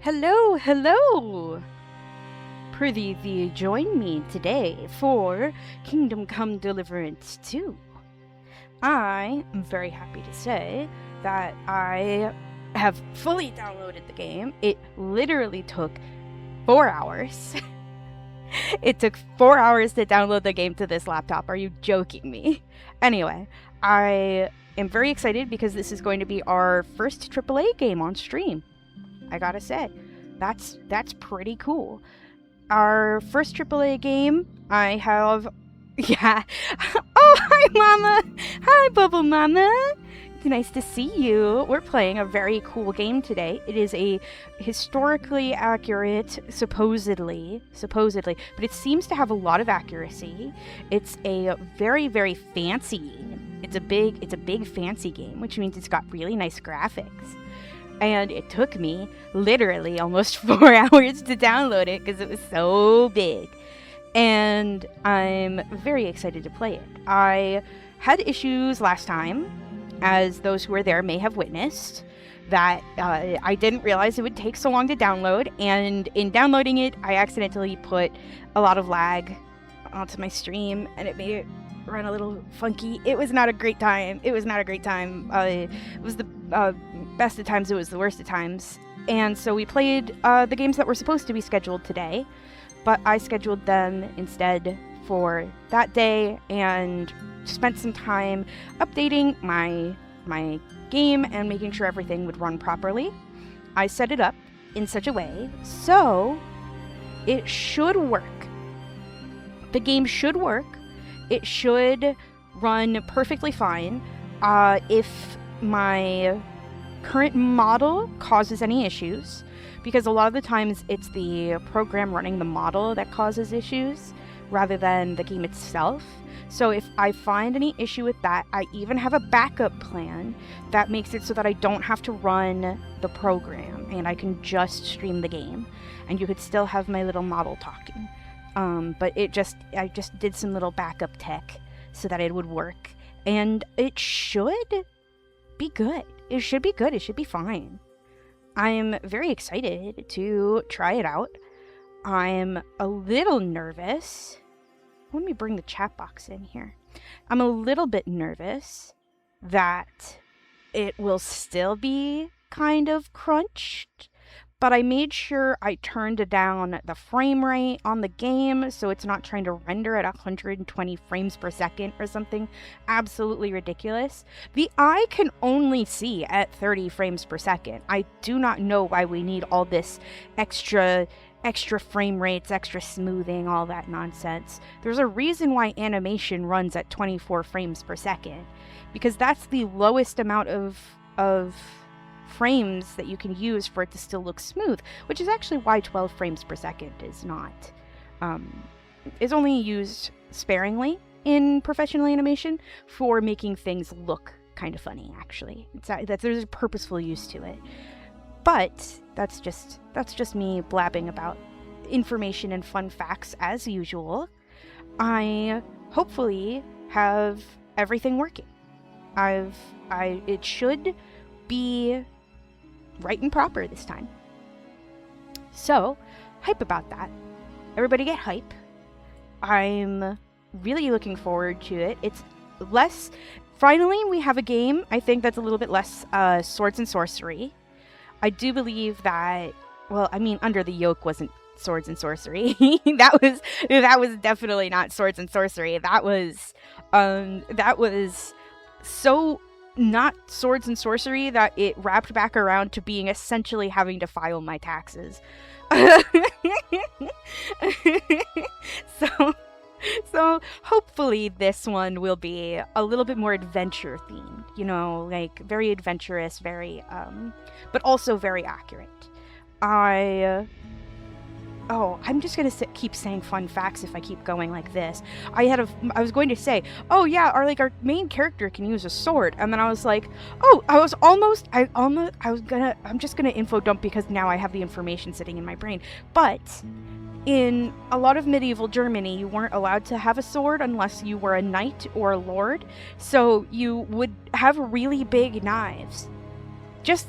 Hello, hello! Prithee join me today for Kingdom Come Deliverance 2. I am very happy to say that I have fully downloaded the game. It literally took 4 hours. It took 4 hours to download the game to this laptop. Are you joking me? Anyway, I am very excited because this is going to be our first AAA game on stream. I gotta say, that's pretty cool. Our first AAA game, I have... Yeah. Oh, hi, Mama! Hi, Bubble Mama! It's nice to see you. We're playing a very cool game today. It is a historically accurate, supposedly, but it seems to have a lot of accuracy. It's a very, very fancy game. It's a big fancy game, which means it's got really nice graphics. And it took me literally almost 4 hours to download it because it was so big. And I'm very excited to play it. I had issues last time, as those who were there may have witnessed, that I didn't realize it would take so long to download. And in downloading it, I accidentally put a lot of lag onto my stream, and it made it run a little funky. It was not a great time. It was the best of times. It was the worst of times. And so we played the games that were supposed to be scheduled today, but I scheduled them instead for that day and spent some time updating my game and making sure everything would run properly. I set it up in such a way so it should work. The game should work. It should run perfectly fine. If my current model causes any issues, because a lot of the times it's the program running the model that causes issues rather than the game itself. So if I find any issue with that, I even have a backup plan that makes it so that I don't have to run the program and I can just stream the game, and you could still have my little model talking. But I just did some little backup tech so that it would work, and it should be good. It should be good. It should be fine. I'm very excited to try it out. I'm a little nervous. Let me bring the chat box in here. I'm a little bit nervous that it will still be kind of crunched, but I made sure I turned down the frame rate on the game so it's not trying to render at 120 frames per second or something absolutely ridiculous. The eye can only see at 30 frames per second. I do not know why we need all this extra frame rates, extra smoothing, all that nonsense. There's a reason why animation runs at 24 frames per second, because that's the lowest amount of frames that you can use for it to still look smooth, which is actually why 12 frames per second is not is only used sparingly in professional animation for making things look kind of funny. Actually, there's a purposeful use to it, but that's just me blabbing about information and fun facts as usual. I hopefully have everything working. It should be right and proper this time. So, hype about that. Everybody get hype. I'm really looking forward to it. It's less... Finally, we have a game, I think, that's a little bit less swords and sorcery. I do believe that... Well, I mean, Under the Yoke wasn't swords and sorcery. that was definitely not swords and sorcery. That was so... not swords and sorcery that it wrapped back around to being essentially having to file my taxes. So hopefully this one will be a little bit more adventure themed, like very adventurous, very but also very accurate. I'm just gonna keep saying fun facts if I keep going like this. I was going to say, oh yeah, our main character can use a sword, and then I was like, oh, I'm just gonna info dump because now I have the information sitting in my brain. But in a lot of medieval Germany, you weren't allowed to have a sword unless you were a knight or a lord, so you would have really big knives. Just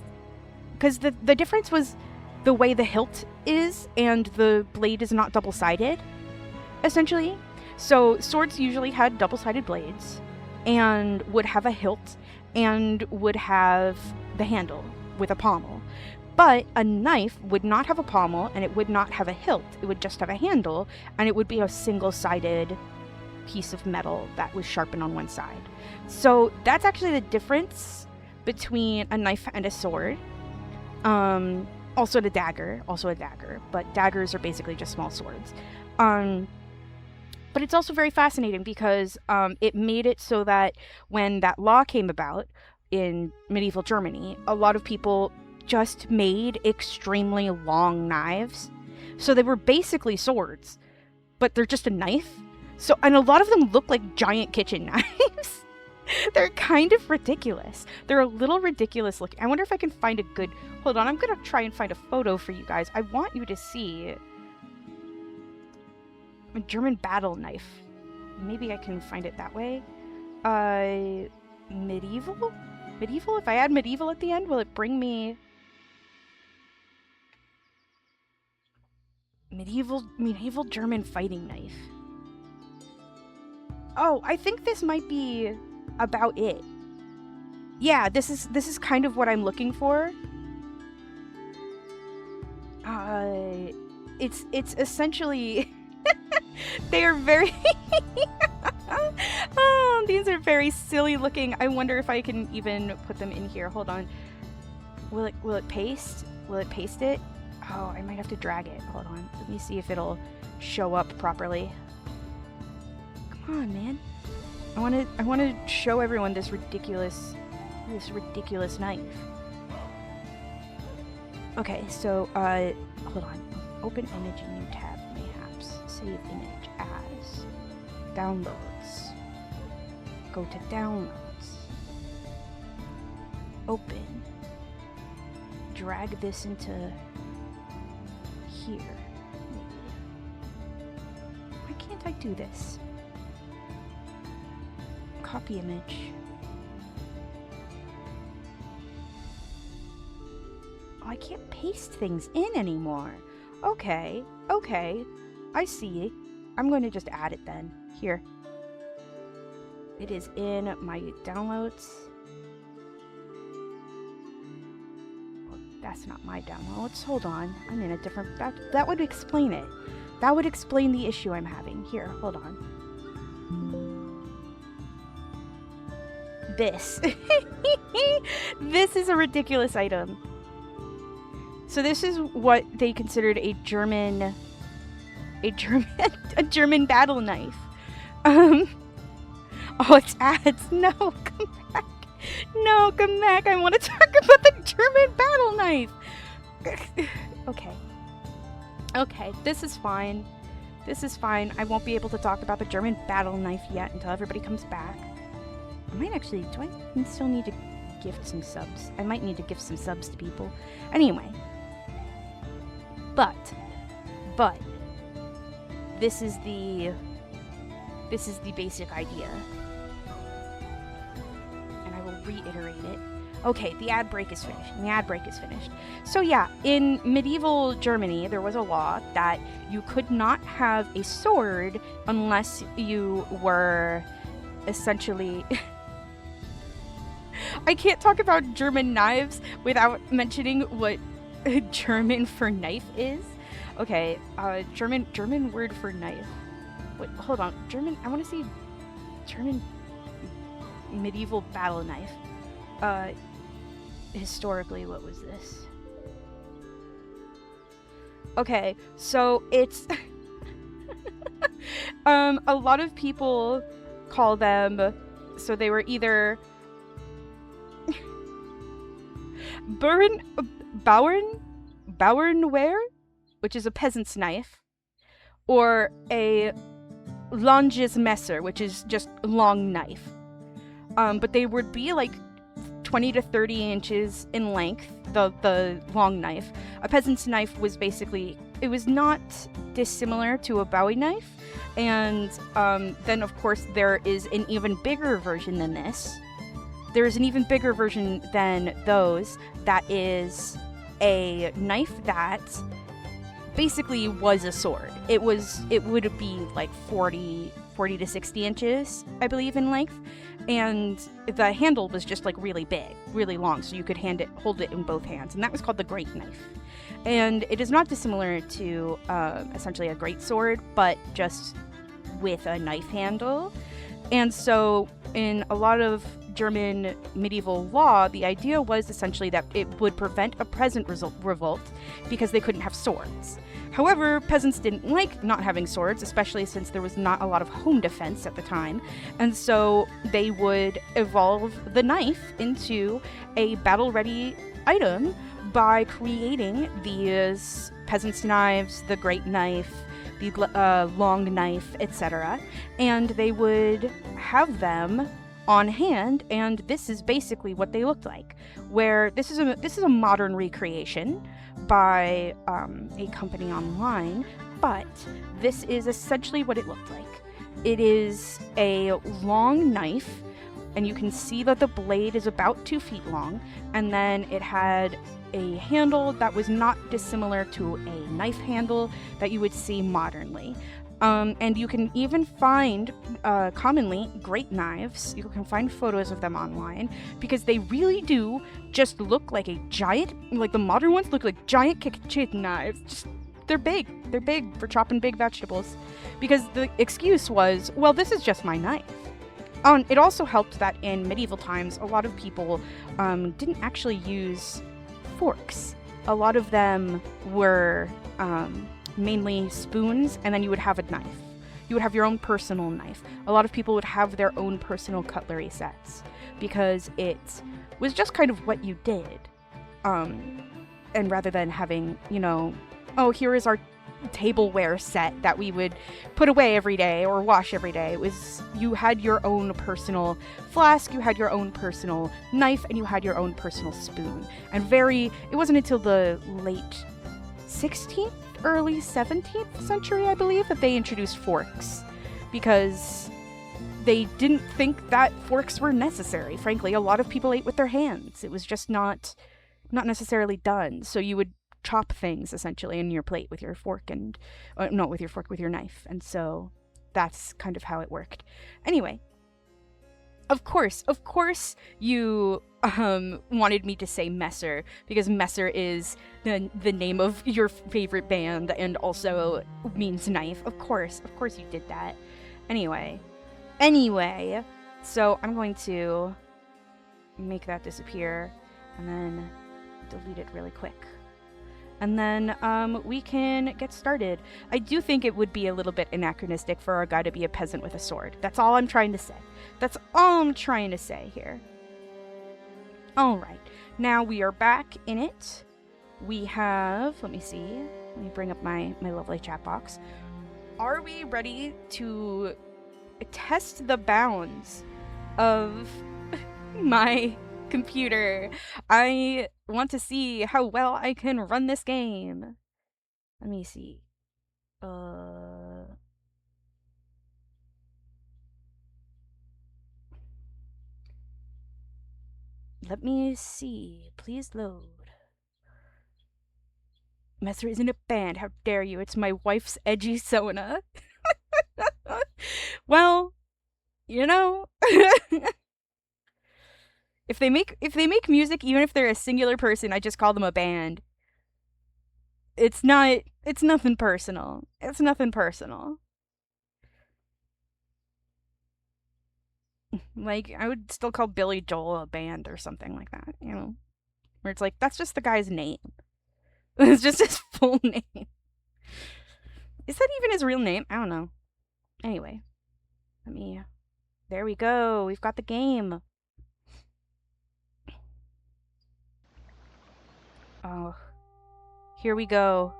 because the difference was the way the hilt is, and the blade is not double-sided, essentially. So swords usually had double-sided blades and would have a hilt and would have the handle with a pommel. But a knife would not have a pommel and it would not have a hilt. It would just have a handle, and it would be a single-sided piece of metal that was sharpened on one side. So that's actually the difference between a knife and a sword. Also a dagger, but daggers are basically just small swords. But it's also very fascinating because it made it so that when that law came about in medieval Germany, a lot of people just made extremely long knives. So they were basically swords, but they're just a knife. So, and a lot of them look like giant kitchen knives. They're kind of ridiculous. They're a little ridiculous looking. I wonder if I can find a good... Hold on, I'm going to try and find a photo for you guys. I want you to see a German battle knife. Maybe I can find it that way. Medieval? Medieval? If I add medieval at the end, will it bring me... Medieval German fighting knife. Oh, I think this might be about it. Yeah, this is kind of what I'm looking for. It's essentially they are very oh, these are very silly looking. I wonder if I can even put them in here. Hold on. Will it paste? Will it paste it? Oh, I might have to drag it. Hold on. Let me see if it'll show up properly. Come on, man. I want to show everyone this ridiculous knife. Okay, so hold on. Open image in new tab, mayhaps. Save image as downloads. Go to downloads. Open. Drag this into here. Why can't I do this? Copy image. Oh, I can't paste things in anymore. Okay, I see. I'm going to just add it then. Here. It is in my downloads. Well, that's not my downloads. Hold on. I'm in a different... That would explain it. That would explain the issue I'm having. Here, hold on. This. This is a ridiculous item. So this is what they considered a German battle knife. Oh, it's ads. No, come back. No, come back. I want to talk about the German battle knife. Okay, this is fine. I won't be able to talk about the German battle knife yet until everybody comes back. I might actually, do I still need to gift some subs? I might need to gift some subs to people. Anyway. But, this is the basic idea. And I will reiterate it. Okay, the ad break is finished. So yeah, in medieval Germany, there was a law that you could not have a sword unless you were essentially... I can't talk about German knives without mentioning what German for knife is. Okay, German word for knife. Wait, hold on. German, I want to see German medieval battle knife. Historically, what was this? Okay, so it's a lot of people call them, so they were either Bauernwehr, which is a peasant's knife, or a Langes Messer, which is just a long knife. But they would be like 20 to 30 inches in length, the long knife. A peasant's knife was basically, it was not dissimilar to a Bowie knife. And then, of course, there is an even bigger version than this. There is an even bigger version than those that is a knife that basically was a sword. It would be like 40 to 60 inches, I believe, in length. And the handle was just like really big, really long, so you could hold it in both hands. And that was called the great knife. And it is not dissimilar to essentially a great sword, but just with a knife handle. And so in a lot of German medieval law, the idea was essentially that it would prevent a peasant revolt because they couldn't have swords. However, peasants didn't like not having swords, especially since there was not a lot of home defense at the time, and so they would evolve the knife into a battle-ready item by creating these peasants' knives, the great knife, the long knife, etc., and they would have them on hand, and this is basically what they looked like. Where this is a modern recreation by a company online, but this is essentially what it looked like. It is a long knife, and you can see that the blade is about 2 feet long, and then it had a handle that was not dissimilar to a knife handle that you would see modernly. And you can even find, commonly, great knives. You can find photos of them online, because they really do just look like a giant, like the modern ones look like giant kitchen knives. They're big for chopping big vegetables. Because the excuse was, well, this is just my knife. It also helped that in medieval times, a lot of people didn't actually use forks. A lot of them were mainly spoons, and then you would have a knife. You would have your own personal knife. A lot of people would have their own personal cutlery sets because it was just kind of what you did. And rather than having, oh, here is our tableware set that we would put away every day or wash every day. It was, you had your own personal flask, you had your own personal knife, and you had your own personal spoon. And it wasn't until the late 16th, early 17th century, I believe, that they introduced forks, because they didn't think that forks were necessary. Frankly, a lot of people ate with their hands. It was just not necessarily done. So you would chop things essentially in your plate with your fork and not with your fork, with your knife. And so that's kind of how it worked. Anyway, of course you wanted me to say Messer, because Messer is the name of your favorite band and also means knife. Of course you did that. Anyway, so I'm going to make that disappear and then delete it really quick. And then we can get started. I do think it would be a little bit anachronistic for our guy to be a peasant with a sword. That's all I'm trying to say. That's all I'm trying to say here. Alright, now we are back in it. We have, let me see, let me bring up my lovely chat box. Are we ready to test the bounds of my computer? I want to see how well I can run this game. Let me see. Let me see. Please load. Messer isn't a band. How dare you? It's my wife's edgy Sona. Well, if they make music, even if they're a singular person, I just call them a band. It's nothing personal. It's nothing personal. Like, I would still call Billy Joel a band or something like that, Where it's like, that's just the guy's name. It's just his full name. Is that even his real name? I don't know. Anyway. There we go. We've got the game. Oh. Here we go.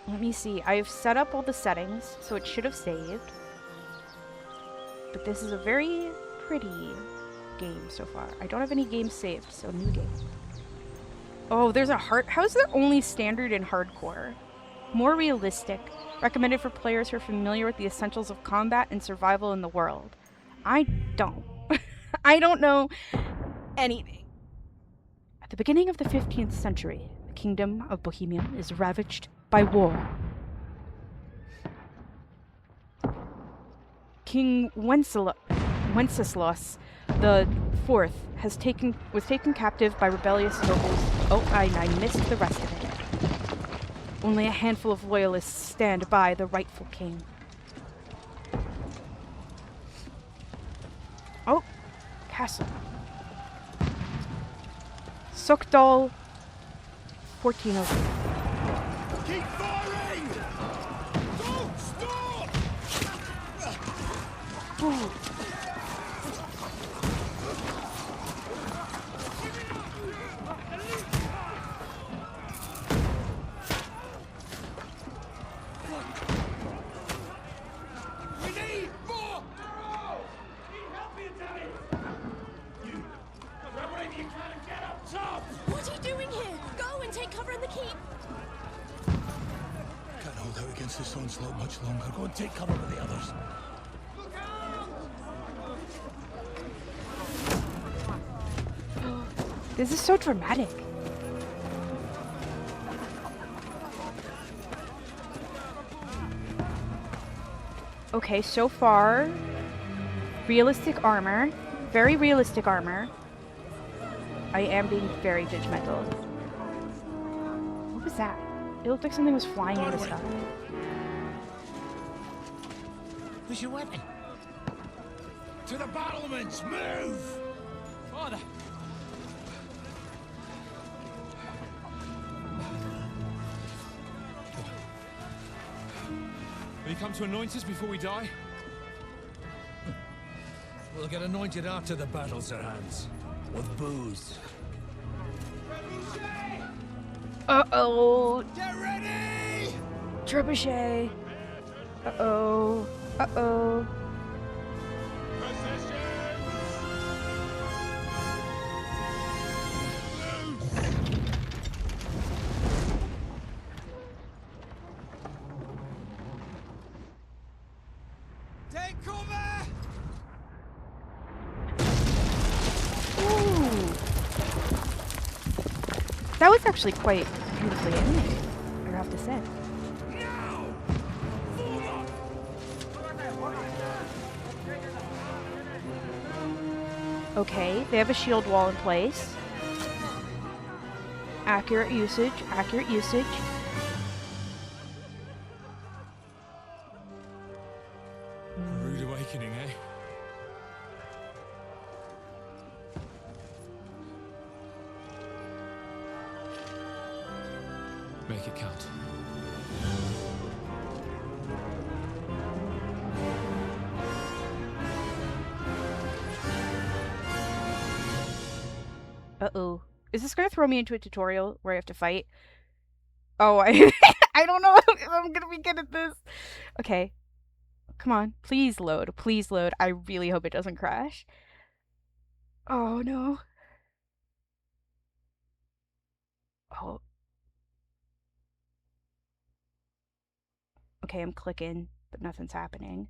Let me see. I've set up all the settings, so it should have saved. But this is a very pretty game so far. I don't have any games saved, so new game. Oh, there's a how's there only standard and hardcore? More realistic. Recommended for players who are familiar with the essentials of combat and survival in the world. I don't. I don't know anything. At the beginning of the 15th century, the kingdom of Bohemia is ravaged by war. King Wenceslas the Fourth was taken captive by rebellious nobles. Oh, I missed the rest of it. Only a handful of loyalists stand by the rightful king. Oh, castle. Sokdal 1403. Keep firing! Don't stop! Ooh. We need more! Need help, Lieutenant! You grab whatever you can and get up top! What are you doing here? Go and take cover in the keep. Can't hold out against this onslaught much longer. Go and take cover with the others. This is so dramatic. Okay, so far, realistic armor. Very realistic armor. I am being very judgmental. What was that? It looked like something was flying into stuff. Where's your weapon? To the battlements! Move! Father! Will you come to anoint us before we die? We'll get anointed after the battles are hands. With booze. Uh-oh. Get ready! Trebuchet. Uh-oh. Uh-oh. Take cover! Ooh. That was actually quite beautifully animated, I have to say. Now! Okay, they have a shield wall in place. Accurate usage, accurate usage. A rude awakening, eh? Make it count. Uh-oh. Is this gonna throw me into a tutorial where I have to fight? Oh, I I don't know if I'm gonna be good at this. Okay. Come on. Please load. Please load. I really hope it doesn't crash. Oh, no. Oh. Okay, I'm clicking, but nothing's happening.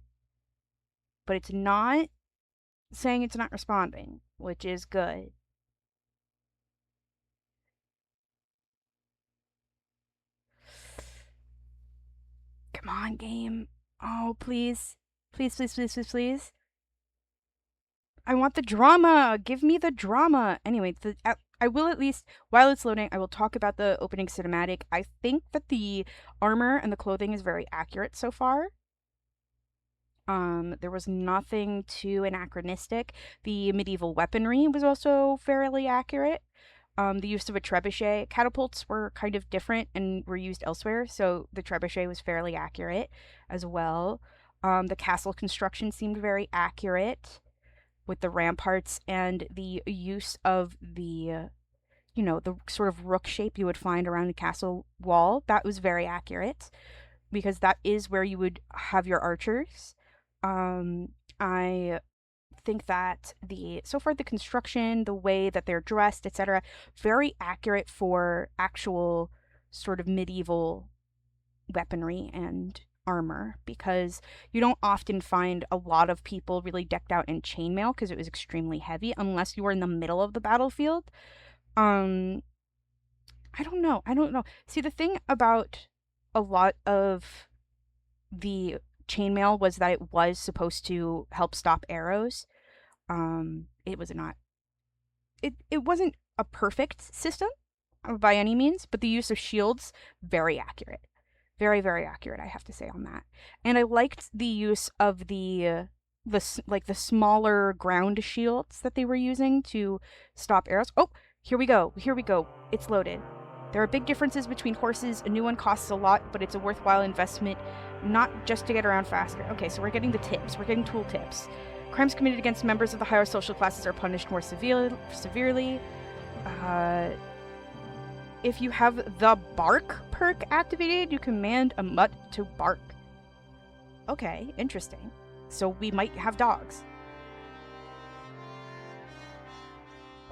But it's not saying it's not responding, which is good. Come on, game. Oh, please. Please, please, please, please, please. I want the drama. Give me the drama. Anyway, I will at least, while it's loading, I will talk about the opening cinematic. I think that the armor and the clothing is very accurate so far. There was nothing too anachronistic. The medieval weaponry was also fairly accurate. The use of a trebuchet. Catapults were kind of different and were used elsewhere, so the trebuchet was fairly accurate as well. The castle construction seemed very accurate with the ramparts and the use of the, you know, the sort of rook shape you would find around a castle wall. That was very accurate because that is where you would have your archers. I think that so far the construction, the way that they're dressed, etc., very accurate for actual sort of medieval weaponry and armor, because you don't often find a lot of people really decked out in chainmail because it was extremely heavy unless you were in the middle of the battlefield. I don't know. I don't know. See, the thing about a lot of the chainmail was that it was supposed to help stop arrows. It was not. It wasn't a perfect system by any means, but the use of shields, very accurate. Very, very accurate, I have to say on that. And I liked the use of the smaller ground shields that they were using to stop arrows. Oh, here we go. Here we go. It's loaded. There are big differences between horses. A new one costs a lot, but it's a worthwhile investment, not just to get around faster. Okay, so we're getting the tips. We're getting tool tips. Crimes committed against members of the higher social classes are punished more severely. If you have the bark perk activated, you command a mutt to bark. Okay, interesting. So we might have dogs.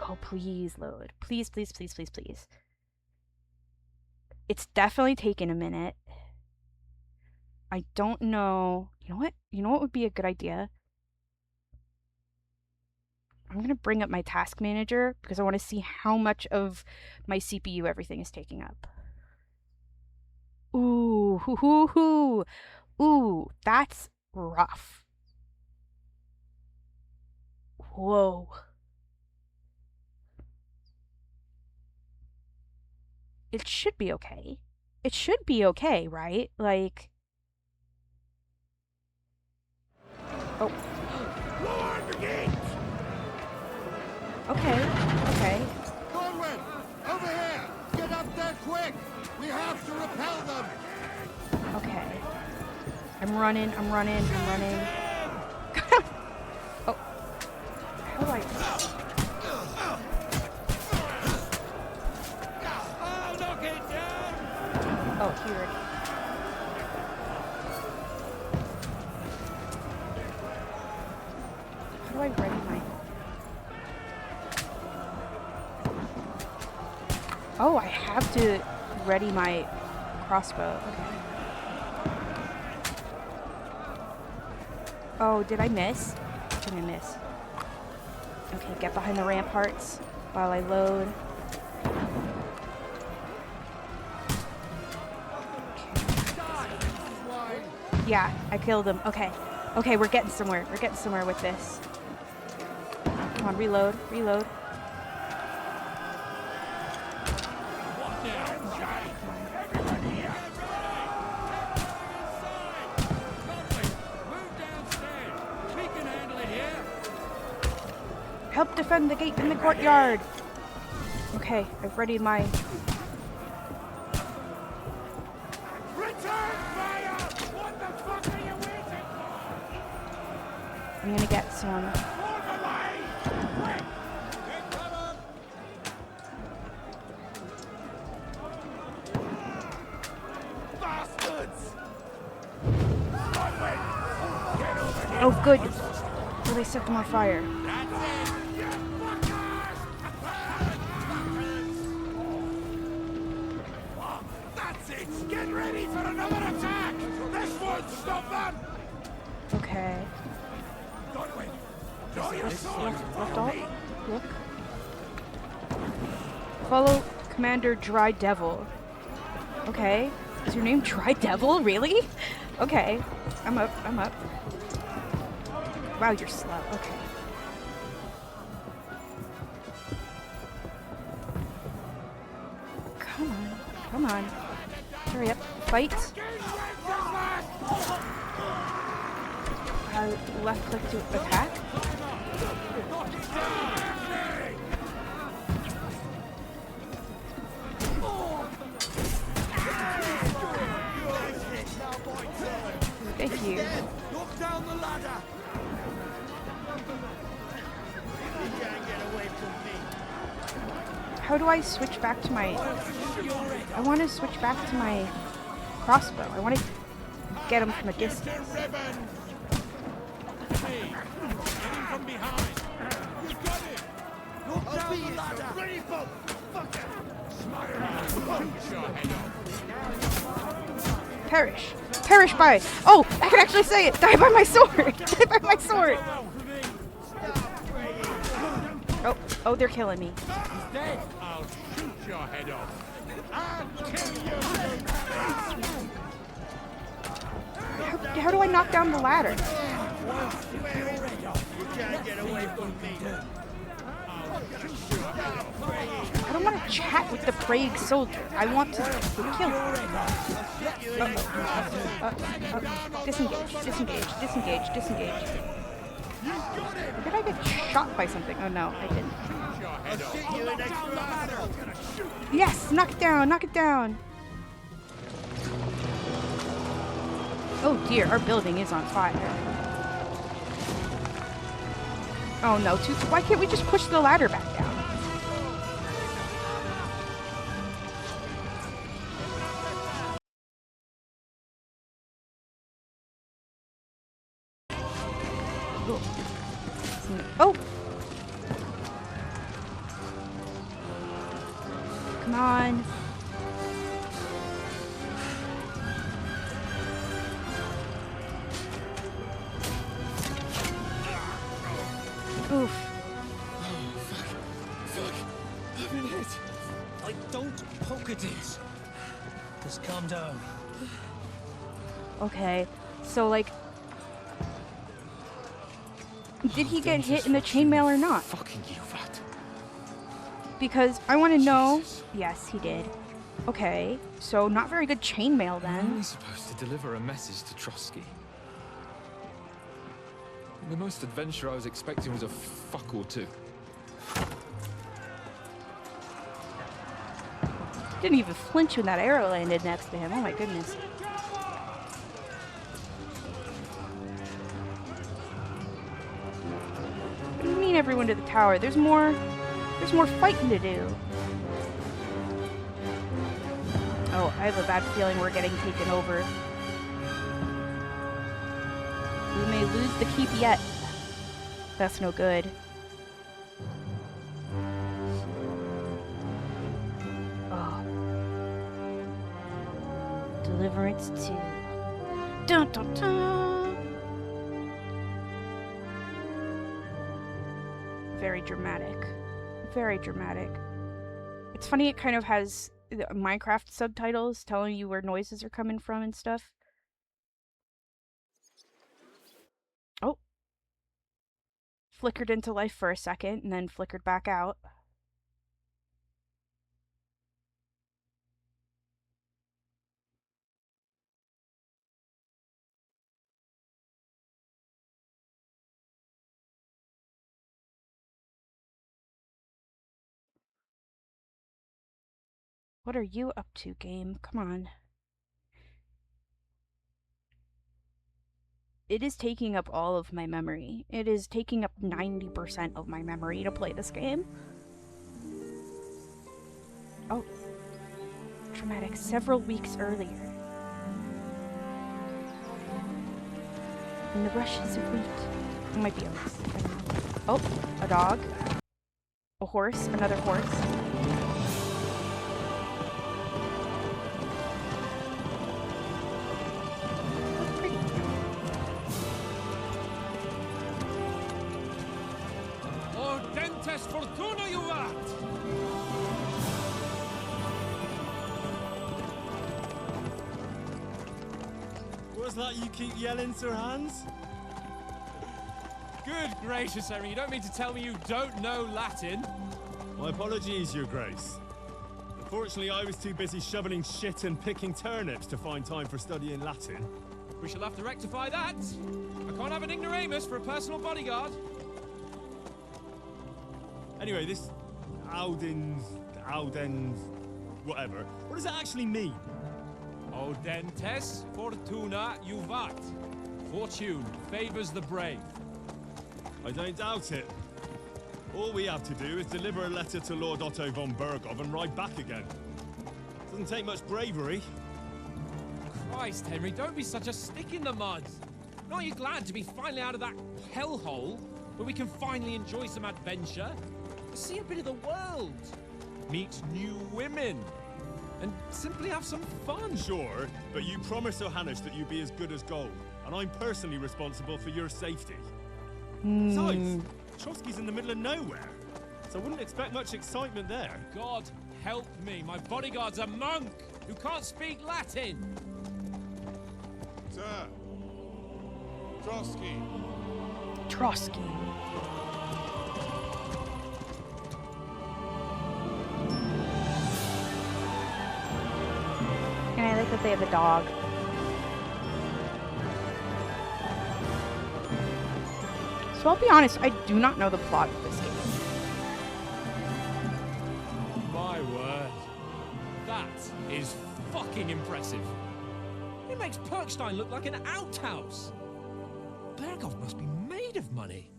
Oh, please load. Please, please, please, please, please. It's definitely taken a minute. I don't know. You know what? You know what would be a good idea? I'm going to bring up my task manager because I want to see how much of my CPU everything is taking up. Ooh, hoo, hoo, hoo. Ooh, that's rough. Whoa. It should be okay. It should be okay, right? Like... Oh. Lower the gate! Okay, okay. Goldwyn, over here! Get up there quick! We have to repel them! Okay. I'm running. Oh. How do I... Oh, knock it down! Oh, here. How do I ready my... Oh, I have to ready my crossbow. Okay. Oh, did I miss? Did I miss? Okay, get behind the ramparts while I load. Yeah, I killed him. Okay. Okay, we're getting somewhere. We're getting somewhere with this. Come on, reload. Reload. Help defend the gate in the courtyard. Okay, I've readied my... Return fire! What the fuck are you waiting for? I'm gonna get some... Move away! Quick! Get cover! Bastards! Goldwyn! Get over here! Oh, good. Oh, they set them on fire. That's it! You fuckers! That's it! Get ready for another attack! This won't stop them! Okay. Goldwyn! Draw your sword! Left alt. Look. Follow Commander Dry Devil. Okay. Is your name Dry Devil? Really? Okay. I'm up. I'm up. Wow, you're slow. Okay. Come on. Come on. Hurry up. Fight. Left click to attack. Thank you. Look down the ladder! You can't get away from me. How do I switch back to my... I want to switch back to my crossbow. I want to get him from a distance. Ribbon! Hey, get him from behind! You got it! Look down the ladder! Ready, Bob! Fuck it! Smile! Shoot your head off! Perish. Perish by... Oh, I can actually say it. Die by my sword. Die by my sword. Oh, they're killing me. He's dead. I'll shoot your head off. I'll kill you. How do I knock down the ladder? You can't get away from me. I don't want to chat with the Prague soldier. I want to kill him. Disengage. Or did I get shot by something? Oh no, I didn't. Yes, knock it down. Oh dear, our building is on fire. Oh no, why can't we just push the ladder back down? Oh! Come on. Oof. Fuck. I've been hit. Don't poke at it. Just calm down. Okay, so like... Did he get hit in the chainmail or not? Fucking you, Vat. Because I want to know... Yes, he did. Okay, so not very good chainmail I'm then. only supposed to deliver a message to Trotsky. The most adventure I was expecting was a fuck or two. Didn't even flinch when that arrow landed next to him. Oh my goodness. What do you mean everyone to the tower? There's more fighting to do. Oh, I have a bad feeling we're getting taken over. We may lose the keep yet. That's no good. Oh. Deliverance 2. Dun dun dun! Very dramatic. Very dramatic. It's funny, it kind of has the Minecraft subtitles telling you where noises are coming from and stuff. Oh. Flickered into life for a second and then flickered back out. What are you up to, game? Come on. It is taking up all of my memory. It is taking up 90% of my memory to play this game. Oh. Dramatic. Several weeks earlier. In the rushes of wheat. It might be oats. I don't know. Oh, a dog. A horse. Another horse. Fortuna, you vat! What's that you keep yelling, Sir Hans? Good gracious, Henry, you don't mean to tell me you don't know Latin? My apologies, Your Grace. Unfortunately, I was too busy shoveling shit and picking turnips to find time for studying Latin. We shall have to rectify that. I can't have an ignoramus for a personal bodyguard. Anyway, this Audens, whatever. What does that actually mean? Audentes fortuna juvat. Fortune favors the brave. I don't doubt it. All we have to do is deliver a letter to Lord Otto von Bergov and ride back again. Doesn't take much bravery. Christ, Henry, don't be such a stick in the mud. Aren't you glad to be finally out of that hellhole where we can finally enjoy some adventure? See a bit of the world, meet new women, and simply have some fun. Sure, but you promised Johannes that you'd be as good as gold, and I'm personally responsible for your safety. Besides, Trotsky's in the middle of nowhere. so I wouldn't expect much excitement there. God help me, my bodyguard's a monk who can't speak Latin. Sir. Trotsky. Trotsky. And I like that they have a dog. So I'll be honest, I do not know the plot of this game. My word. That is fucking impressive. It makes Perkstein look like an outhouse. Berghoff must be made of money.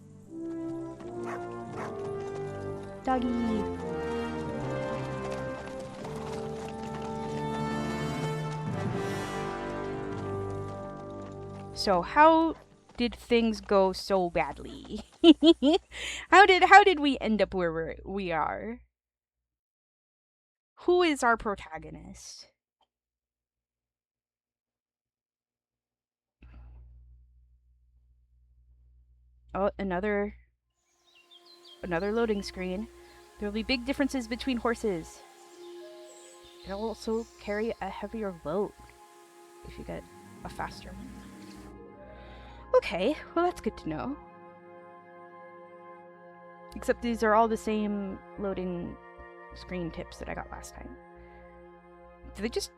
Doggy. So how did things go so badly? how did we end up where we are? Who is our protagonist? Oh, another loading screen. There will be big differences between horses. It'll also carry a heavier load if you get a faster one. Okay, well that's good to know. Except these are all the same loading screen tips that I got last time. Do they just...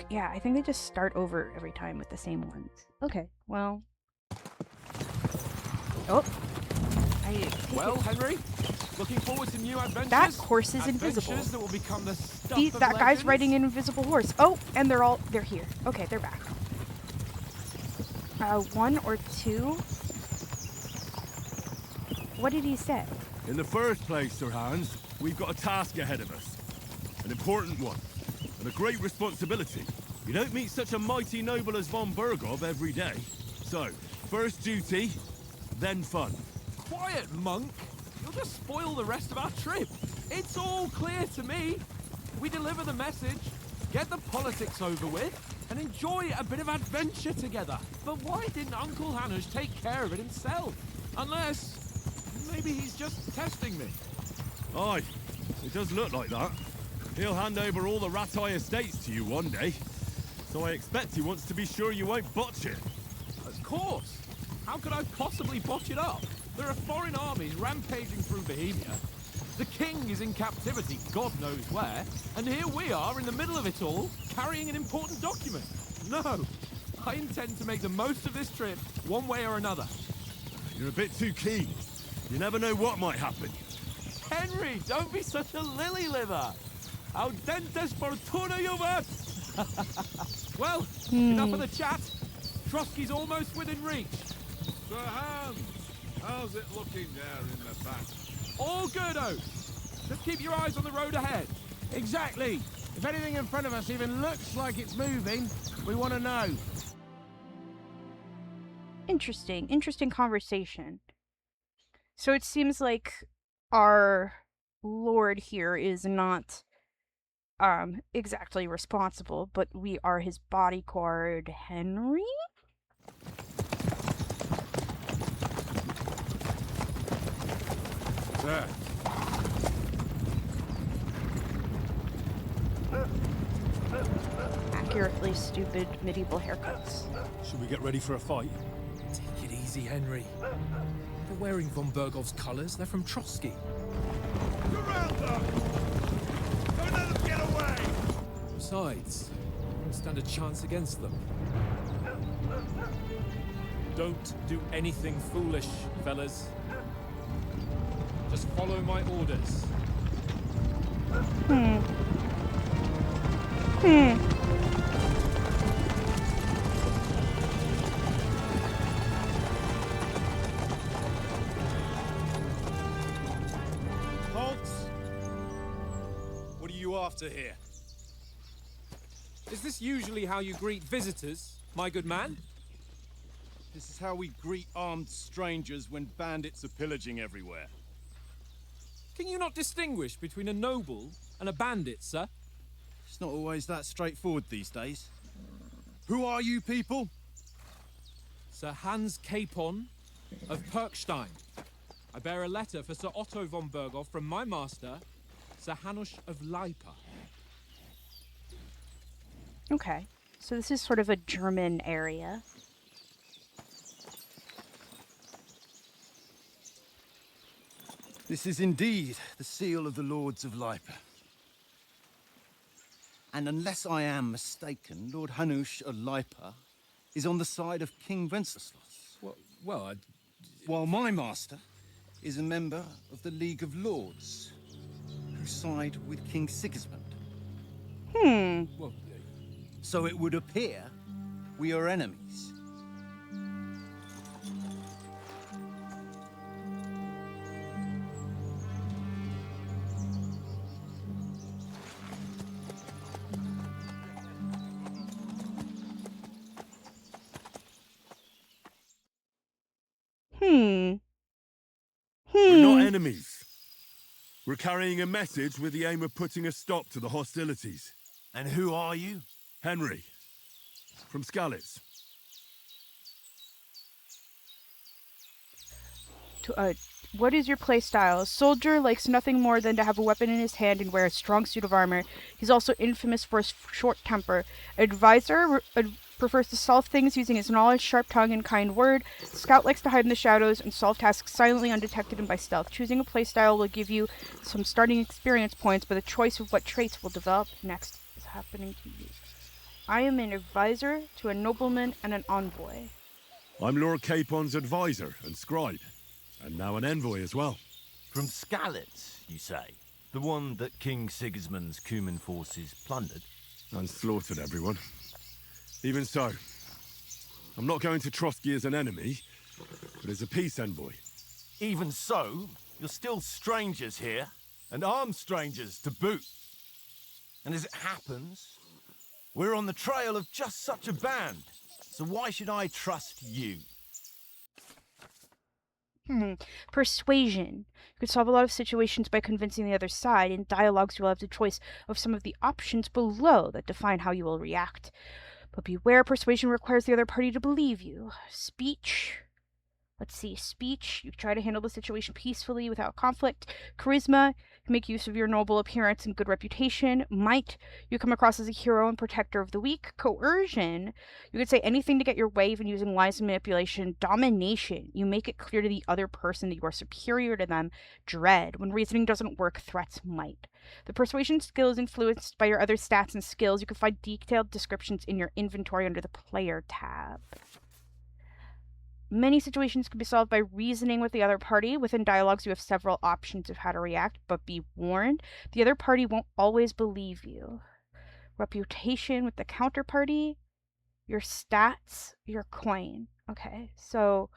Yeah, I think they just start over every time with the same ones. Okay, well... Oh! Well, Henry, looking forward to new adventures. That horse is invisible. Adventures that will become the stuff See, of that guy's legends. riding an invisible horse. Oh, and they're here. Okay, they're back. 1 or 2? What did he say? In the first place, Sir Hans, we've got a task ahead of us. An important one. And a great responsibility. You don't meet such a mighty noble as von Berghoff every day. So, first duty, then fun. Quiet, monk. You'll just spoil the rest of our trip. It's all clear to me. We deliver the message, get the politics over with, and enjoy a bit of adventure together. But why didn't Uncle Hanush take care of it himself? Unless, maybe he's just testing me. Aye, it does look like that. He'll hand over all the Ratai estates to you one day. So I expect he wants to be sure you won't botch it. Of course. How could I possibly botch it up? There are foreign armies rampaging through Bohemia. The king is in captivity, God knows where, and here we are in the middle of it all, carrying an important document. No, I intend to make the most of this trip, one way or another. You're a bit too keen. You never know what might happen. Henry, don't be such a lily-liver. Audentes fortuna juvat! Well, enough of the chat. Trotsky's almost within reach. Sir Hans, how's it looking there in the back? All good, Oates. Just keep your eyes on the road ahead. Exactly. If anything in front of us even looks like it's moving, we want to know. Interesting conversation. So it seems like our lord here is not exactly responsible, but we are his bodyguard, Henry? Sir. Accurately stupid medieval haircuts. Should we get ready for a fight? Take it easy, Henry. They're wearing von Berghoff's colours. They're from Trotsky. Surround them! Don't let them get away! Besides, we don't stand a chance against them. Don't do anything foolish, fellas. Just follow my orders. Halt! What are you after here? Is this usually how you greet visitors, my good man? This is how we greet armed strangers when bandits are pillaging everywhere. Can you not distinguish between a noble and a bandit, sir? It's not always that straightforward these days. Who are you people? Sir Hans Capon of Perkstein. I bear a letter for Sir Otto von Berghoff from my master, Sir Hanush of Leipa. Okay. So this is sort of a German area. This is indeed the seal of the Lords of Leipa. And unless I am mistaken, Lord Hanush of Leipa is on the side of King Wenceslas. Well, While my master is a member of the League of Lords, who side with King Sigismund. well, So it would appear we are enemies. We're not enemies. We're carrying a message with the aim of putting a stop to the hostilities. And who are you? Henry, from Skalitz. What is your playstyle? A soldier likes nothing more than to have a weapon in his hand and wear a strong suit of armor. He's also infamous for his short temper. Advisor prefers to solve things using his knowledge, sharp tongue, and kind word. Scout likes to hide in the shadows and solve tasks silently, undetected, and by stealth. Choosing a playstyle will give you some starting experience points, but the choice of what traits will develop next is happening to you. I am an advisor to a nobleman and an envoy. I'm Lord Capon's advisor and scribe, and now an envoy as well. From Skalitz, you say? The one that King Sigismund's Cuman forces plundered? And slaughtered everyone. Even so, I'm not going to Trotsky as an enemy, but as a peace envoy. Even so, you're still strangers here, and armed strangers to boot. And as it happens, we're on the trail of just such a band, so why should I trust you? Persuasion. You can solve a lot of situations by convincing the other side. In dialogues, you'll have the choice of some of the options below that define how you will react. But beware, persuasion requires the other party to believe you. Speech. Let's see. Speech. You try to handle the situation peacefully without conflict. Charisma. You make use of your noble appearance and good reputation. Might. You come across as a hero and protector of the weak. Coercion. You could say anything to get your way, even using lies and manipulation. Domination. You make it clear to the other person that you are superior to them. Dread. When reasoning doesn't work, threats might. The persuasion skill is influenced by your other stats and skills. You can find detailed descriptions in your inventory under the player tab. Many situations can be solved by reasoning with the other party. Within dialogues, you have several options of how to react, but be warned, the other party won't always believe you. Reputation with the counterparty, your stats, your coin. Okay, so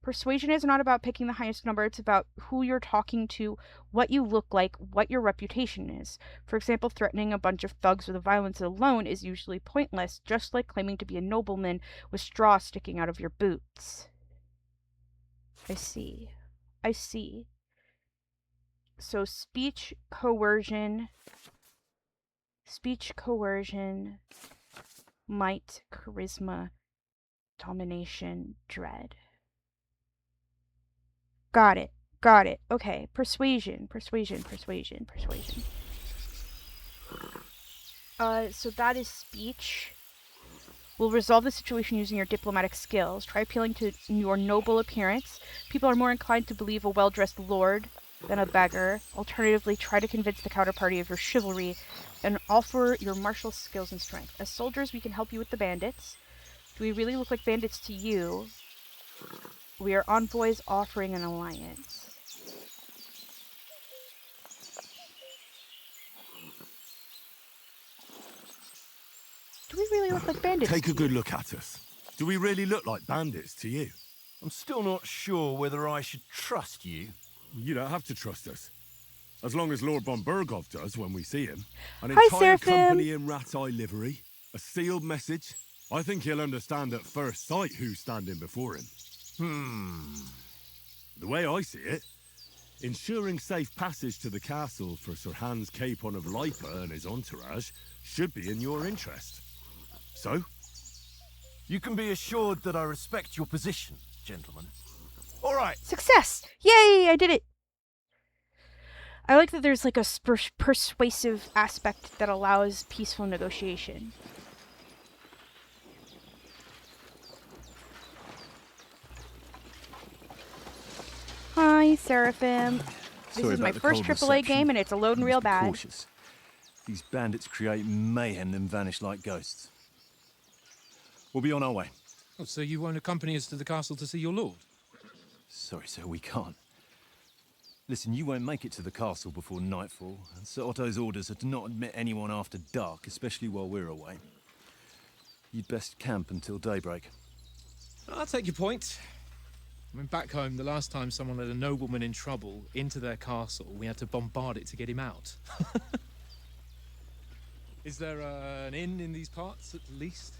persuasion is not about picking the highest number. It's about who you're talking to, what you look like, what your reputation is. For example, threatening a bunch of thugs with violence alone is usually pointless, just like claiming to be a nobleman with straw sticking out of your boots. I see. I see. So speech, coercion, might, charisma, domination, dread. Got it. Okay. Persuasion. So that is speech. We'll resolve the situation using your diplomatic skills. Try appealing to your noble appearance. People are more inclined to believe a well-dressed lord than a beggar. Alternatively, try to convince the counterparty of your chivalry and offer your martial skills and strength. As soldiers, we can help you with the bandits. Do we really look like bandits to you? We are envoys offering an alliance. Do we really look like bandits? Take a good look at us. Do we really look like bandits to you? I'm still not sure whether I should trust you. You don't have to trust us. As long as Lord von Berghoff does when we see him. An Hi, entire Seraphim. company in rat-eye livery. A sealed message. I think he'll understand at first sight who's standing before him. The way I see it, ensuring safe passage to the castle for Sir Hans Capon of Leipa and his entourage should be in your interest. So? You can be assured that I respect your position, gentlemen. All right. Success! Yay! I did it! I like that there's like a persuasive aspect that allows peaceful negotiation. Hi, Seraphim. This Sorry is my about the first cold AAA reception. game and it's loading real Must be bad. cautious. These bandits create mayhem then vanish like ghosts. We'll be on our way. Oh, so you won't accompany us to the castle to see your lord? Sorry, sir, we can't. Listen, you won't make it to the castle before nightfall, and Sir Otto's orders are to not admit anyone after dark, especially while we're away. You'd best camp until daybreak. I'll take your point. I mean, back home, the last time someone let a nobleman in trouble into their castle, we had to bombard it to get him out. Is there an inn in these parts, at least?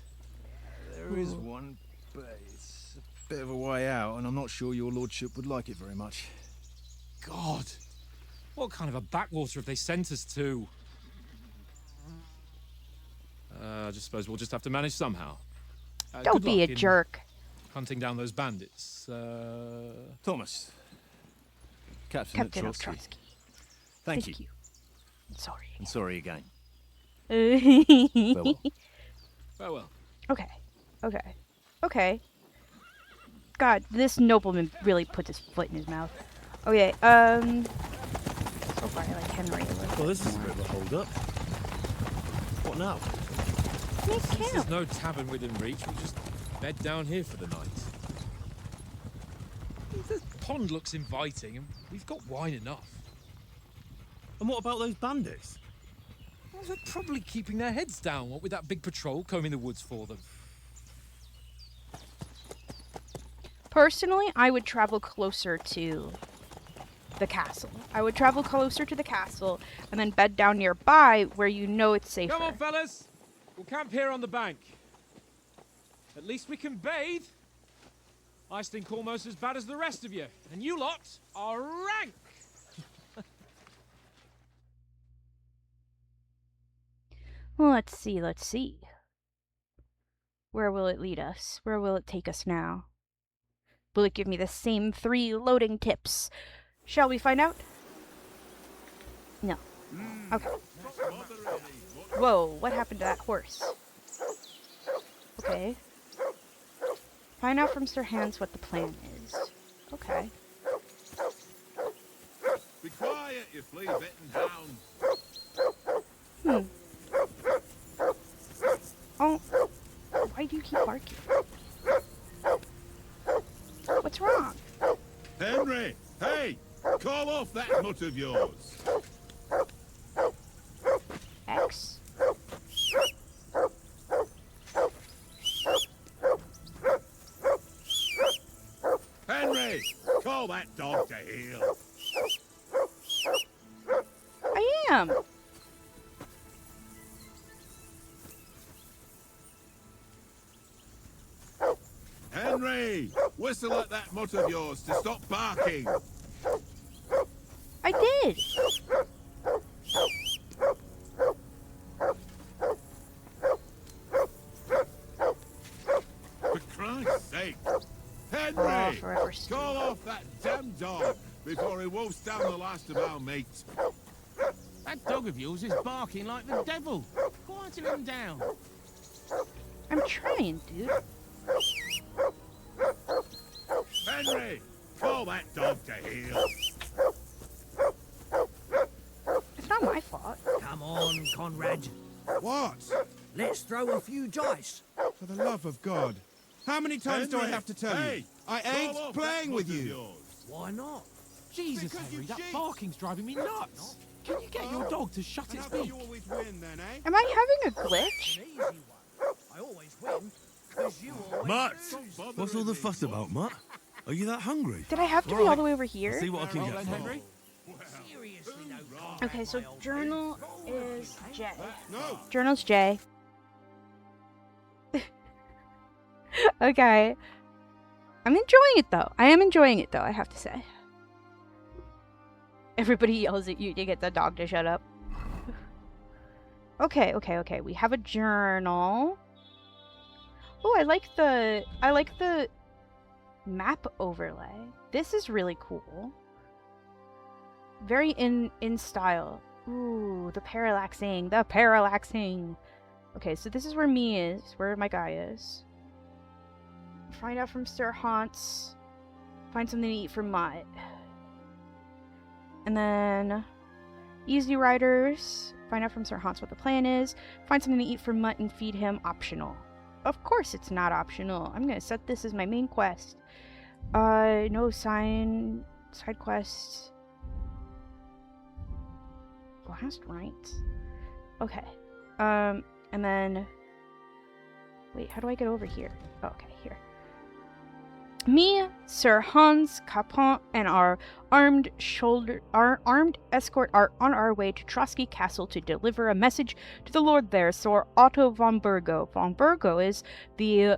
There is one, but it's a bit of a way out, and I'm not sure your lordship would like it very much. God! What kind of a backwater have they sent us to? I just suppose we'll just have to manage somehow. Don't Good be a luck in jerk. hunting down those bandits. Thomas. Captain Captain of Trotsky. Trotsky. Thank you. Sorry. And sorry again. Okay. Farewell. Farewell. Okay. God, this nobleman really put his foot in his mouth. Okay, so far I like Henry a little Well, bit this is a more. bit of a hold-up. What now? Make Since camp. there's no tavern within reach, we'll just bed down here for the night. The pond looks inviting, and we've got wine enough. And what about those bandits? Well, they're probably keeping their heads down, what with that big patrol combing the woods for them. Personally, I would travel closer to the castle. I would travel closer to the castle and then bed down nearby where you know it's safer. Come on, fellas! We'll camp here on the bank. At least we can bathe. I stink almost as bad as the rest of you, and you lot are rank! Well, let's see. Where will it lead us? Where will it take us now? Will it give me the same 3 loading tips? Shall we find out? No. Okay. Whoa, what happened to that horse? Okay. Find out from Sir Hans what the plan is. Okay. Be quiet, you flea-bitten hound. Oh, why do you keep barking? What's wrong? Henry! Hey! Call off that mutt of yours! X? Henry! Call that dog to heel! I am. Henry! Whistle at that mutt of yours to stop barking! I did. For Christ's sake! Henry! Oh, forever stupid. Call off that damn dog before he wolfs down the last of our mates. That dog of yours is barking like the devil. Quieten him down. I'm trying, dude. Henry! Call that dog to heel! It's not my fault. Come on, Conrad. What? Let's throw a few dice. For the love of God. How many times do I Henry, have to tell hey, you? I call ain't off playing that with mutt of you. yours. Why not? Jesus, Because Henry, you that cheat. barking's driving me nuts! Can you get your dog to shut And its how come beak? you always win then, eh? Am I having a glitch? An easy one. I always win, because you always Mutt! lose. What's all the fuss about, Mutt? Are you that hungry? Did I have to be all the way over here? See what I can Well get then, for Henry. Seriously, no comment, Okay, so my old journal is J. No! Journal's J. Okay. I'm enjoying it though. I am enjoying it though, I have to say. Everybody yells at you to get the dog to shut up. Okay. We have a journal. Oh, I like the map overlay. This is really cool. Very in style. Ooh, the parallaxing. The parallaxing. Okay, so this is where me is. Where my guy is. Find out from Sir Hans. Find something to eat for Mutt. And then Easy Riders. Find out from Sir Hans what the plan is. Find something to eat for Mutt and feed him. Optional. Of course it's not optional. I'm gonna set this as my main quest. No sign. Side quest. Last right. Okay. And then... Wait, how do I get over here? Oh, okay, here. Me, Sir Hans Capon, and our armed escort are on our way to Trotsky Castle to deliver a message to the Lord there, Sir Otto von Burgo. Von Burgo is the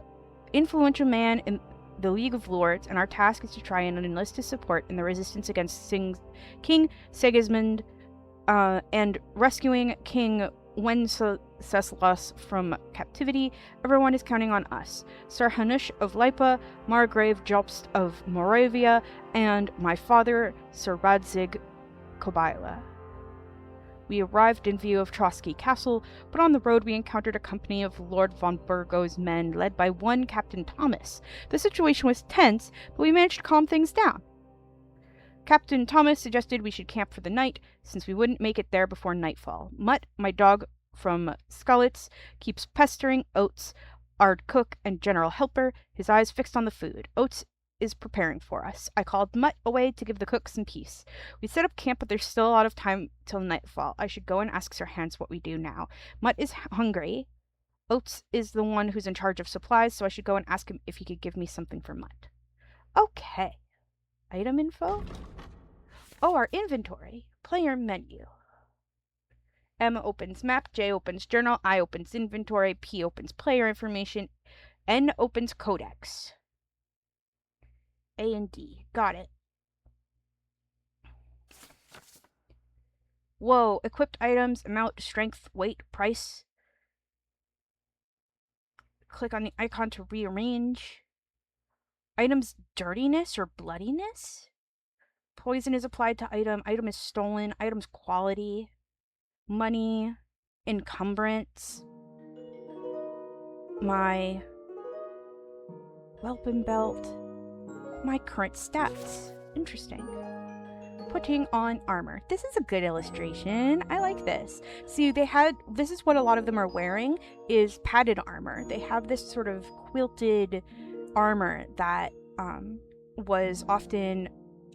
influential man in the League of Lords, and our task is to try and enlist his support in the resistance against King Sigismund and rescuing King Wenceslas from captivity. Everyone is counting on us. Sir Hanush of Lipa, Margrave Jobst of Moravia, and my father, Sir Radzig Kobyla. We arrived in view of Trotsky Castle, but on the road we encountered a company of Lord von Burgo's men, led by one Captain Thomas. The situation was tense, but we managed to calm things down. Captain Thomas suggested we should camp for the night, since we wouldn't make it there before nightfall. Mutt, my dog from Skulitz, keeps pestering Oates, our cook and general helper, his eyes fixed on the food. Oates is preparing for us. I called Mutt away to give the cook some peace. We set up camp, but there's still a lot of time till nightfall. I should go and ask Sir Hans what we do now. Mutt is hungry. Oates is the one who's in charge of supplies, so I should go and ask him if he could give me something for Mutt. Okay. Item info? Oh, our inventory. Player menu. M opens map, J opens journal, I opens inventory, P opens player information, N opens codex. A and D. Got it. Whoa. Equipped items, amount, strength, weight, price. Click on the icon to rearrange. Items dirtiness or bloodiness? Poison is applied to item. Item is stolen. Item's quality. Money. Encumbrance. My weapon belt. My current stats. Interesting. Putting on armor. This is a good illustration. I like this. See, this is what a lot of them are wearing, is padded armor. They have this sort of quilted armor that was often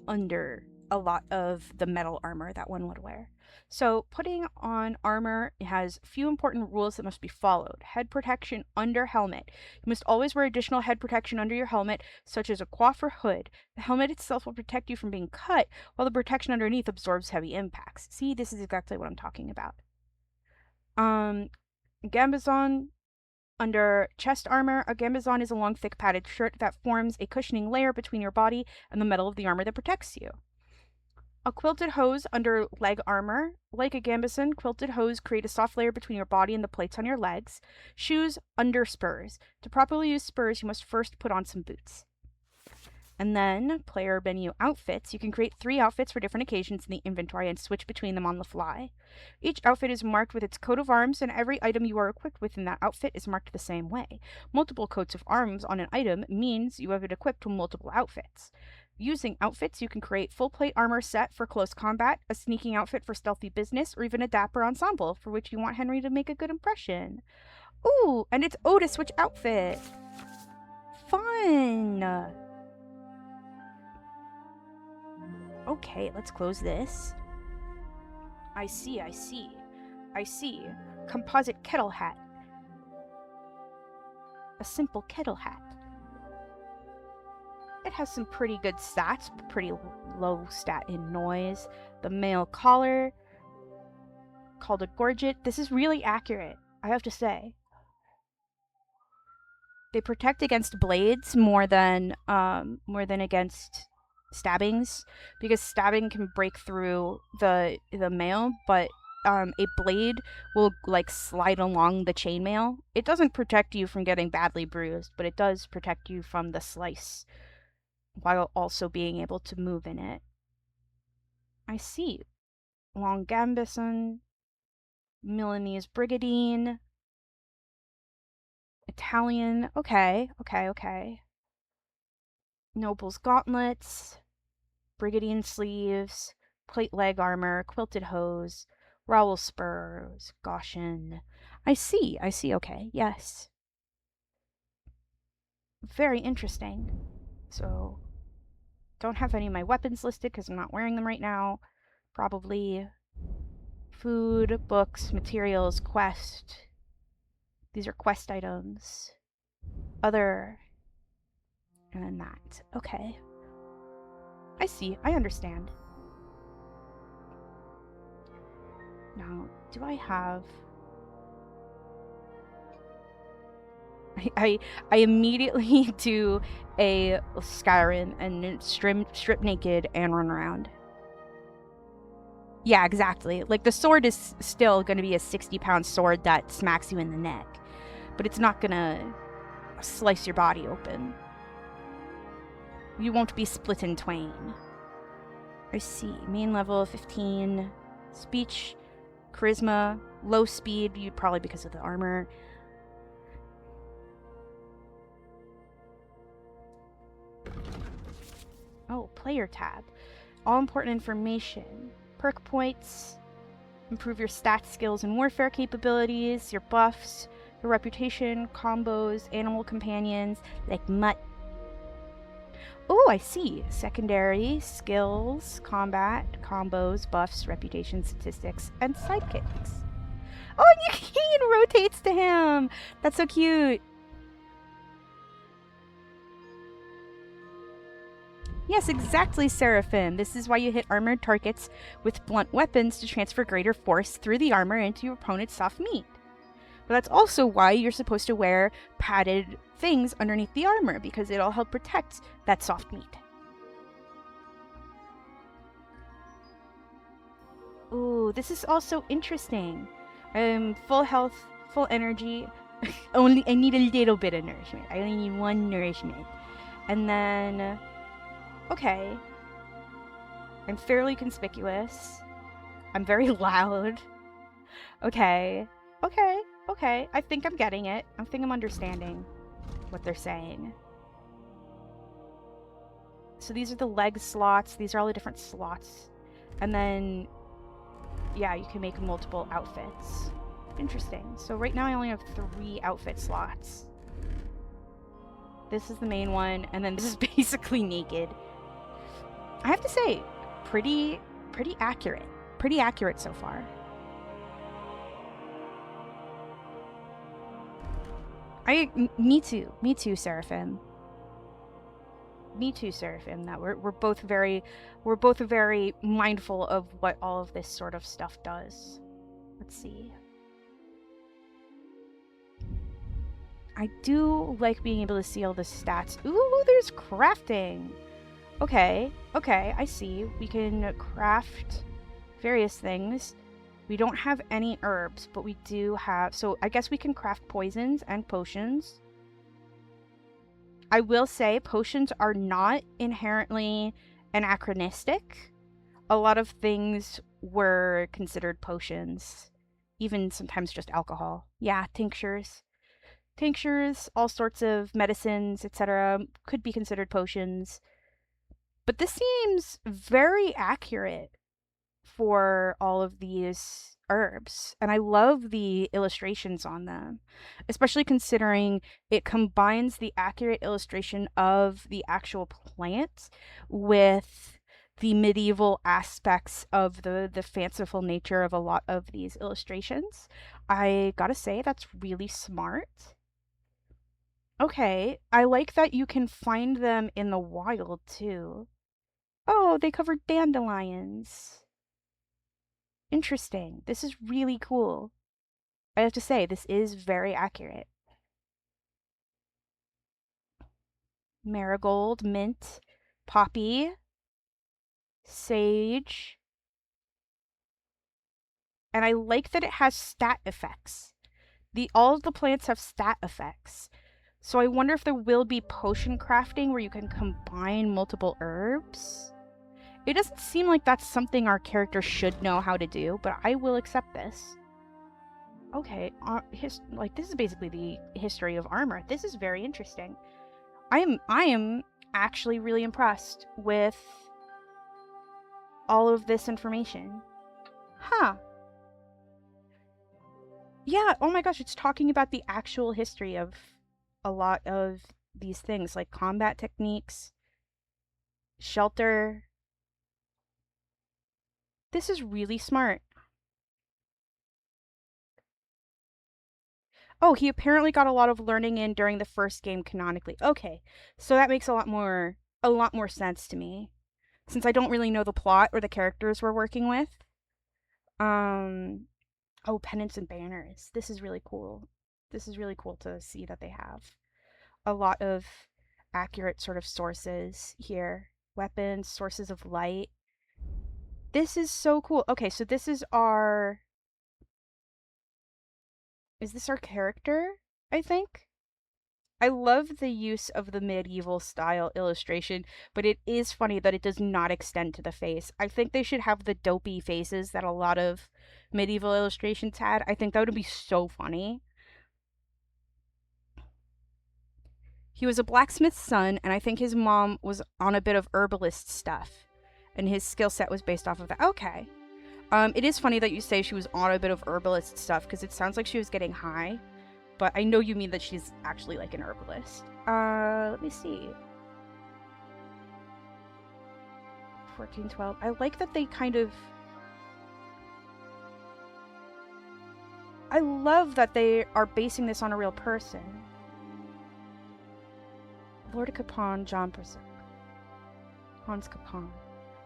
under a lot of the metal armor that one would wear. So putting on armor has few important rules that must be followed. Head protection under helmet. You must always wear additional head protection under your helmet, such as a coif or hood. The helmet itself will protect you from being cut, while the protection underneath absorbs heavy impacts. See, this is exactly what I'm talking about. Gambazon. Under chest armor, a gambazon is a long, thick, padded shirt that forms a cushioning layer between your body and the metal of the armor that protects you. A quilted hose under leg armor. Like a gambazon, quilted hose create a soft layer between your body and the plates on your legs. Shoes under spurs. To properly use spurs, you must first put on some boots. And then, player menu outfits. You can create 3 outfits for different occasions in the inventory and switch between them on the fly. Each outfit is marked with its coat of arms, and every item you are equipped with in that outfit is marked the same way. Multiple coats of arms on an item means you have it equipped with multiple outfits. Using outfits, you can create full plate armor set for close combat, a sneaking outfit for stealthy business, or even a dapper ensemble for which you want Henry to make a good impression. Ooh, and it's Otis switch outfit. Fun! Okay, let's close this. I see. Composite kettle hat. A simple kettle hat. It has some pretty good stats, pretty low stat in noise. The male collar, called a gorget. This is really accurate, I have to say. They protect against blades more than against stabbings, because stabbing can break through the mail, but a blade will like slide along the chainmail. It doesn't protect you from getting badly bruised, but it does protect you from the slice while also being able to move in it. I see. Long Gambison, Milanese Brigadine, Italian. Okay, okay, okay. Noble's Gauntlets, Brigadine Sleeves, Plate Leg Armor, Quilted Hose, Rowel Spurs, Goshen. I see, okay, yes. Very interesting. So, don't have any of my weapons listed because I'm not wearing them right now. Probably food, books, materials, quest. These are quest items. Other. And then that. Okay. I see. I understand. Now, do I have... I immediately do a Skyrim and strip naked and run around. Yeah, exactly. Like, the sword is still going to be a 60-pound sword that smacks you in the neck. But it's not going to slice your body open. You won't be split in twain. I see. Main level 15. Speech, charisma, low speed, probably because of the armor. Oh, player tab. All important information. Perk points. Improve your stats, skills, and warfare capabilities. Your buffs. Your reputation, combos, animal companions, like Mutt. Oh, I see. Secondary, skills, combat, combos, buffs, reputation, statistics, and sidekicks. Oh, and your cane rotates to him! That's so cute. Yes, exactly, Seraphim. This is why you hit armored targets with blunt weapons to transfer greater force through the armor into your opponent's soft meat. But that's also why you're supposed to wear padded things underneath the armor, because it'll help protect that soft meat. Ooh, this is also interesting. Full health, full energy. I need a little bit of nourishment. I only need one nourishment. And then... Okay. I'm fairly conspicuous. I'm very loud. Okay. Okay. Okay. I think I'm getting it. I think I'm understanding what they're saying. So these are the leg slots. These are all the different slots. And then, yeah, you can make multiple outfits. Interesting. So right now I only have 3 outfit slots. This is the main one, and then this is basically naked. I have to say, pretty accurate. Pretty accurate so far. Me too, Seraphim. Me too, Seraphim. That we're both very mindful of what all of this sort of stuff does. Let's see. I do like being able to see all the stats. Ooh, there's crafting. Okay, I see. We can craft various things. We don't have any herbs, but we do have... So I guess we can craft poisons and potions. I will say potions are not inherently anachronistic. A lot of things were considered potions. Even sometimes just alcohol. Yeah, tinctures. Tinctures, all sorts of medicines, etc. could be considered potions. But this seems very accurate for all of these herbs. And I love the illustrations on them, especially considering it combines the accurate illustration of the actual plant with the medieval aspects of the fanciful nature of a lot of these illustrations. I gotta say, that's really smart. Okay, I like that you can find them in the wild too. Oh, they covered dandelions. Interesting. This is really cool. I have to say, this is very accurate. Marigold, mint, poppy, sage. And I like that it has stat effects. All of the plants have stat effects. So I wonder if there will be potion crafting where you can combine multiple herbs. It doesn't seem like that's something our character should know how to do, but I will accept this. Okay, like this is basically the history of armor. This is very interesting. I am actually really impressed with all of this information. Huh. Yeah, oh my gosh, it's talking about the actual history of a lot of these things, like combat techniques, shelter. This is really smart. Oh, he apparently got a lot of learning in during the first game canonically. Okay, so that makes a lot more sense to me, since I don't really know the plot or the characters we're working with. Oh, pennants and banners. This is really cool. This is really cool to see that they have a lot of accurate sort of sources here. Weapons, sources of light. This is so cool. Okay, so this is our... Is this our character, I think? I love the use of the medieval style illustration, but it is funny that it does not extend to the face. I think they should have the dopey faces that a lot of medieval illustrations had. I think that would be so funny. He was a blacksmith's son, and I think his mom was on a bit of herbalist stuff, and his skill set was based off of that. Okay. It is funny that you say she was on a bit of herbalist stuff, because it sounds like she was getting high. But I know you mean that she's actually like an herbalist. Let me see. 1412. I like that they kind of... I love that they are basing this on a real person. Lord Capon, John Persic. Hans Capon.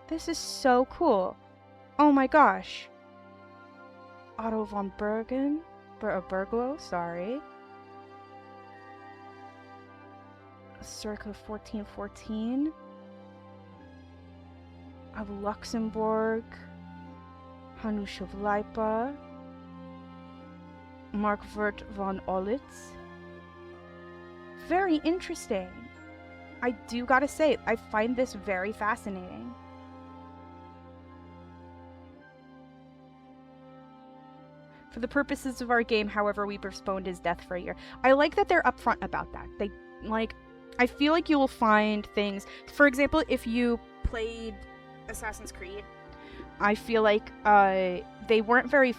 This is so cool. Oh my gosh. Otto von Bergen? Berglo, sorry. Circa 1414. Of Luxembourg. Hanush of Lipa. Markvert von Olitz. Very interesting. I do gotta say, I find this very fascinating. For the purposes of our game, however, we postponed his death for a year. I like that they're upfront about that. They, like, I feel like you will find things... For example, if you played Assassin's Creed, I feel like they weren't very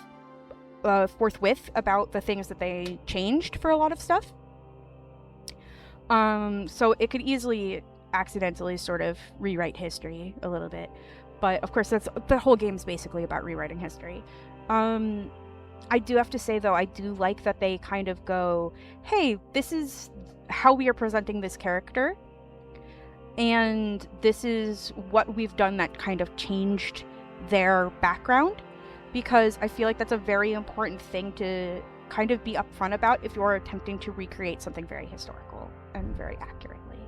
forthwith about the things that they changed for a lot of stuff. So it could easily accidentally sort of rewrite history a little bit. But, of course, that's the whole game's basically about rewriting history. I do have to say, though, I do like that they kind of go, hey, this is how we are presenting this character, and this is what we've done that kind of changed their background, because I feel like that's a very important thing to kind of be upfront about if you're attempting to recreate something very historical and very accurately.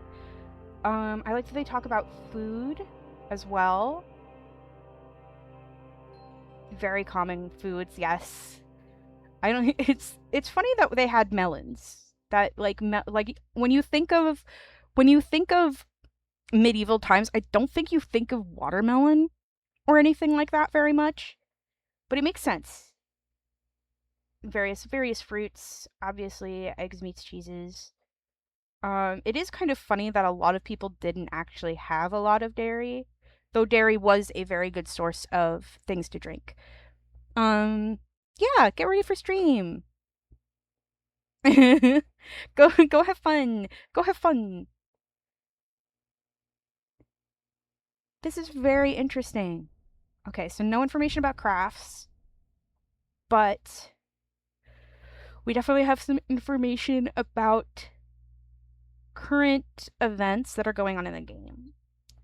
I like that they talk about food as well. Very common foods, yes. I don't. It's funny that they had melons. That like when you think of medieval times, I don't think you think of watermelon or anything like that very much, but it makes sense. Various fruits, obviously, eggs, meats, cheeses. It is kind of funny that a lot of people didn't actually have a lot of dairy, though dairy was a very good source of things to drink. Yeah, get ready for stream. Go have fun. Go have fun. This is very interesting. Okay, so no information about crafts, but we definitely have some information about current events that are going on in the game.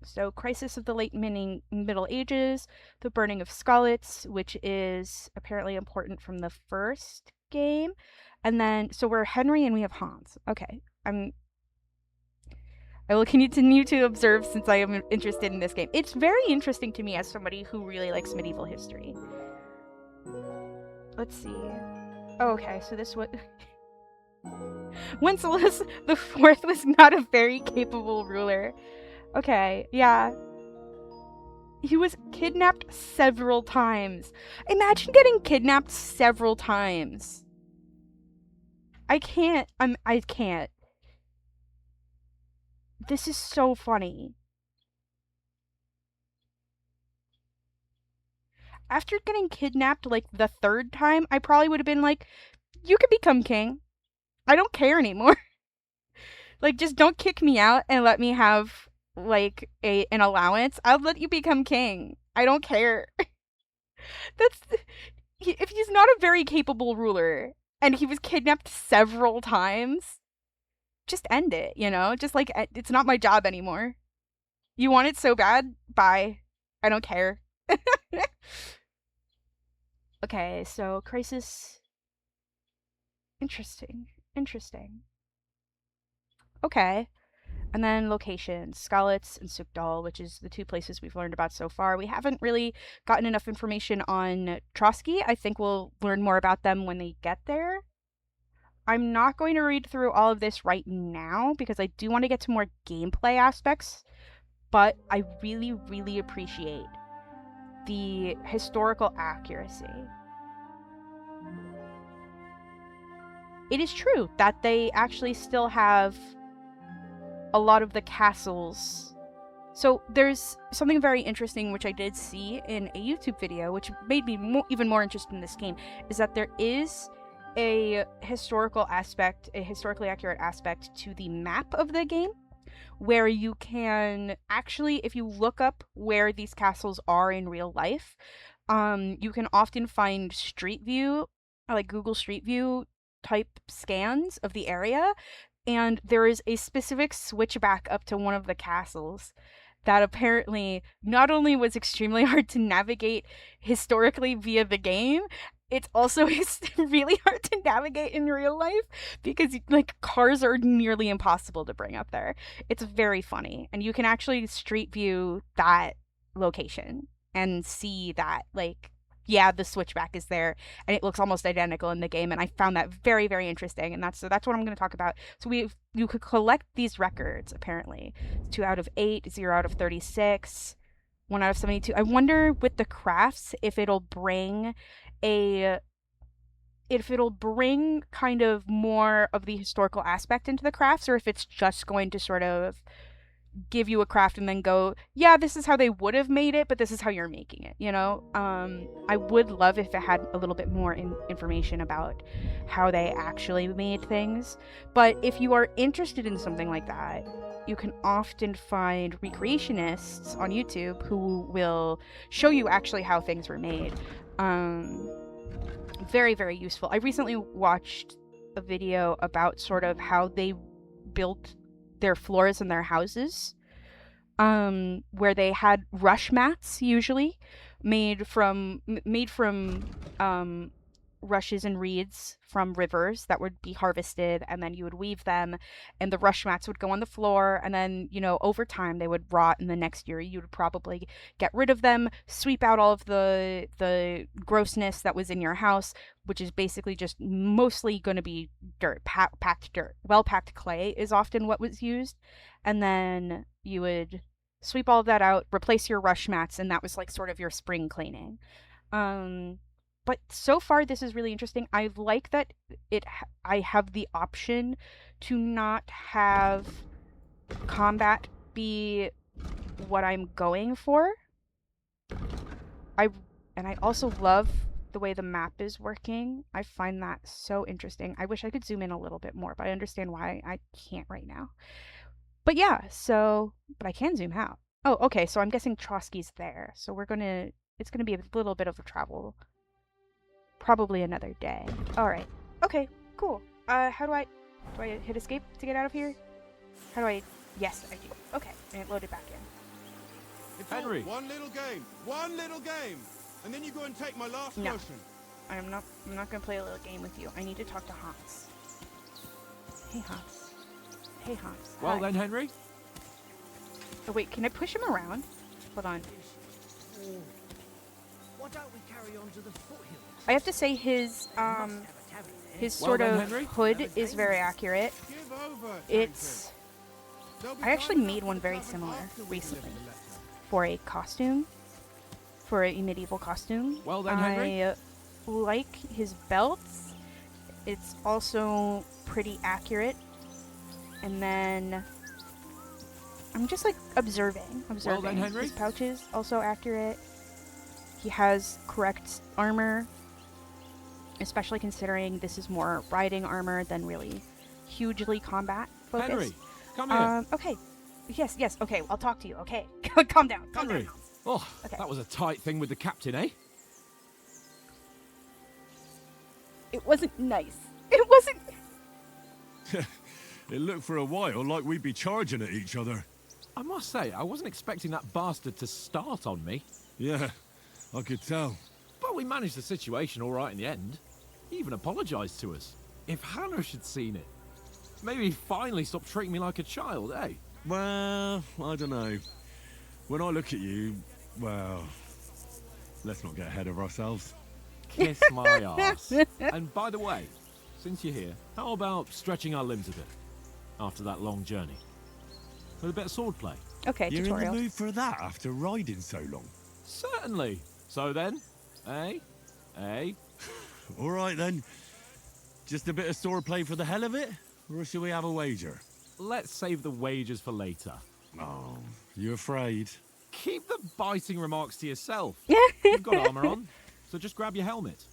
So, Crisis of the Late Middle Ages, the Burning of Skulets, which is apparently important from the first game. And then, so we're Henry and we have Hans. Okay, I will continue to observe since I am interested in this game. It's very interesting to me as somebody who really likes medieval history. Let's see. Oh, okay, so this was... Wenceslas the Fourth was not a very capable ruler. Okay, yeah. He was kidnapped several times. Imagine getting kidnapped several times. I can't. I can't. This is so funny. After getting kidnapped like the third time, I probably would have been like, you can become king. I don't care anymore. Like, just don't kick me out and let me have like an allowance. I'll let you become king. I don't care. If he's not a very capable ruler and he was kidnapped several times, just end it, you know? Just like, it's not my job anymore. You want it so bad? Bye. I don't care. Okay, so crisis. Interesting. Okay. And then locations, Skalitz and Sukdal, which is the two places we've learned about so far. We haven't really gotten enough information on Trotsky. I think we'll learn more about them when they get there. I'm not going to read through all of this right now because I do want to get to more gameplay aspects, but I really, really appreciate the historical accuracy. It is true that they actually still have a lot of the castles. So there's something very interesting which I did see in a YouTube video, which made me even more interested in this game, is that there is a historical aspect, a historically accurate aspect to the map of the game, where you can actually, if you look up where these castles are in real life, you can often find Street View, like Google Street View type scans of the area, and there is a specific switchback up to one of the castles that apparently not only was extremely hard to navigate historically via the game, it's also really hard to navigate in real life because like cars are nearly impossible to bring up there. It's very funny, and you can actually street view that location and see that, like, yeah, the switchback is there and it looks almost identical in the game, and I found that very, very interesting, and that's what I'm going to talk about. So you could collect these records, apparently. 2 out of 8, 0 out of 36, 1 out of 72. I wonder with the crafts if it'll bring kind of more of the historical aspect into the crafts, or if it's just going to sort of give you a craft and then go, yeah, this is how they would have made it, but this is how you're making it, you know? I would love if it had a little bit more information about how they actually made things. But if you are interested in something like that, you can often find recreationists on YouTube who will show you actually how things were made. Very, very useful. I recently watched a video about sort of how they built their floors in their houses, where they had rush mats, usually made from rushes and reeds from rivers that would be harvested, and then you would weave them, and the rush mats would go on the floor, and then, you know, over time they would rot, and the next year you would probably get rid of them, sweep out all of the grossness that was in your house, which is basically just mostly going to be dirt, packed dirt. Well-packed clay is often what was used, and then you would sweep all of that out, replace your rush mats, and that was like sort of your spring cleaning. But so far, this is really interesting. I like that I have the option to not have combat be what I'm going for. I also love the way the map is working. I find that so interesting. I wish I could zoom in a little bit more, but I understand why I can't right now. But yeah, but I can zoom out. Oh, okay, so I'm guessing Trotsky's there. So it's gonna be a little bit of a travel. Probably another day. Alright. Okay, cool. How do I hit escape to get out of here? Yes, I do. Okay, and it loaded back in. It's Henry. One little game, and then you go and take my last No. potion. I'm not gonna play a little game with you. I need to talk to Hans. Hey, Hans. Well Hi. then, Henry. Oh, wait, can I push him around? Hold on. Why don't we carry on to the foothills? I have to say his sort then, of Henry. hood is very accurate. Give over, I actually made one very similar recently for a costume. for a medieval costume. Well then, Henry. I like his belts. It's also pretty accurate. And then I'm just like observing. Well then, Henry. His pouches also accurate. He has correct armor, especially considering this is more riding armor than really hugely combat focused. Henry, come here. Okay. Yes, okay, I'll talk to you, okay? Calm down, calm Henry. down. Oh, Okay. that was a tight thing with the captain, eh? It wasn't nice. It wasn't... It looked for a while like we'd be charging at each other. I must say, I wasn't expecting that bastard to start on me. Yeah, I could tell. But we managed the situation all right in the end. He even apologized to us. If Hannah had seen it, maybe he'd finally stop treating me like a child, eh? Well, I don't know. When I look at you, well, let's not get ahead of ourselves. Kiss my ass. And by the way, since you're here, how about stretching our limbs a bit after that long journey? With a bit of swordplay. Okay, You're tutorial. in the mood for that after riding so long? Certainly. So then, eh? All right then. Just a bit of swordplay for the hell of it? Or should we have a wager? Let's save the wagers for later. Oh, you afraid? Keep the biting remarks to yourself. You've got armor on, so just grab your helmet.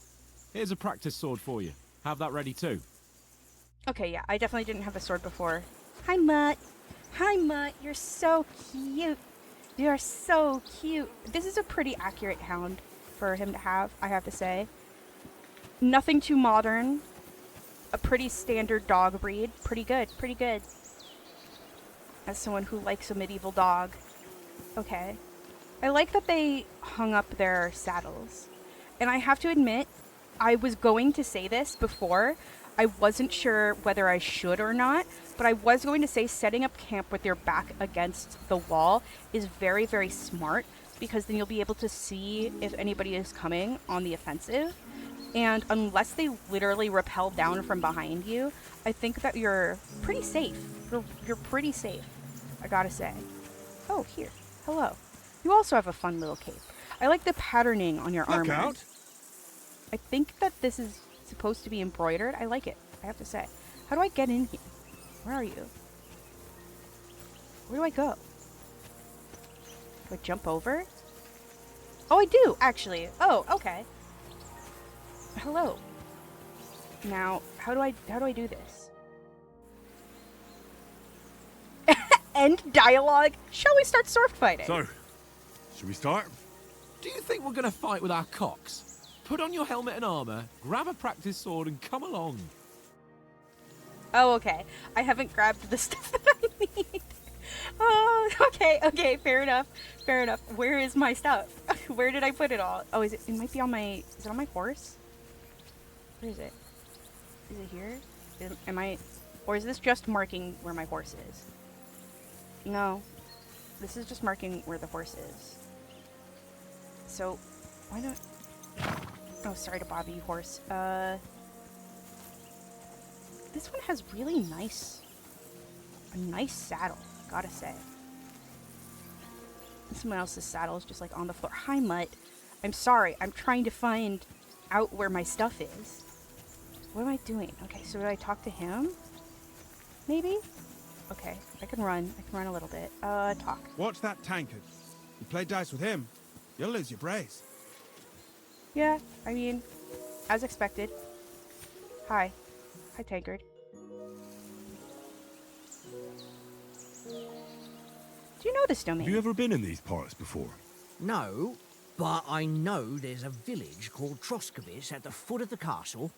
Here's a practice sword for you. Have that ready too. Okay, yeah, I definitely didn't have a sword before. Hi, Mutt. Hi, Mutt. You're so cute. You're so cute. This is a pretty accurate hound for him to have, I have to say. Nothing too modern. A pretty standard dog breed. Pretty good, pretty good. As someone who likes a medieval dog. Okay. I like that they hung up their saddles. And I have to admit, I was going to say this before. I wasn't sure whether I should or not, but I was going to say setting up camp with your back against the wall is very, very smart, because then you'll be able to see if anybody is coming on the offensive. And unless they literally rappel down from behind you, I think that you're pretty safe. You're pretty safe, I gotta say. Oh, here. Hello. You also have a fun little cape. I like the patterning on your armor. Look out! I think that this is supposed to be embroidered. I like it, I have to say. How do I get in here? Where are you? Where do I go? Do I jump over? Oh, I do, actually. Oh, okay. Hello. Now, how do I do this? End dialogue. Shall we start sword fighting? So, should we start? Do you think we're going to fight with our cocks? Put on your helmet and armor, grab a practice sword, and come along. Oh, okay. I haven't grabbed the stuff that I need. Oh, okay, fair enough. Where is my stuff? Where did I put it all? Oh, it might be on my, is it on my horse? Where is it? Is it here? Or is this just marking where my horse is? No. This is just marking where the horse is. So, why not? Oh, sorry to bother you, horse. This one has really a nice saddle, gotta say. And someone else's saddle is just like on the floor. Hi, Mutt. I'm sorry, I'm trying to find out where my stuff is. What am I doing? Okay, so did I talk to him? Maybe? Okay, I can run a little bit. Talk. Watch that tankard. You play dice with him, you'll lose your brace. Yeah, I mean, as expected. Hi, Tankard. Do you know this domain? Have you ever been in these parts before? No, but I know there's a village called Troskabis at the foot of the castle,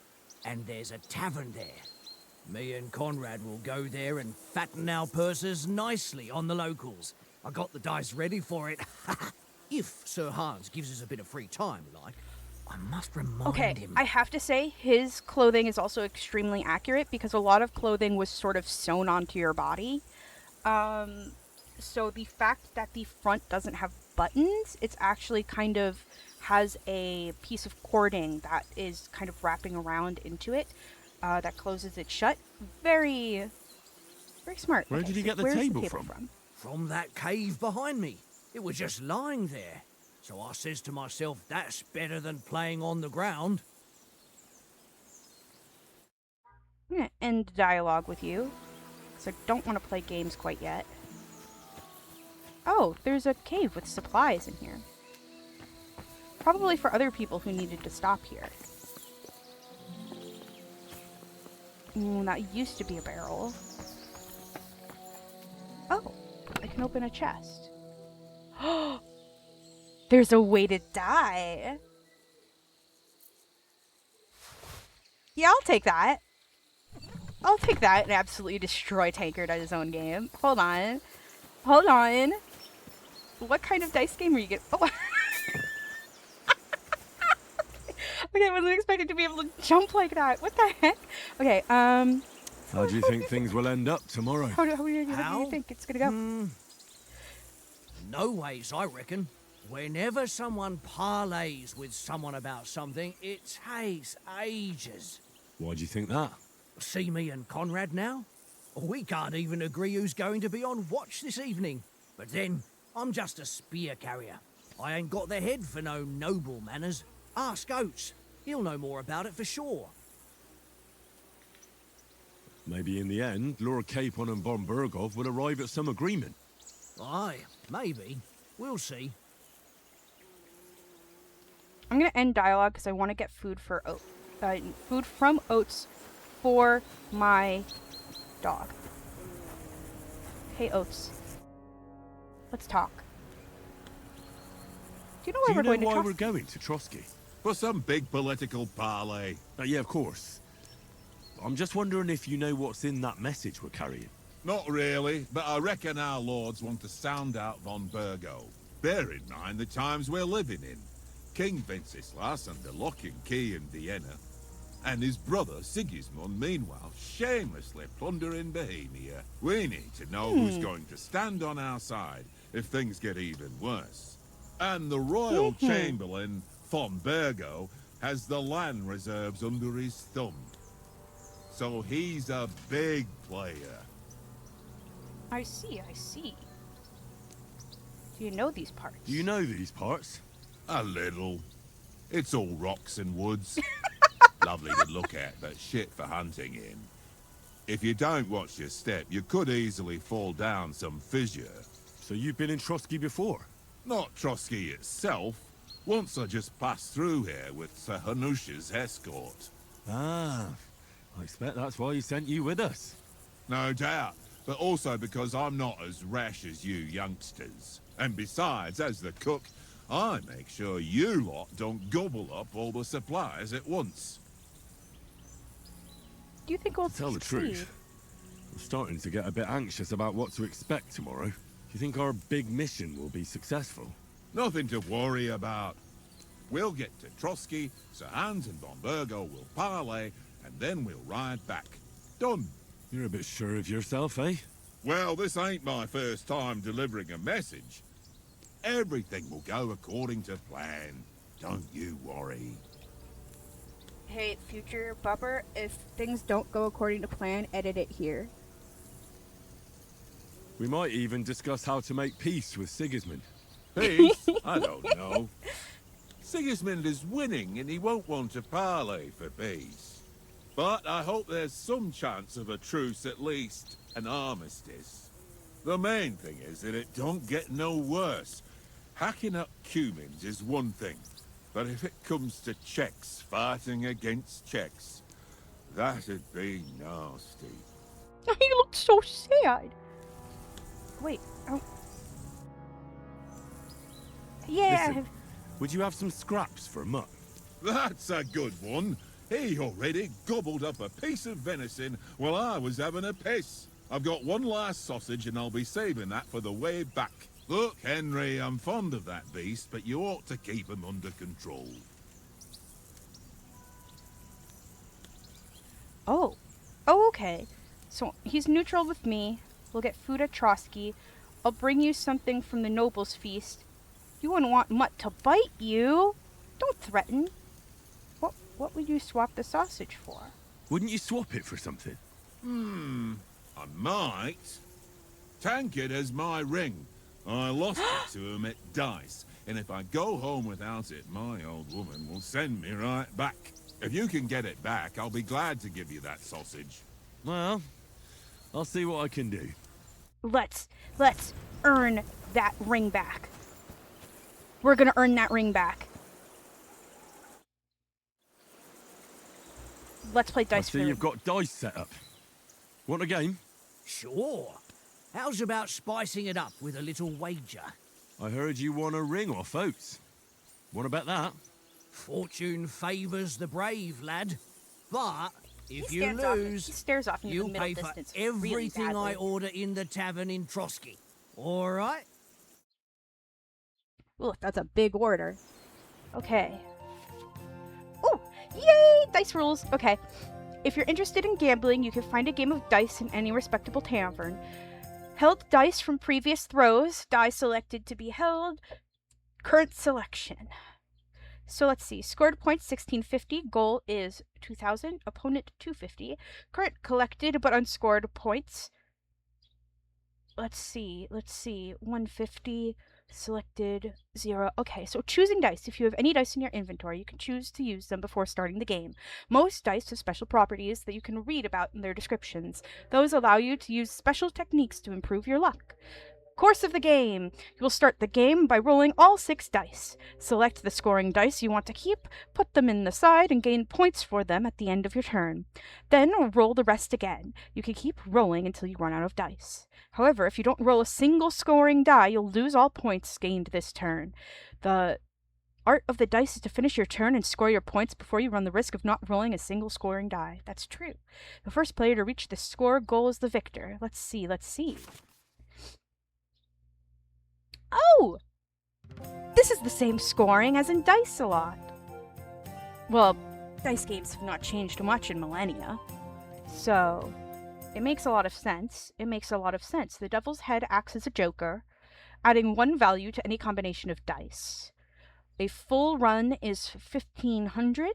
and there's a tavern there. Me and Conrad will go there and fatten our purses nicely on the locals. I got the dice ready for it. If Sir Hans gives us a bit of free time, like. I must remind him. I have to say, his clothing is also extremely accurate, because a lot of clothing was sort of sewn onto your body. So the fact that the front doesn't have buttons, it's actually kind of has a piece of cording that is kind of wrapping around into it, that closes it shut. Very, very smart. Where did you get the where's table from? From that cave behind me. It was just lying there. So I says to myself, that's better than playing on the ground. I'm gonna end dialogue with you, because I don't want to play games quite yet. Oh, there's a cave with supplies in here. Probably for other people who needed to stop here. That used to be a barrel. Oh, I can open a chest. There's a way to die. Yeah, I'll take that. I'll take that and absolutely destroy Tankard at his own game. Hold on. Hold on. What kind of dice game are you getting? Oh. Okay, I wasn't expecting to be able to jump like that. What the heck? Okay, How do you think things will end up tomorrow? How do you think it's gonna go? No ways, I reckon. Whenever someone parleys with someone about something, it takes ages. Why do you think that? See me and Conrad now? We can't even agree who's going to be on watch this evening. But then, I'm just a spear carrier. I ain't got the head for no noble manners. Ask Oates. He'll know more about it for sure. Maybe in the end, Lord Capon and Von Burgov will arrive at some agreement. Aye, maybe. We'll see. I'm gonna end dialogue because I want to get food for food from Oates for my dog. Hey Oates, let's talk. Do you know why we're going to Trotsky? We're going to Trotsky? For some big political parley. Yeah, of course. I'm just wondering if you know what's in that message we're carrying. Not really, but I reckon our lords want to sound out Von Burgo. Bear in mind the times we're living in. King Wenceslas under lock and key in Vienna, and his brother Sigismund, meanwhile, shamelessly plundering Bohemia. We need to know who's going to stand on our side if things get even worse. And the royal chamberlain, Von Burgo, has the land reserves under his thumb. So he's a big player. I see. Do you know these parts? Do you know these parts? A little. It's all rocks and woods. Lovely to look at, but shit for hunting in. If you don't watch your step, you could easily fall down some fissure. So you've been in Trotsky before? Not Trotsky itself. Once I just passed through here with Sir Hanusha's escort. Ah, I expect that's why he sent you with us. No doubt, but also because I'm not as rash as you youngsters. And besides, as the cook, I make sure you lot don't gobble up all the supplies at once. Do you think we'll tell the truth? I'm starting to get a bit anxious about what to expect tomorrow. Do you think our big mission will be successful? Nothing to worry about. We'll get to Trotsky, Sir Hans and Von Burgo will parley, and then we'll ride back. Done. You're a bit sure of yourself, eh? Well, this ain't my first time delivering a message. Everything will go according to plan. Don't you worry. Hey, future Bupper, if things don't go according to plan, edit it here. We might even discuss how to make peace with Sigismund. Peace? I don't know. Sigismund is winning and he won't want to parley for peace. But I hope there's some chance of a truce, at least an armistice. The main thing is that it don't get no worse. Hacking up Cumans is one thing, but if it comes to Czechs fighting against Czechs, that'd be nasty. He looks so sad. Wait, oh. Yeah. Listen, would you have some scraps for Mutt? That's a good one. He already gobbled up a piece of venison while I was having a piss. I've got one last sausage and I'll be saving that for the way back. Look, Henry, I'm fond of that beast, but you ought to keep him under control. Oh, okay. So he's neutral with me. We'll get food at Trotsky. I'll bring you something from the Nobles' Feast. You wouldn't want Mutt to bite you. Don't threaten. What would you swap the sausage for? Wouldn't you swap it for something? I might. Tankard has my ring. I lost it to him at dice. And if I go home without it, my old woman will send me right back. If you can get it back, I'll be glad to give you that sausage. Well, I'll see what I can do. Let's earn that ring back. We're gonna earn that ring back. Let's play I dice. see you've got dice set up. Want a game? Sure. How's about spicing it up with a little wager? I heard you won a ring off Oates. What about that? Fortune favours the brave, lad. But if He you stands off- lose, he stares off into you'll the middle pay for distance really everything I badly. order in the tavern in Trotsky. All right? Look, that's a big order. Okay. Oh, yay! Dice rules. Okay. If you're interested in gambling, you can find a game of dice in any respectable tavern. Held dice from previous throws. Die selected to be held. Current selection. So let's see. Scored points 1650. Goal is 2000. Opponent 250. Current collected but unscored points. Let's see. 150. Selected 0. Okay, so choosing dice. If you have any dice in your inventory, you can choose to use them before starting the game. Most dice have special properties that you can read about in their descriptions. Those allow you to use special techniques to improve your luck. Course of the game. You will start the game by rolling all 6 dice. Select the scoring dice you want to keep, put them in the side, and gain points for them at the end of your turn. Then roll the rest again. You can keep rolling until you run out of dice. However, if you don't roll a single scoring die, you'll lose all points gained this turn. The art of the dice is to finish your turn and score your points before you run the risk of not rolling a single scoring die. That's true. The first player to reach the score goal is the victor. Let's see. Oh! This is the same scoring as in Dice-A-Lot. Well, dice games have not changed much in millennia. So, it makes a lot of sense. The Devil's Head acts as a joker, adding 1 value to any combination of dice. A full run is 1500.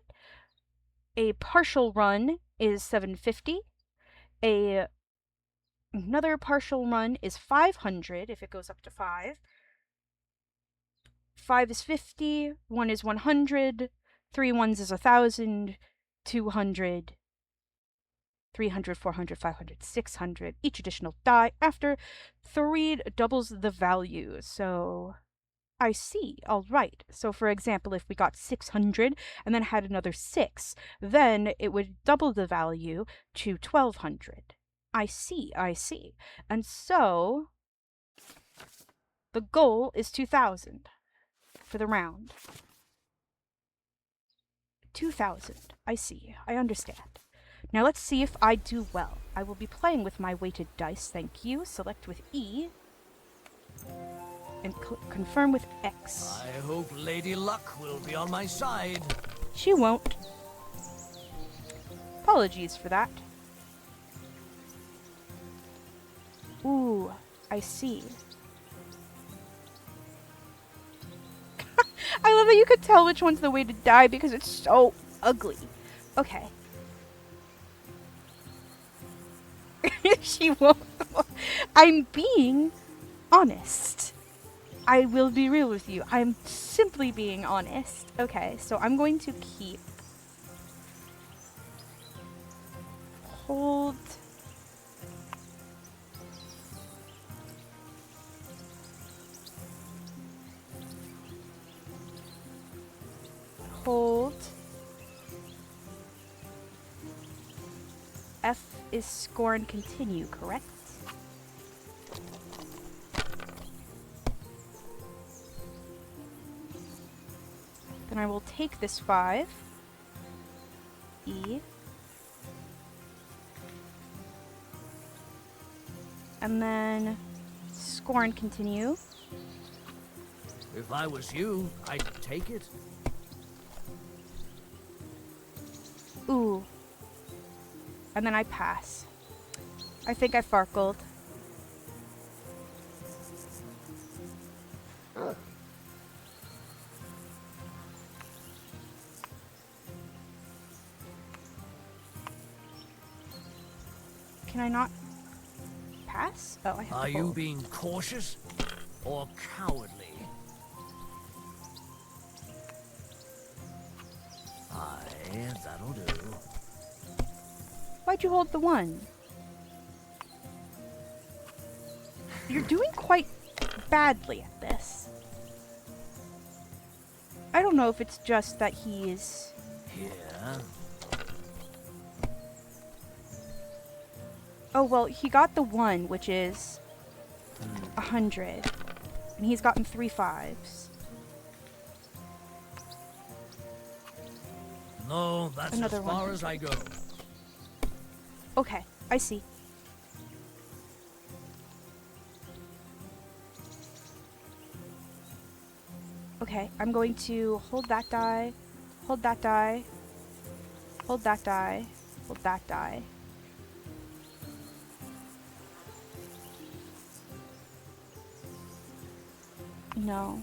A partial run is 750. Another partial run is 500 if it goes up to 5. 5 is 50, 1 is 100, 3 ones is 1,000, 200, 300, 400, 500, 600. Each additional die after 3 doubles the value. So, I see. All right. So, for example, if we got 600 and then had another 6, then it would double the value to 1,200. I see. And so, the goal is 2,000. For the round. 2,000. I see. I understand. Now let's see if I do well. I will be playing with my weighted dice, thank you. Select with E. And confirm with X. I hope Lady Luck will be on my side. She won't. Apologies for that. Ooh, I see. I love that you could tell which one's the way to die because it's so ugly. Okay. She won't. I'm being honest. I will be real with you. I'm simply being honest. Okay, so I'm going to keep... Hold... Hold. F is score and continue, correct? Then I will take this 5. E. And then score and continue. If I was you, I'd take it. Ooh. And then I pass. I think I farkled. Can I not pass? Oh, I have Are to you hold. being cautious or cowardly? Okay, that'll do. Why'd you hold the 1? You're doing quite badly at this. I don't know if it's just that he's... Here. Oh, well, he got the 1, which is 100. And he's gotten 3 5s. No, that's Another as far 100. as I go. Okay, I see. Okay, I'm going to hold that die, hold that die, hold that die, hold that die. No.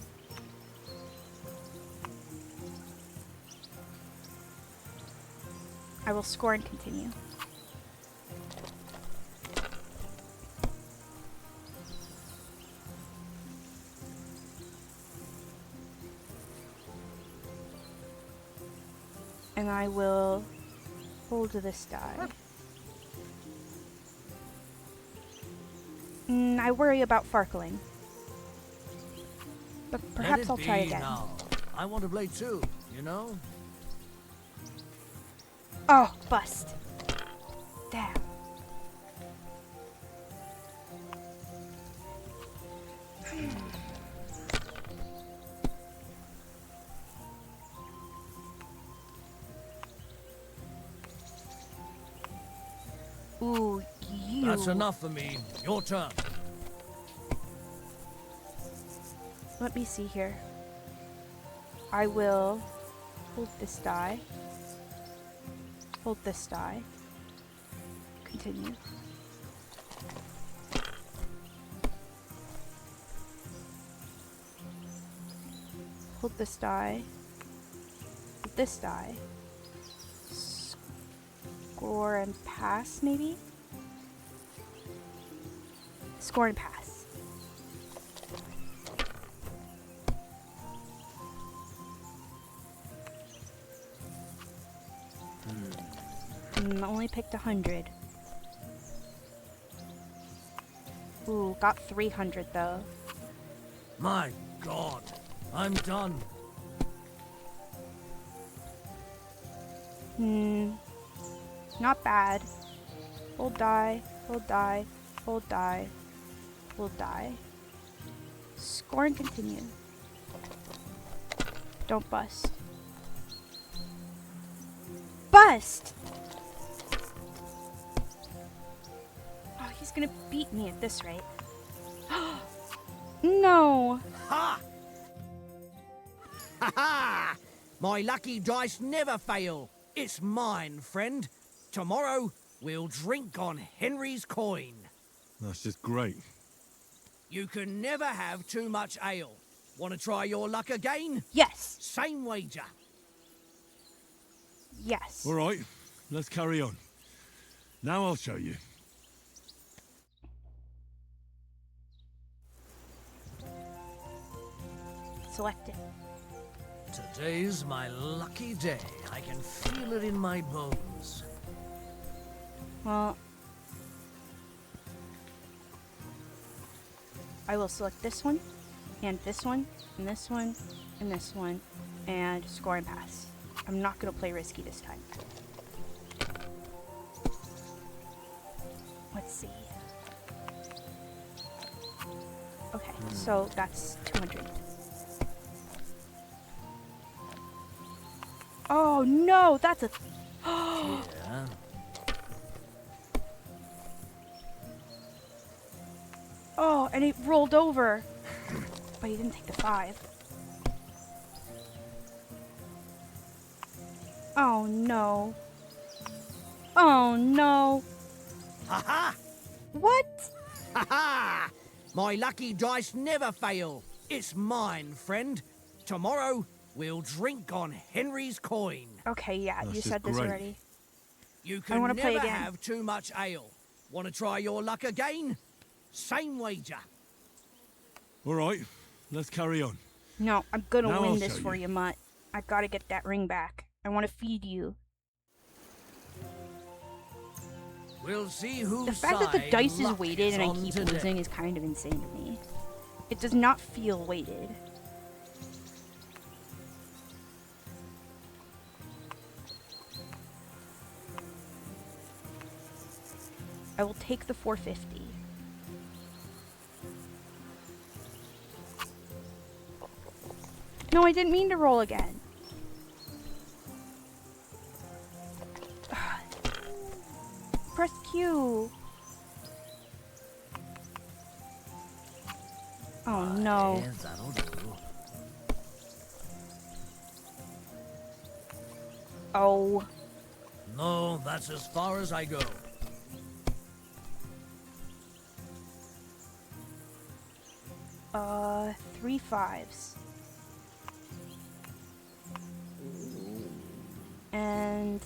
I will score and continue. And I will hold this die. I worry about farkling. But perhaps I'll try again. Now. I want to play too, you know? Oh, bust. Damn. Ooh, you. That's enough for me. Your turn. Let me see here. I will hold this die. Hold this die. Continue. Hold this die. Hold this die. Score and pass, maybe? Score and pass. Only picked 100. Ooh, got 300 though. My God, I'm done. Not bad. Hold die, hold die, hold die, hold die. Score and continue. Don't bust. Bust! Oh, he's gonna beat me at this rate. No! Ha! Ha ha! My lucky dice never fail. It's mine, friend. Tomorrow, we'll drink on Henry's coin. That's just great. You can never have too much ale. Want to try your luck again? Yes! Same wager. Yes. All right, let's carry on. Now I'll show you. Select it. Today's my lucky day. I can feel it in my bones. Well, I will select this one, and this one, and this one, and this one, and score and pass. I'm not going to play risky this time. Let's see. Okay, so that's 200. Oh no, that's a... Yeah. Oh, and it rolled over. But he didn't take the 5. Oh no. Oh no. Ha ha! What? Ha ha! My lucky dice never fail. It's mine, friend. Tomorrow, we'll drink on Henry's coin. Okay, yeah, That's you just said this great. already. You I can wanna play never again. have too much ale. Want to try your luck again? Same wager. All right, let's carry on. No, I'm gonna Now win I'll this show for you. you, Mutt. I gotta get that ring back. I want to feed you. We'll see who's The fact that the dice is weighted and I keep losing is kind of insane to me. It does not feel weighted. I will take the 450. No, I didn't mean to roll again. Press Q. Oh no. Yeah, that'll do. Oh. No, that's as far as I go. 3 5s. And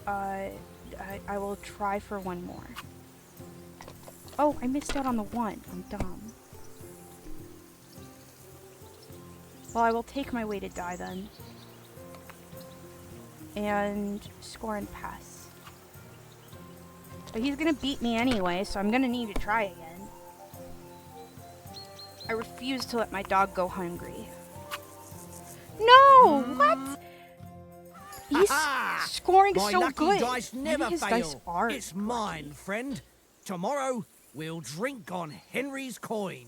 I will try for one more. Oh, I missed out on the 1. I'm dumb. Well, I will take my weighted die then. And score and pass. But he's gonna beat me anyway, so I'm gonna need to try again. I refuse to let my dog go hungry. No! What? He's scoring My so lucky good. dice never Maybe his fail. dice are It's mine, friend. Tomorrow, we'll drink on Henry's coin.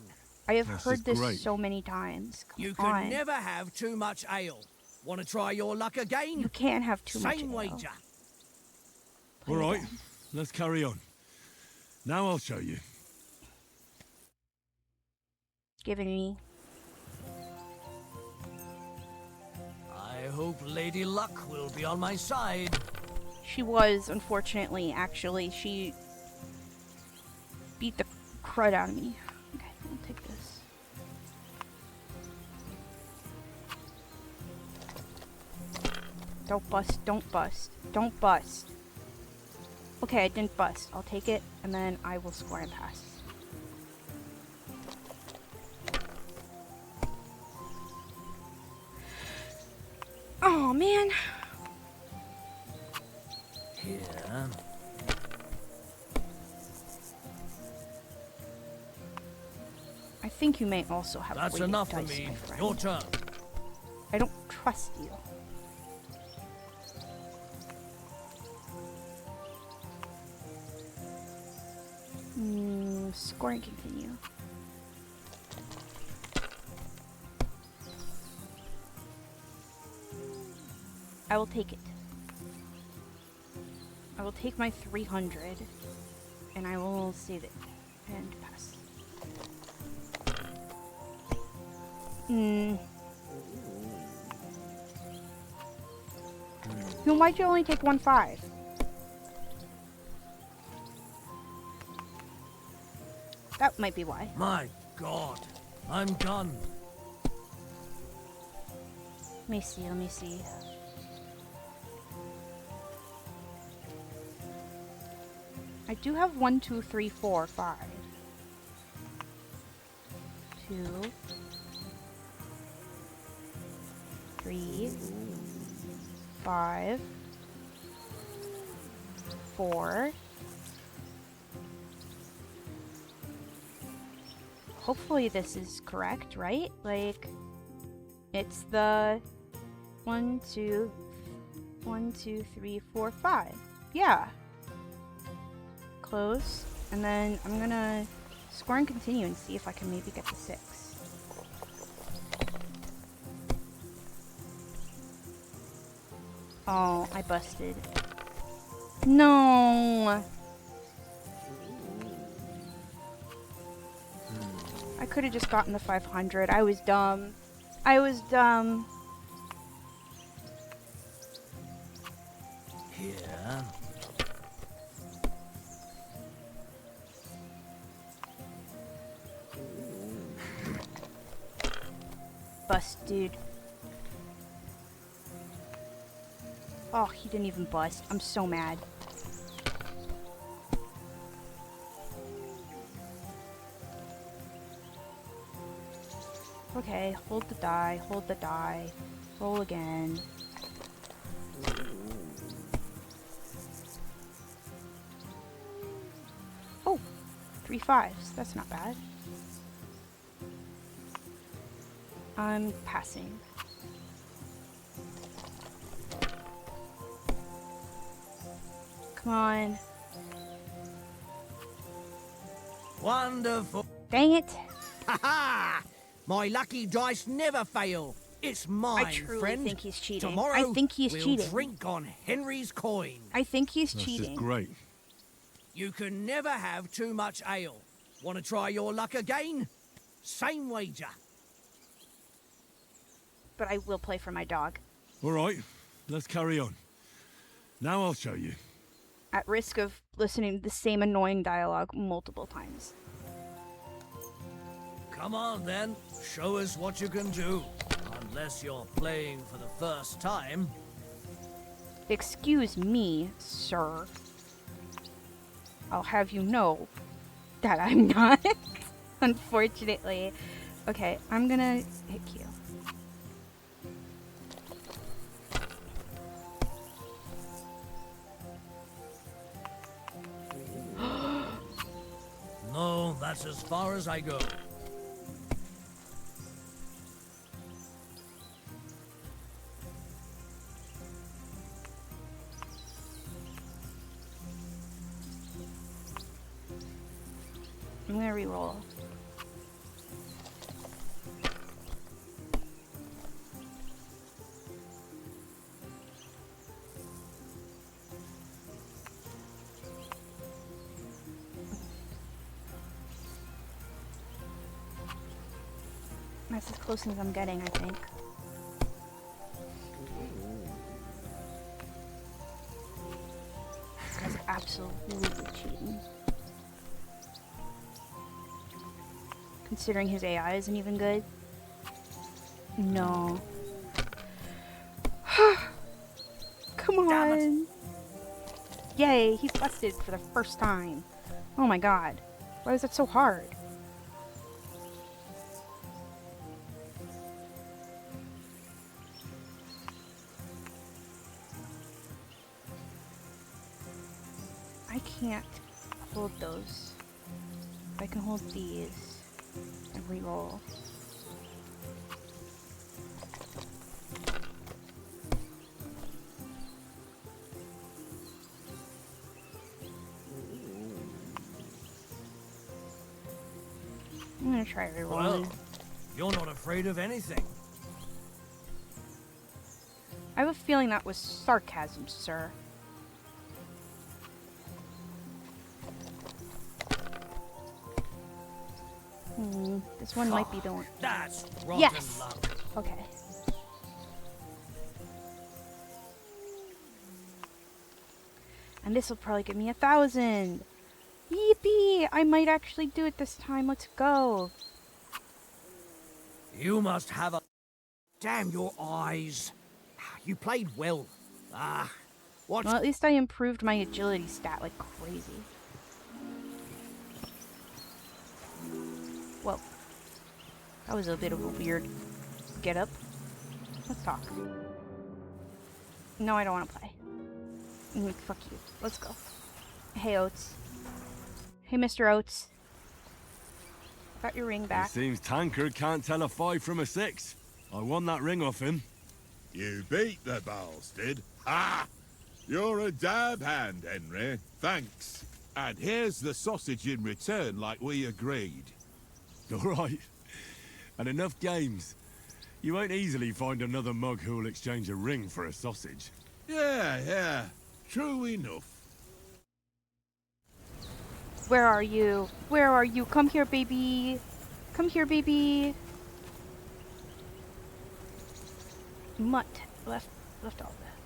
I have This heard is this great. so many times. Come You on. can never have too much ale. Want to try your luck again? You can't have too much Same ale. wager. Play All right, again. let's carry on. Now I'll show you. Giving me. I hope Lady Luck will be on my side. She was, unfortunately, actually. She beat the crud out of me. Okay, I'll take this. Don't bust, don't bust, don't bust. Okay, I didn't bust. I'll take it, and then I will score and pass. Oh, man. Here. I think you may also have That's weighted enough for dice, me. my friend. Your turn. I don't trust you. Score and continue. I will take it. I will take my 300 and I will save it and pass. No, why'd you only take 1 5? That might be why. My God, I'm done. Let me see, let me see. I do have 1, 2, 3, 4, 5. 2, 3, 5, 4. Hopefully this is correct, right? Like, it's the 1, 2, 3, 4, 5. Yeah. Close. And then I'm gonna score and continue and see if I can maybe get to 6. Oh, I busted. No! I could have just gotten the 500. I was dumb. I was dumb. Here. Bust, dude. Oh, he didn't even bust. I'm so mad. Okay, hold the die, roll again. 3 5s. That's not bad. I'm passing. Come on. Wonderful. Dang it. Ha ha! My lucky dice never fail. It's mine, I truly friend. think he's cheating. Tomorrow, I think he's we'll cheating. drink on Henry's coin. I think he's That's cheating. just great. You can never have too much ale. Want to try your luck again? Same wager. But I will play for my dog. All right, let's carry on. Now I'll show you. At risk of listening to the same annoying dialogue multiple times. Come on, then. Show us what you can do. Unless you're playing for the first time. Excuse me, sir. I'll have you know that I'm not. Unfortunately. Okay, I'm gonna hit Q. No, that's as far as I go. I'm gonna re-roll. That's as close as I'm getting, I think. This guy's absolutely cheating. Considering his AI isn't even good. No. Come on. Yay, he's busted for the first time. Oh my god. Why is that so hard? I can't hold those. I can hold these and re-roll. I'm gonna try re-rolling. Well, you're not afraid of anything. I have a feeling that was sarcasm, sir. This one might be the one. That's rotten Yes! luck. Okay. And this will probably give me 1,000. Yippee! I might actually do it this time. Let's go. You must have a... Damn your eyes. You played well. What's... Well, at least I improved my agility stat like crazy. Whoa. That was a bit of a weird get-up. Let's talk. No, I don't want to play. Fuck you. Let's go. Hey, Oates. Hey, Mr. Oates. Got your ring back. It seems Tankard can't tell a 5 from a 6. I won that ring off him. You beat the bastard. Ah! You're a dab hand, Henry. Thanks. And here's the sausage in return like we agreed. Alright. And enough games. You won't easily find another mug who'll exchange a ring for a sausage. Yeah. True enough. Where are you? Where are you? Come here, baby. Come here, baby. Mutt. Left all that.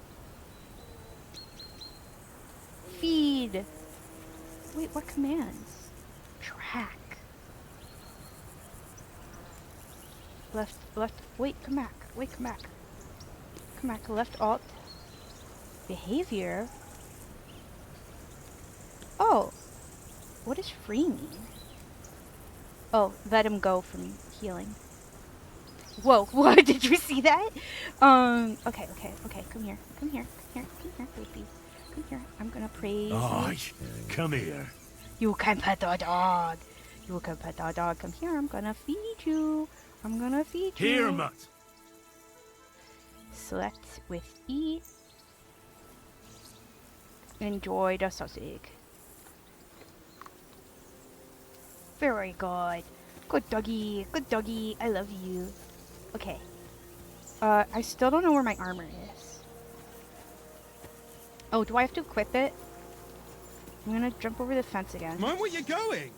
Feed. Wait, what commands? Track. Left, wait, come back. Wait, come back. Come back, left alt. Behavior? Oh. What does free mean? Oh, let him go from healing. Whoa, what? Did you see that? Okay. Come here, baby. Come here. I'm gonna praise. Aye, come here. You can pet the dog. You can pet the dog. Come here. I'm gonna feed you. I'm gonna feed you. Here, Mutt. Select with E. Enjoy the sausage. Very good. Good doggy. Good doggy. I love you. Okay. I still don't know where my armor is. Oh, do I have to equip it? I'm gonna jump over the fence again. Mind where you're going?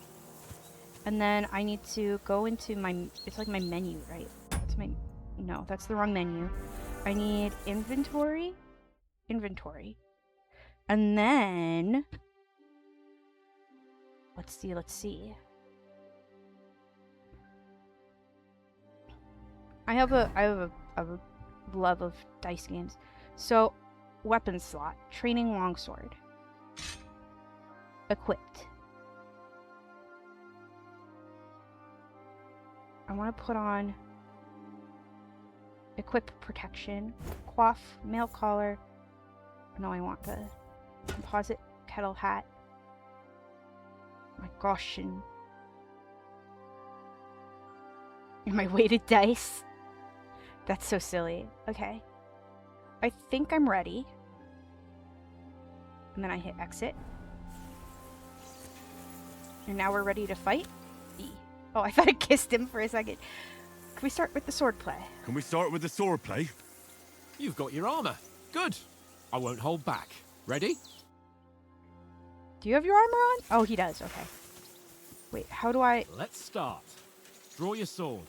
And then I need to go into my... It's like my menu, right? That's my... No, that's the wrong menu. I need inventory. Inventory. And then... Let's see. I have a love of dice games. So, weapon slot. Training longsword. Equipped. I want to put on equip protection, coif, mail collar. No, I want the composite kettle hat. My gosh, and my weighted dice. That's so silly. Okay. I think I'm ready. And then I hit exit. And now we're ready to fight. E. Oh, I thought I kissed him for a second. Can we start with the sword play? Can we start with the sword play? You've got your armor. Good. I won't hold back. Ready? Do you have your armor on? Oh, he does. Okay. Wait, how do I... Let's start. Draw your sword.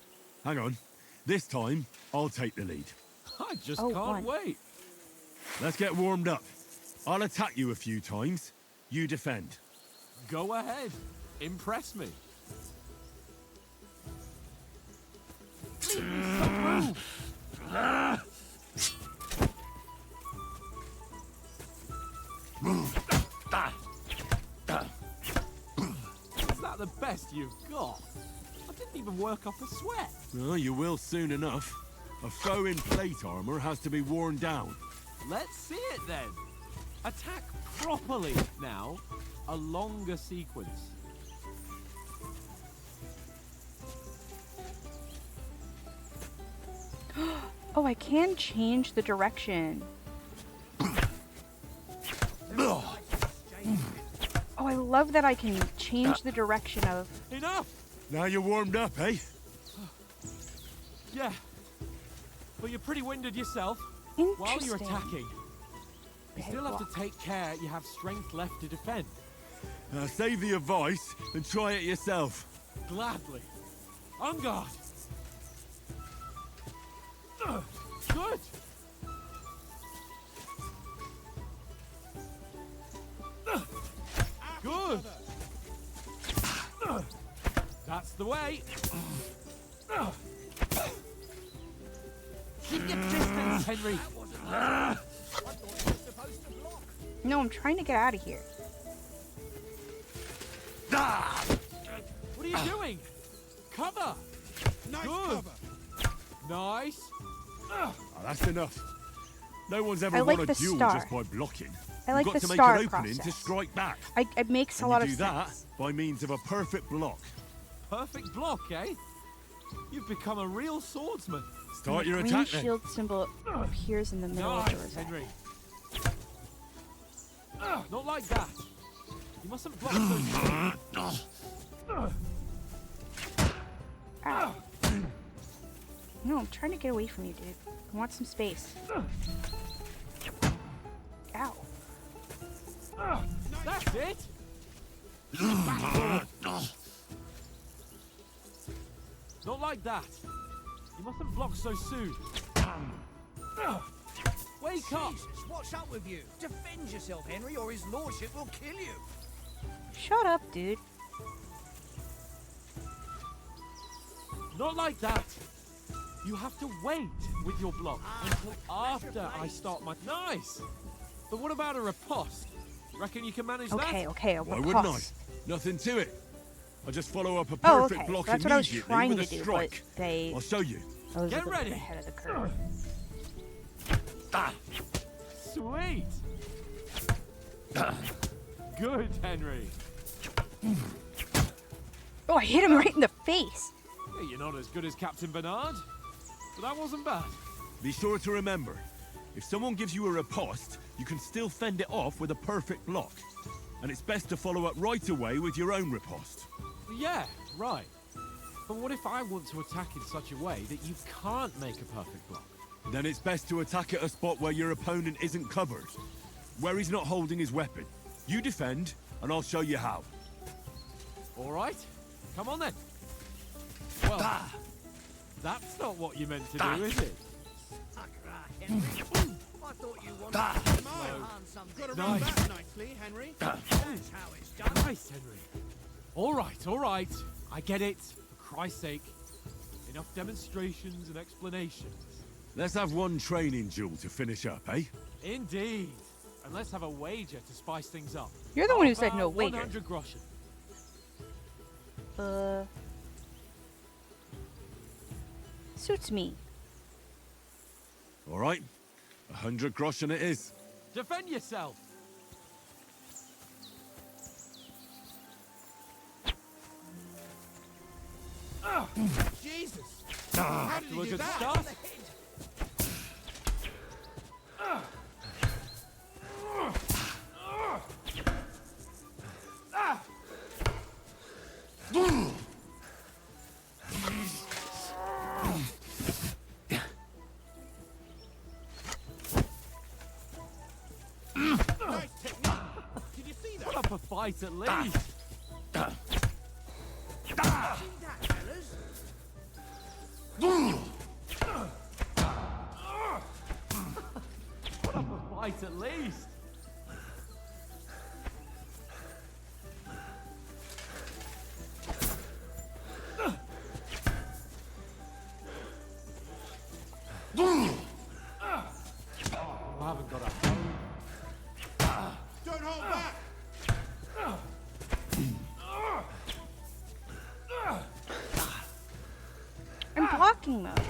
Hang on. This time, I'll take the lead. I just can't wait. Let's get warmed up. I'll attack you a few times. You defend. Go ahead. Impress me. Is that the best you've got? I didn't even work off a sweat. Oh, you will soon enough. A foe in plate armor has to be worn down. Let's see it then. Attack properly now. A longer sequence. Oh, I can change the direction. Oh, I love that I can change the direction of... Enough! Now you're warmed up, eh? Yeah. But you're pretty winded yourself. While you're attacking, you still have to take care you have strength left to defend. Save the advice and try it yourself. Gladly. On guard. Good. Good. That's the way. Keep your distance, Henry. No, I'm trying to get out of here. What are you doing? Cover. Nice Good. cover. Nice. Oh, that's enough. No one's ever I won like a the duel star. just by blocking. I like You've got the to star make an opening process. to strike back. It makes a And lot you of do sense. that by means of a perfect block. Perfect block, eh? You've become a real swordsman. Start your Green attack then. shield symbol appears in the middle of the Nice, rosette. Henry. Not like that. You mustn't block those. Ow. No, I'm trying to get away from you, dude. I want some space. Ow. That's it. Not like that. You mustn't block so soon. Wake up! Jesus, what's up with you? Defend yourself, Henry, or his lordship will kill you. Shut up, dude. Not like that. You have to wait with your block until after I start my... Nice! But what about a riposte? Reckon you can manage that? Okay, a Why wouldn't I? riposte. Nothing to it. I'll just follow up a Oh, perfect okay. block That's what I was immediately trying with to a do, strike. but they... I'll show you. I was Get a little bit ready. ahead of the curve. Sweet! Good, Henry. Oh, I hit him right in the face. Hey, you're not as good as Captain Bernard, but that wasn't bad. Be sure to remember, if someone gives you a riposte, you can still fend it off with a perfect block. And it's best to follow up right away with your own riposte. Yeah, right. But what if I want to attack in such a way that you can't make a perfect block? Then it's best to attack at a spot where your opponent isn't covered. Where he's not holding his weapon. You defend, and I'll show you how. All right, come on then. Well, that's not what you meant to do, is it? I thought you wanted to learn something. Got to run back nicely, Henry. That's how it's done. Nice, Henry. All right. I get it. For Christ's sake. Enough demonstrations and explanations. Let's have one training duel to finish up, eh? Indeed. And let's have a wager to spice things up. You're the one who said no About wager. 100 groschen. Suits me. All right. 100 groschen it is. Defend yourself. Jesus! How did Look he do at that? start. Nice technique. Did you see that? Put up a fight at least. See that, fellas? Put up a fight at least. I haven't got a home. Don't hold back. I'm blocking mode.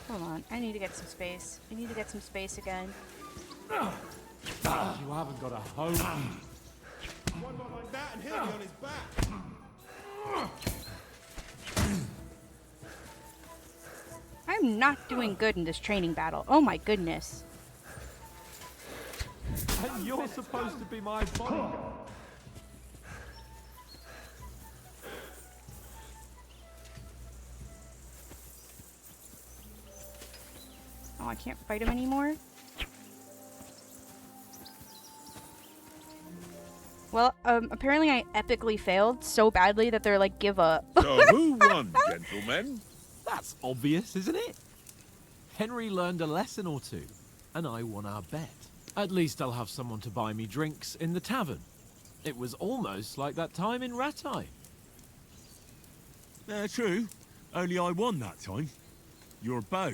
Hold on, I need to get some space. I need to get some space again. You haven't got a home. One more like that and he'll be on his back. I'm not doing good in this training battle. Oh my goodness. And you're supposed to be my bodyguard. Oh, I can't fight him anymore? Well, apparently I epically failed so badly that they're like, give up. So who won, gentlemen? That's obvious, isn't it? Henry learned a lesson or two, and I won our bet. At least I'll have someone to buy me drinks in the tavern. It was almost like that time in Rattay. True. Only I won that time. Your bow,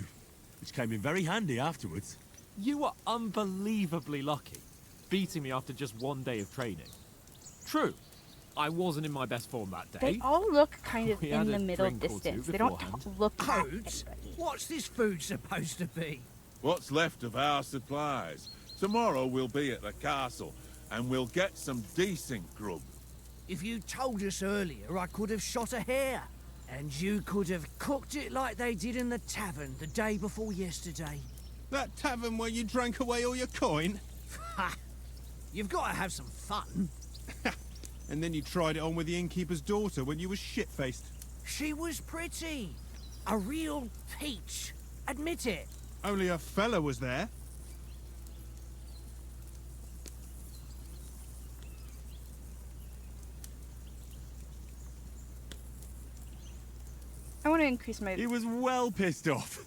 which came in very handy afterwards. You were unbelievably lucky, beating me after just one day of training. True, I wasn't in my best form that day. They all look kind of We in had the a middle drink or two distance. They don't beforehand. look at Codes? anybody. What's this food supposed to be? What's left of our supplies? Tomorrow we'll be at the castle, and we'll get some decent grub. If you told us earlier, I could have shot a hare. And you could have cooked it like they did in the tavern the day before yesterday. That tavern where you drank away all your coin? Ha! You've got to have some fun. And then you tried it on with the innkeeper's daughter when you were shit-faced. She was pretty. A real peach. Admit it. Only a fella was there. I want to increase my... He was well pissed off.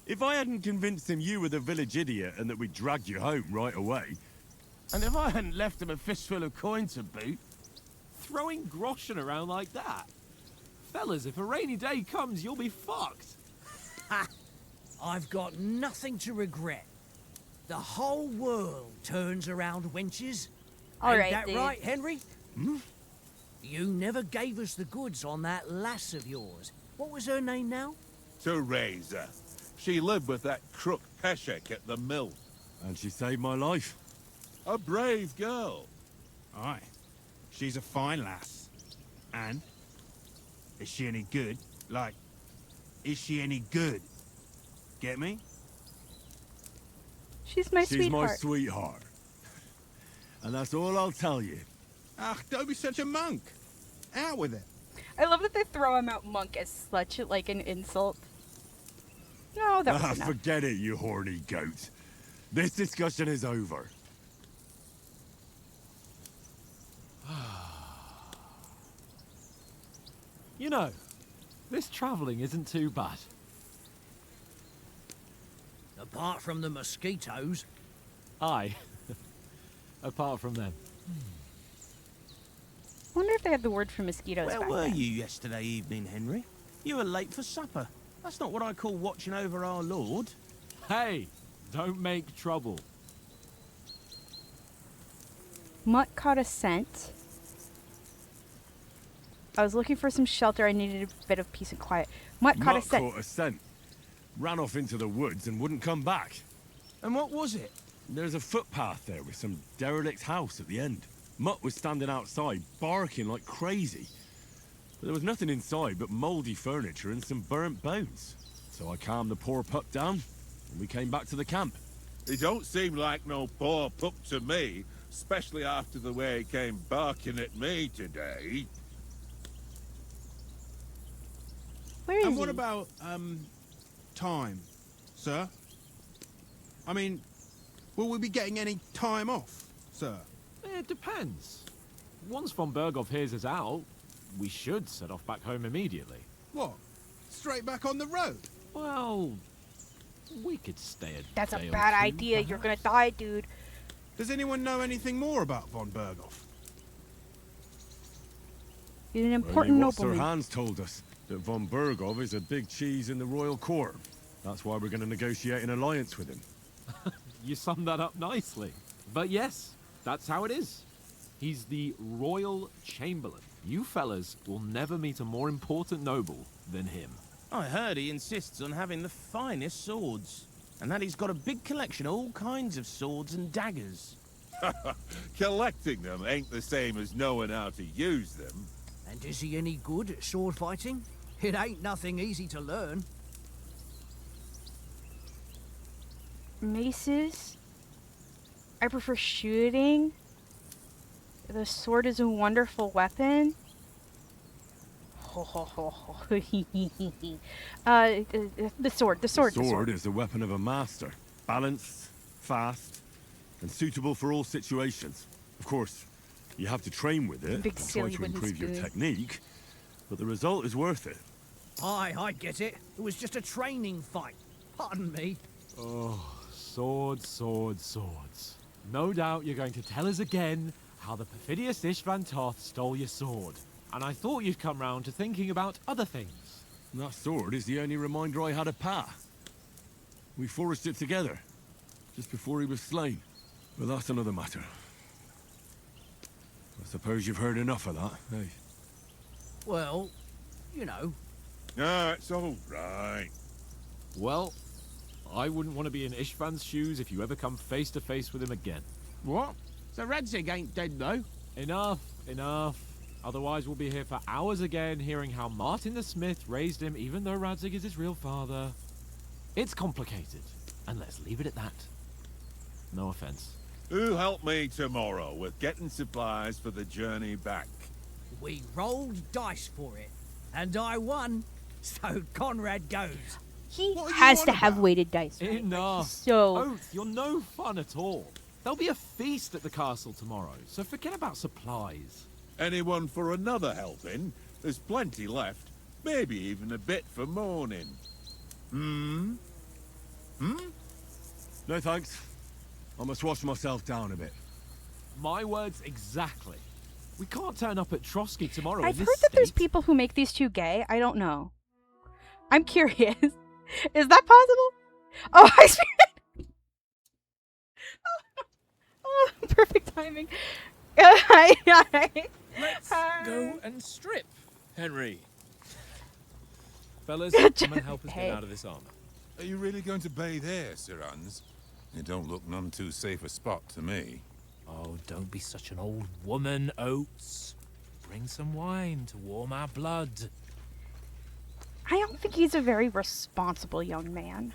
If I hadn't convinced him you were the village idiot and that we'd dragged you home right away... And if I hadn't left him a fistful of coin to boot, Throwing groschen around like that? Fellas, if a rainy day comes, you'll be fucked. Ha! I've got nothing to regret. The whole world turns around wenches. All Ain't right, that dude. right, Henry? Hmm? You never gave us the goods on that lass of yours. What was her name now? Teresa. She lived with that crook Peshek at the mill. And she saved my life. A brave girl. Aye. She's a fine lass. And? Is she any good? Like, is she any good? Get me? She's my She's sweetheart. my sweetheart. And that's all I'll tell you. Ah, don't be such a monk. Out with it. I love that they throw him out monk as such like an insult. No, that was enough. Forget it, you horny goat. This discussion is over. You know, this travelling isn't too bad. Apart from the mosquitoes. Aye. Apart from them. I wonder if they had the word for mosquitoes Where back were then. you yesterday evening, Henry? You were late for supper. That's not what I call watching over our Lord. Hey, don't make trouble. Mutt caught a scent. I was looking for some shelter. I needed a bit of peace and quiet. Mutt caught a Mutt scent. caught a scent. Ran off into the woods and wouldn't come back. And what was it? There's a footpath there with some derelict house at the end. Mutt was standing outside, barking like crazy. But there was nothing inside but mouldy furniture and some burnt bones. So I calmed the poor pup down, and we came back to the camp. He don't seem like no poor pup to me, especially after the way he came barking at me today. Where is And he? what about, time, sir? I mean, will we be getting any time off, sir? It depends. Once von Berghoff hears us out, we should set off back home immediately. What? Straight back on the road? Well, we could stay a That's a day or bad two, idea. You're gonna perhaps. die, dude. Does anyone know anything more about von Berghoff? He's an Only important what Sir nobleman. Hans told us, that von Berghoff is a big cheese in the royal court. That's why we're going to negotiate an alliance with him. You summed that up nicely. But yes, that's how it is. He's the Royal Chamberlain. You fellas will never meet a more important noble than him. I heard he insists on having the finest swords. And that he's got a big collection of all kinds of swords and daggers. Collecting them ain't the same as knowing how to use them. And is he any good at sword fighting? It ain't nothing easy to learn. Maces. I prefer shooting. The sword is a wonderful weapon. The sword. The sword is the weapon of a master. Balanced, fast, and suitable for all situations. Of course, you have to train with it Big and try silly to wooden improve your spoon. technique, but the result is worth it. Aye, I get it. It was just a training fight. Pardon me. Oh, swords, swords, swords. No doubt you're going to tell us again how the perfidious Ishvan Toth stole your sword. And I thought you'd come round to thinking about other things. And that sword is the only reminder I had of Pa. We forged it together, just before he was slain. But that's another matter. I suppose you've heard enough of that, eh? Well, you know. Ah, it's all right. Well, I wouldn't want to be in Ishvan's shoes if you ever come face to face with him again. What? So Radzig ain't dead, though? Enough, enough. Otherwise we'll be here for hours again hearing how Martin the Smith raised him even though Radzig is his real father. It's complicated, and let's leave it at that. No offense. Who'll help me tomorrow with getting supplies for the journey back? We rolled dice for it. And I won. So Conrad goes. He What are you has on to have about? weighted dice. Right? Enough. So Oath, you're no fun at all. There'll be a feast at the castle tomorrow, so forget about supplies. Anyone for another helping? There's plenty left. Maybe even a bit for morning. Hmm? No thanks. I must wash myself down a bit. My words exactly. We can't turn up at Trotsky tomorrow I've in heard this that there's state. people who make these two gay. I don't know. I'm curious. Is that possible? Oh, I see. Oh, perfect timing. Hi. Let's Hi. go and strip, Henry. Fellas, come and help us Hey. get out of this armor. Are you really going to bathe here, Sir Hans? It don't look none too safe a spot to me. Oh, don't be such an old woman, Oates. Bring some wine to warm our blood. I don't think he's a very responsible young man.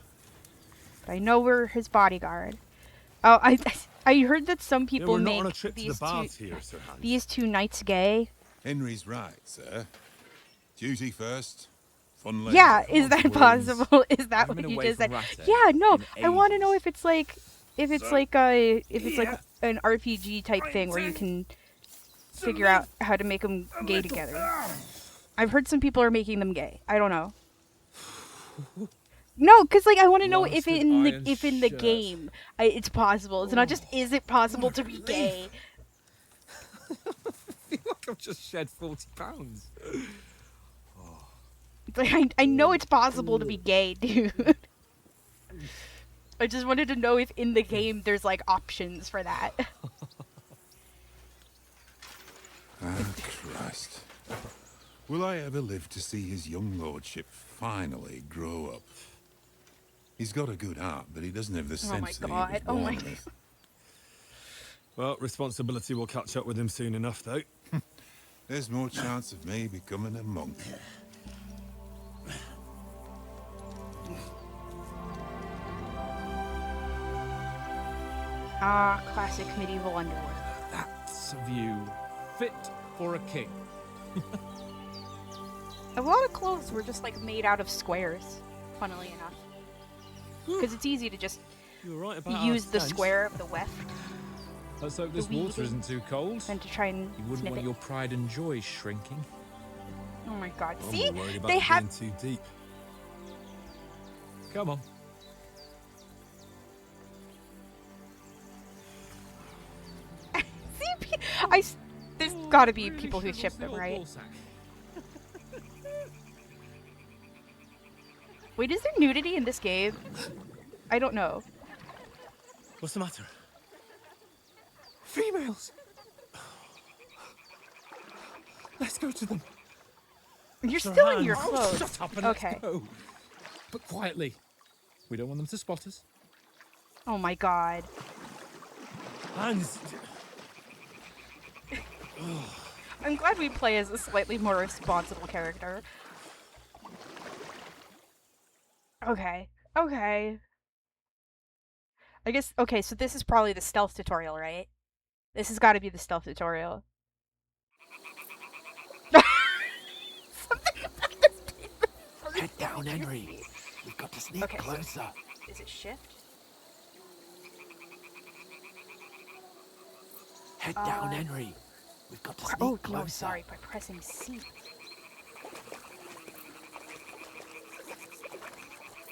But I know we're his bodyguard. Oh, I heard that some people we're not make on a trip to the these baths here, Sir Hans. these two knights gay. Henry's right, sir. Duty first. Fun later. Yeah, is that possible? Is that I've what been you away just from said? Rata Yeah, no. in I want to know ages. if it's like an RPG type thing where you can figure out how to make them gay together. I've heard some people are making them gay. I don't know. No, because like I want to know if in the game it's possible. It's not just is it possible to be gay. I feel like I've just shed 40 pounds. Like, I know it's possible to be gay, dude. I just wanted to know if in the game there's like options for that. Ah, Christ. Will I ever live to see his young lordship finally grow up? He's got a good heart, but he doesn't have the sense that he was Oh my born god. with. Well, responsibility will catch up with him soon enough, though. There's more chance of me becoming a monk. Ah, classic medieval underwear. That's a view fit for a king. A lot of clothes were just like made out of squares, funnily enough. Because it's easy to just You're right about use our the tent. square of the weft Let's hope this water isn't too cold. and to try and You wouldn't snip want it. your pride and joy shrinking. Oh my god. I'm See? more worried about They it have being too deep. Come on. there's gotta be people who ship them, right? Wait, is there nudity in this game? I don't know. What's the matter? Females! Let's go to them. You're Sir still in your Hans. clothes. Shut up and Okay. let's go. But quietly. We don't want them to spot us. Oh my god. Hans! I'm glad we play as a slightly more responsible character. Okay. Okay. I guess, okay, so this is probably the stealth tutorial, right? This has got to be the stealth tutorial. Something about this piece. Head down, Henry. We've got to sneak Okay, so- closer. Is it shift? Head down, Henry. We've got to sneak Oh, closer. no, sorry, by pressing C.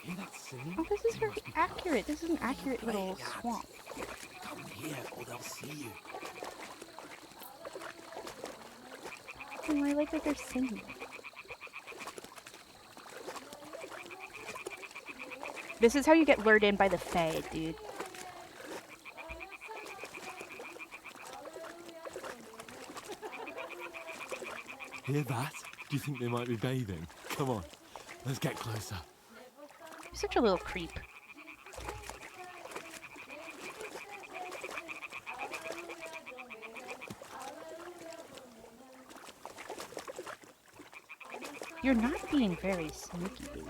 Hear that singing? Oh, this is very accurate. This is an accurate little swamp. Come here, or they'll see you. Oh, I like that they're singing. This is how you get lured in by the Fae, dude. Hear that? Do you think they might be bathing? Come on, let's get closer. You're such a little creep. You're not being very sneaky, dude.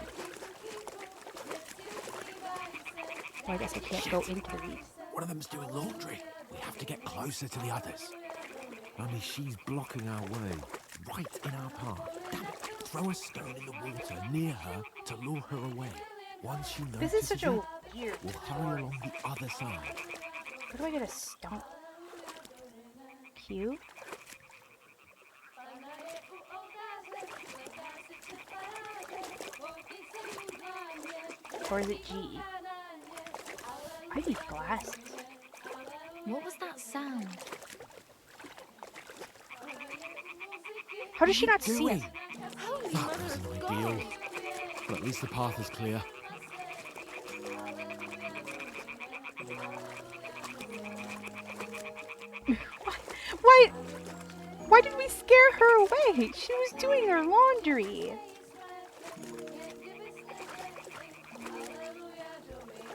Well, I guess I can't go into the reef. One of them's doing laundry. We have to get closer to the others. Only she's blocking our way. Right in our path. Damn it. Throw a stone in the water near her to lure her away. Once she notices This is such a it, weird we'll hurry along the other side. How do I get a stone? Q? Or is it G? I need glasses. What was that sound? How does she not see us? Holy That mother wasn't of ideal. God! But at least the path is clear. Why did we scare her away? She was doing her laundry.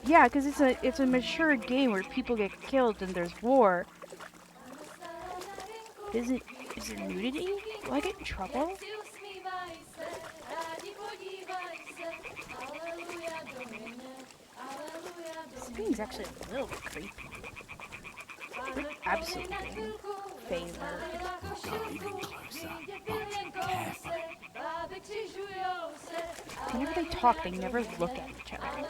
Yeah, because it's a mature game where people get killed and there's war. Is it nudity? Will I get in trouble? This thing's actually a little bit creepy. Absolutely favor. Go even closer, but carefully. Whenever they talk, they never look at each other.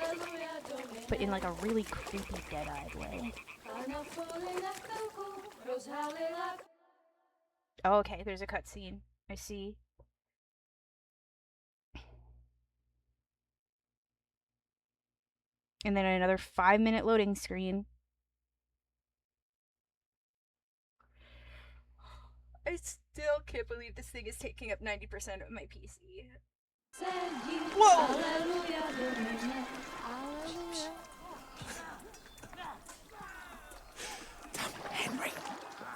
But in like a really creepy, dead-eyed way. Oh, okay, there's a cutscene. I see. And then another 5-minute loading screen. I still can't believe this thing is taking up 90% of my PC. Whoa! Damn, Henry.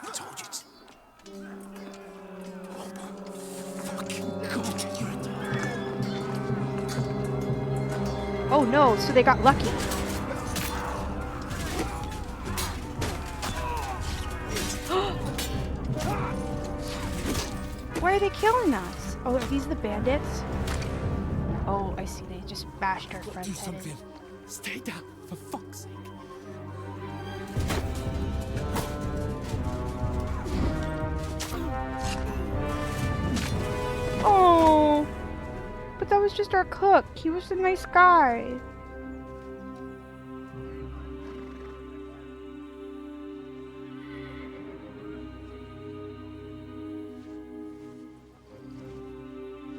I told you to... Oh no, so they got lucky. Why are they killing us? Oh, are these the bandits? Oh, I see. They just bashed our friend's head in. Stay down, for fuck's sake. Oh, but that was just our cook. He was a nice guy.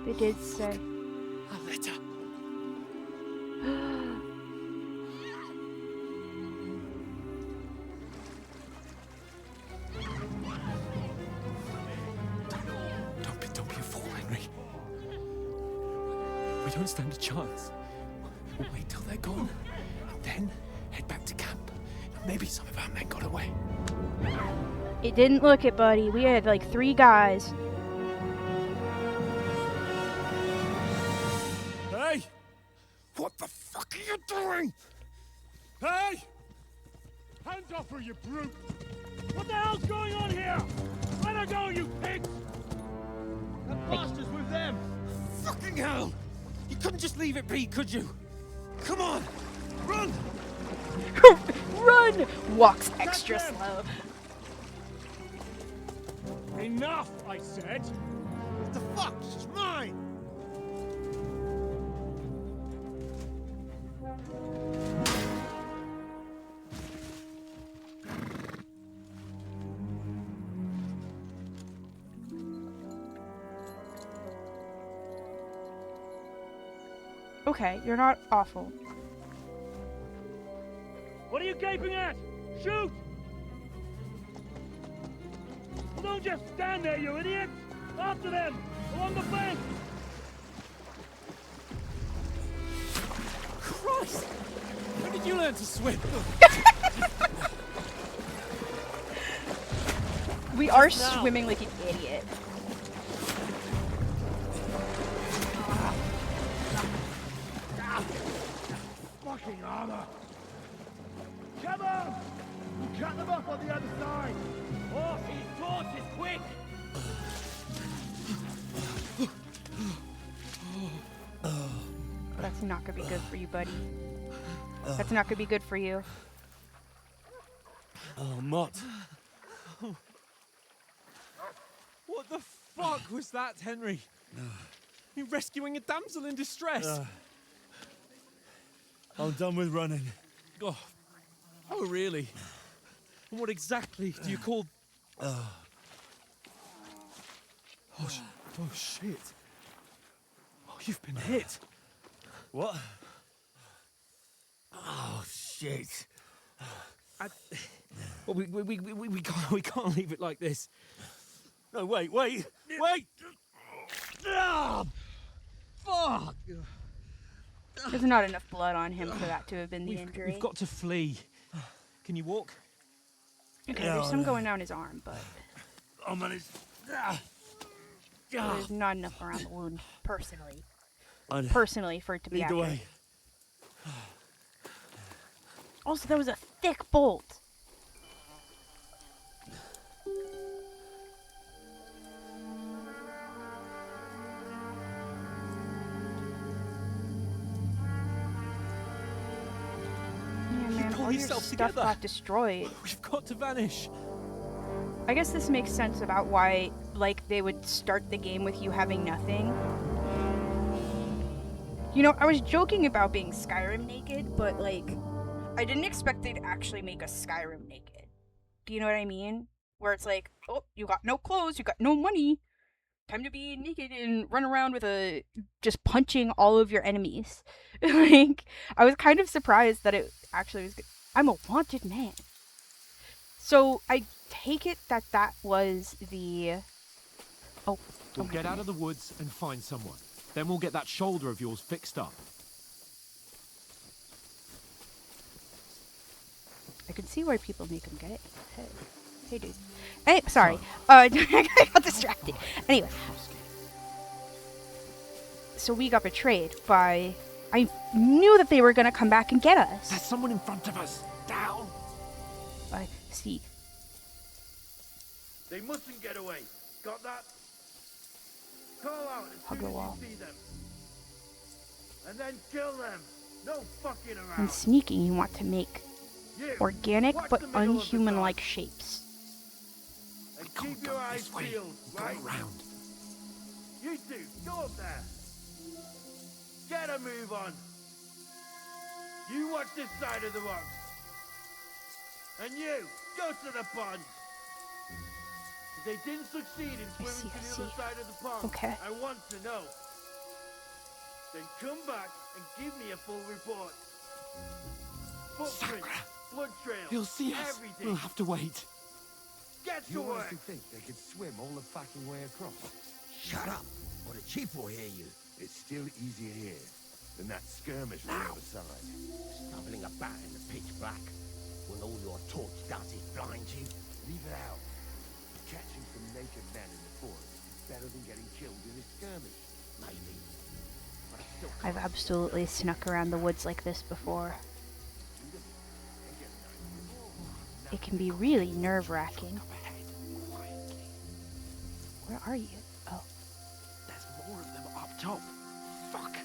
They did say. A letter. Don't be a fool, Henry. We don't stand a chance. We'll wait till they're gone, and then head back to camp. Maybe some of our men got away. It didn't look it, buddy. We had like 3 guys. Hey! What the fuck are you doing? Hey! Hands off her, you brute! What the hell's going on here? Let her go, you pigs! That bastard's with them! Fucking hell! You couldn't just leave it be, could you? Come on! Run! Run! Walks extra slow. Enough, I said! What the fuck? She's mine! Okay, you're not awful. What are you gaping at? Shoot! Well, don't just stand there, you idiots! After them! Along the bank! Christ! When did you learn to swim? We are swimming like an idiot. Fucking armor! Come on! We'll cut them off on the other side! Off his torches, quick! That's not gonna be good for you, buddy. That's not gonna be good for you. Oh, Mott. What the fuck was that, Henry? You rescuing a damsel in distress? I'm done with running. Oh, really? And what exactly do you call... Oh, shit. Oh, you've been hit. What? Oh, shit. Well, we can't leave it like this. No, wait! Ah, fuck! There's not enough blood on him for that to have been the injury. We've got to flee. Can you walk? Okay, there's some going down his arm, but I'll manage. there's not enough around the wound, personally. Personally, for it to be Lead the accurate. way. Also, there was a thick bolt. all your yourself stuff together. got destroyed. We've got to vanish. I guess this makes sense about why, like, they would start the game with you having nothing. You know, I was joking about being Skyrim naked, but, like, I didn't expect they'd actually make us Skyrim naked. Do you know what I mean? Where it's like, oh, you got no clothes, you got no money. Time to be naked and run around with just punching all of your enemies. Like, I was kind of surprised that it actually was good. I'm a wanted man. So, I take it that that was the... Oh. We'll get out of the woods and find someone. Then we'll get that shoulder of yours fixed up. I can see why people make him gay. Hey, dude. Hey, sorry. I got distracted. Anyway. So we got betrayed by... I knew that they were going to come back and get us. There's someone in front of us. Down. I see. They mustn't get away. Got that? Call out as Hug soon the as wall. you see them. And then kill them. No fucking around. And sneaking, you want to make You, organic watch but the middle of the unhuman-like shapes. And keep your eyes peeled, right? Round. You two, go up there. Get a move on. You watch this side of the rocks. And you, go to the pond. If they didn't succeed in swimming to the other side of the pond, Okay. I want to know. Then come back and give me a full report. Footprints, blood trails, He'll see us. everything. We'll have to wait. Get to You work. honestly think they could swim all the fucking way across? Shut up, or the chief will hear you. It's still easier here than that skirmish on the other side. Stumbling about in the pitch black, when all your torch does is blind you. Leave it out. Catching some naked men in the forest is better than getting killed in a skirmish. Maybe. But I still I've absolutely snuck around the woods like this before. It can be really nerve-wracking. Where are you? Oh. There's more of them up top. Fuck.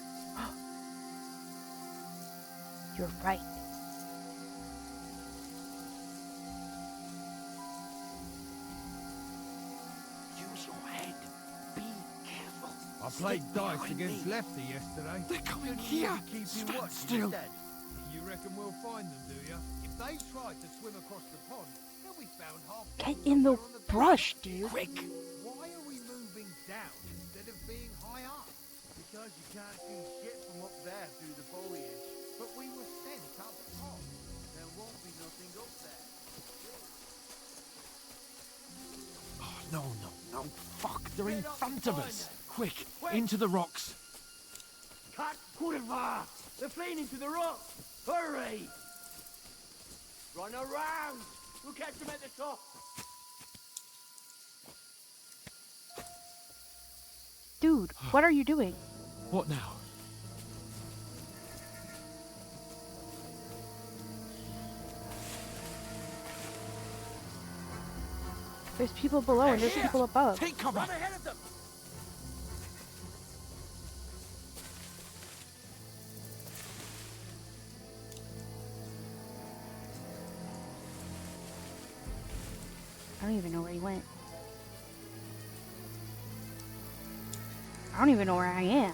You're right. Use your head. Be careful. I played dice against Lefty yesterday. They're coming here. Stand still. You reckon we'll find them, do you? If they tried to swim across the pond, they'll be found half. Get in the brush, dude. Quick. Why are we moving down instead of being high up? Because you can't see shit from up there through the foliage. But we were sent up top. There won't be nothing up there. Oh, no. Fuck. They're in front of us. Quick. Into the rocks. Cut, curva! They're fleeing into the rock! Hurry! Run around! We'll catch them at the top! Dude, what are you doing? What now? There's people below and there's people above. Take cover. Run ahead of them! I don't even know where he went. I don't even know where I am.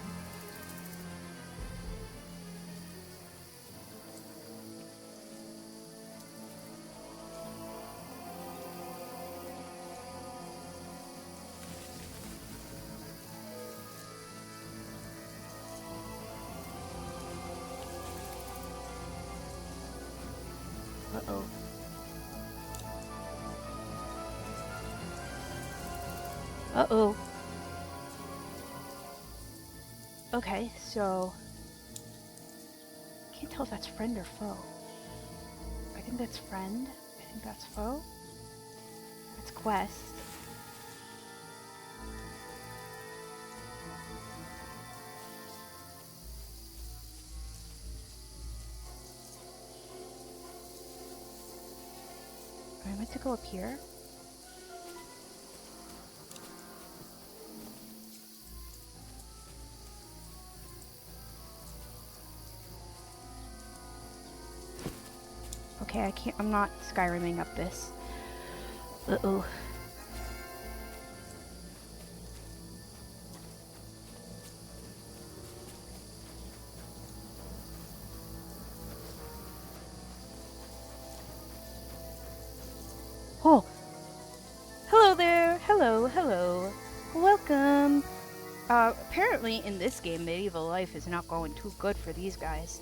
Uh-oh. Uh-oh. Okay, so... Can't tell if that's friend or foe. I think that's friend. I think that's foe. That's quest. Am I meant to go up here? Okay, I can't. I'm not Skyriming up this. Uh-oh. Oh! Hello there! Hello, hello. Welcome! Apparently in this game, medieval life is not going too good for these guys.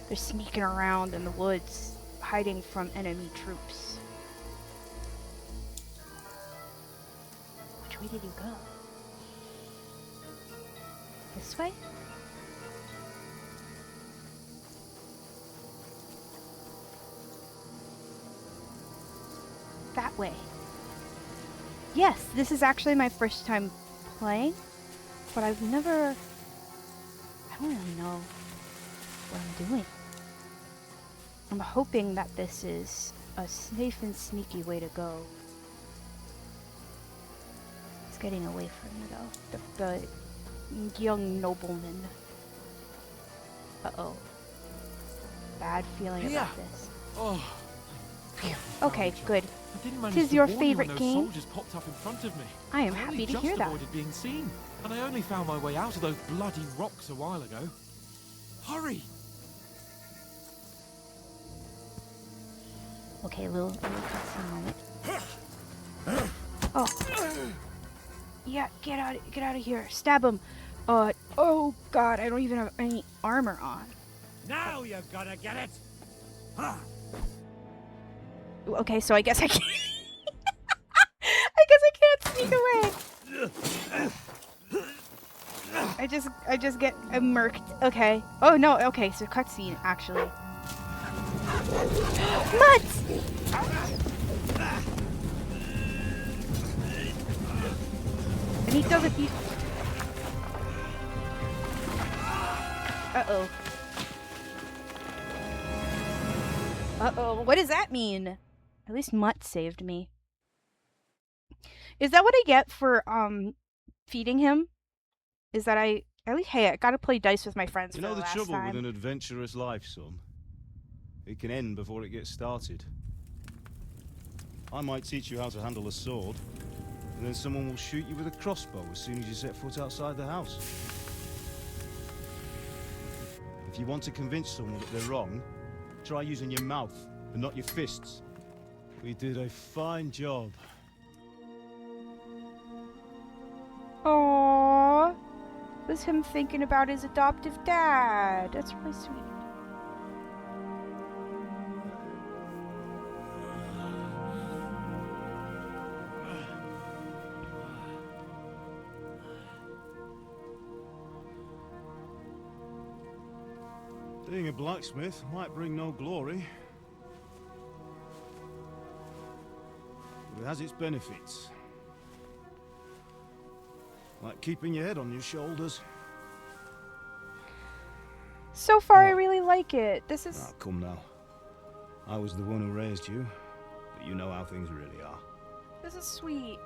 They're sneaking around in the woods, hiding from enemy troops. Which way did you go? This way? That way. Yes, this is actually my first time playing, but I don't really know what I'm doing. I'm hoping that this is a safe and sneaky way to go. It's getting away from me though. The young nobleman. Uh-oh. Bad feeling about this. Oh. Okay, good. I didn't manage Tis to your warn you favorite when those game. soldiers popped up in front of me. I am I happy only to just hear that. avoided being seen, and I only found my way out of those bloody rocks a while ago. Hurry! Okay, little cutscene moment. Oh. Yeah, get out of here. Stab him. Oh god, I don't even have any armor on. Now you're gonna get it! Huh. Okay, so I guess I can't. I guess I can't sneak away. I just get murked. Okay. Oh no. Okay, so cutscene actually. Mutts! And he doesn't. Uh-oh. Uh-oh. What does that mean? At least Mutt saved me. Is that what I get for feeding him? Is that hey, I gotta play dice with my friends. You for know the last trouble time. with an adventurous life, son? It can end before it gets started. I might teach you how to handle a sword, and then someone will shoot you with a crossbow as soon as you set foot outside the house. If you want to convince someone that they're wrong, try using your mouth and not your fists. We did a fine job. Aww. That's him thinking about his adoptive dad. That's really sweet. Being a blacksmith might bring no glory, but it has its benefits. Like keeping your head on your shoulders. So far, I really like it. This is... Ah, come now. I was the one who raised you, but you know how things really are. This is sweet.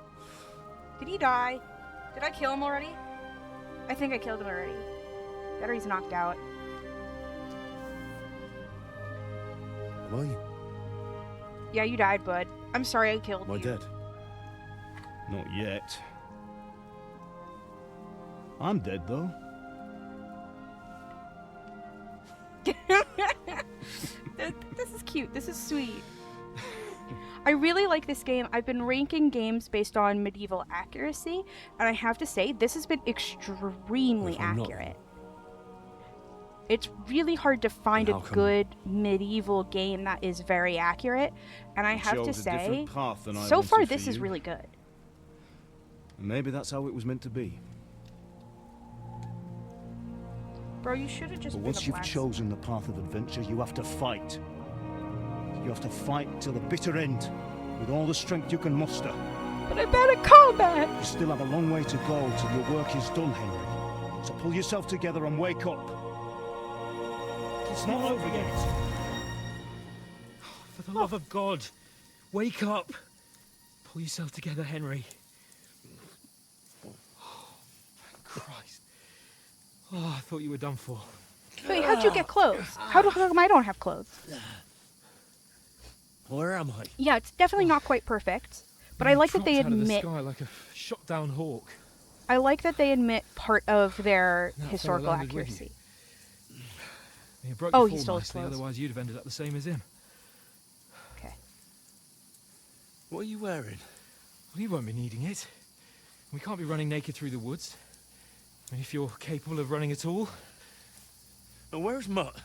Did he die? Did I kill him already? I think I killed him already. Battery's knocked out. Am I? Yeah, you died, bud. I'm sorry I killed you. Am I dead? Not yet. I'm dead, though. This is cute. This is sweet. I really like this game. I've been ranking games based on medieval accuracy, and I have to say, this has been extremely accurate. It's really hard to find a good medieval game that is very accurate, and I have to say, so far this is really good. Maybe that's how it was meant to be. Bro, you should have just But once you've chosen the path of adventure, you have to fight. You have to fight till the bitter end, with all the strength you can muster. But I'm bad at combat! You still have a long way to go till your work is done, Henry. So pull yourself together and wake up. It's not over yet. For the love of God, wake up. Pull yourself together, Henry. Oh, thank Christ. Oh, I thought you were done for. Wait, how'd you get clothes? How come I don't have clothes? Where am I? Yeah, it's definitely not quite perfect, but I like that they Dropped out of the admit. sky like a shot down hawk. I like that they admit part of their That historical fella landed with you. accuracy. He broke Oh, your he fall stole his nicely, clothes. otherwise you'd have ended up the same as him. Okay. What are you wearing? Well, you won't be needing it. We can't be running naked through the woods. I mean, if you're capable of running at all. And where's Mutt?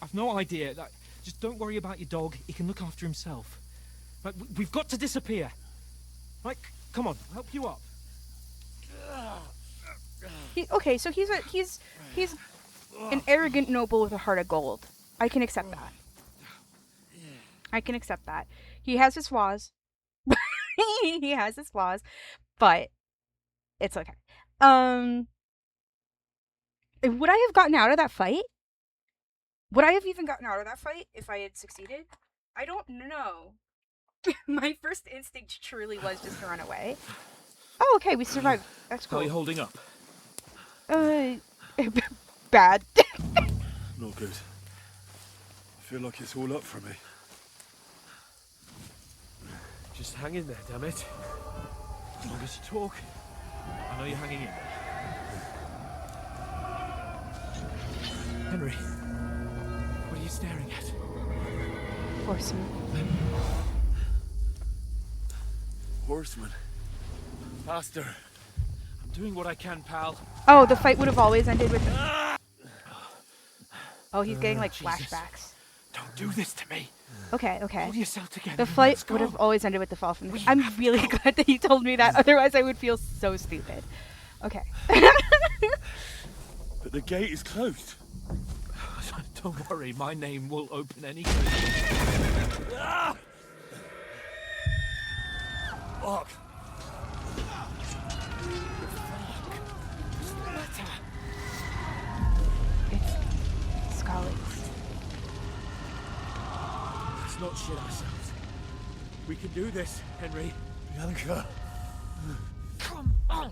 I've no idea. Just don't worry about your dog. He can look after himself. We've got to disappear. Right, come on, I'll help you up. Okay, so he's an arrogant noble with a heart of gold. I can accept that. I can accept that. He has his flaws. He has his flaws, but it's okay. Would I have gotten out of that fight? Would I have even gotten out of that fight if I had succeeded? I don't know. My first instinct truly was just to run away. Oh, okay, we survived. That's cool. How are you holding up? Bad. Not good. I feel like it's all up for me. Just hang in there, damn it. As long as you talk, I know you're hanging in. Henry, what are you staring at? Horseman. Horseman. Faster. I'm doing what I can, pal. Oh, the fight would have always ended with. Oh, he's getting like Jesus. flashbacks. Don't do this to me. Okay, okay. Hold yourself together. The fight would have always ended with the fall from the. I'm really glad that you told me that. Otherwise, I would feel so stupid. Okay. But the gate is closed. Don't worry, my name will open any gate. Fuck. It's Scarlet. Let's not shit ourselves. We can do this, Henry. Bianca. Come on.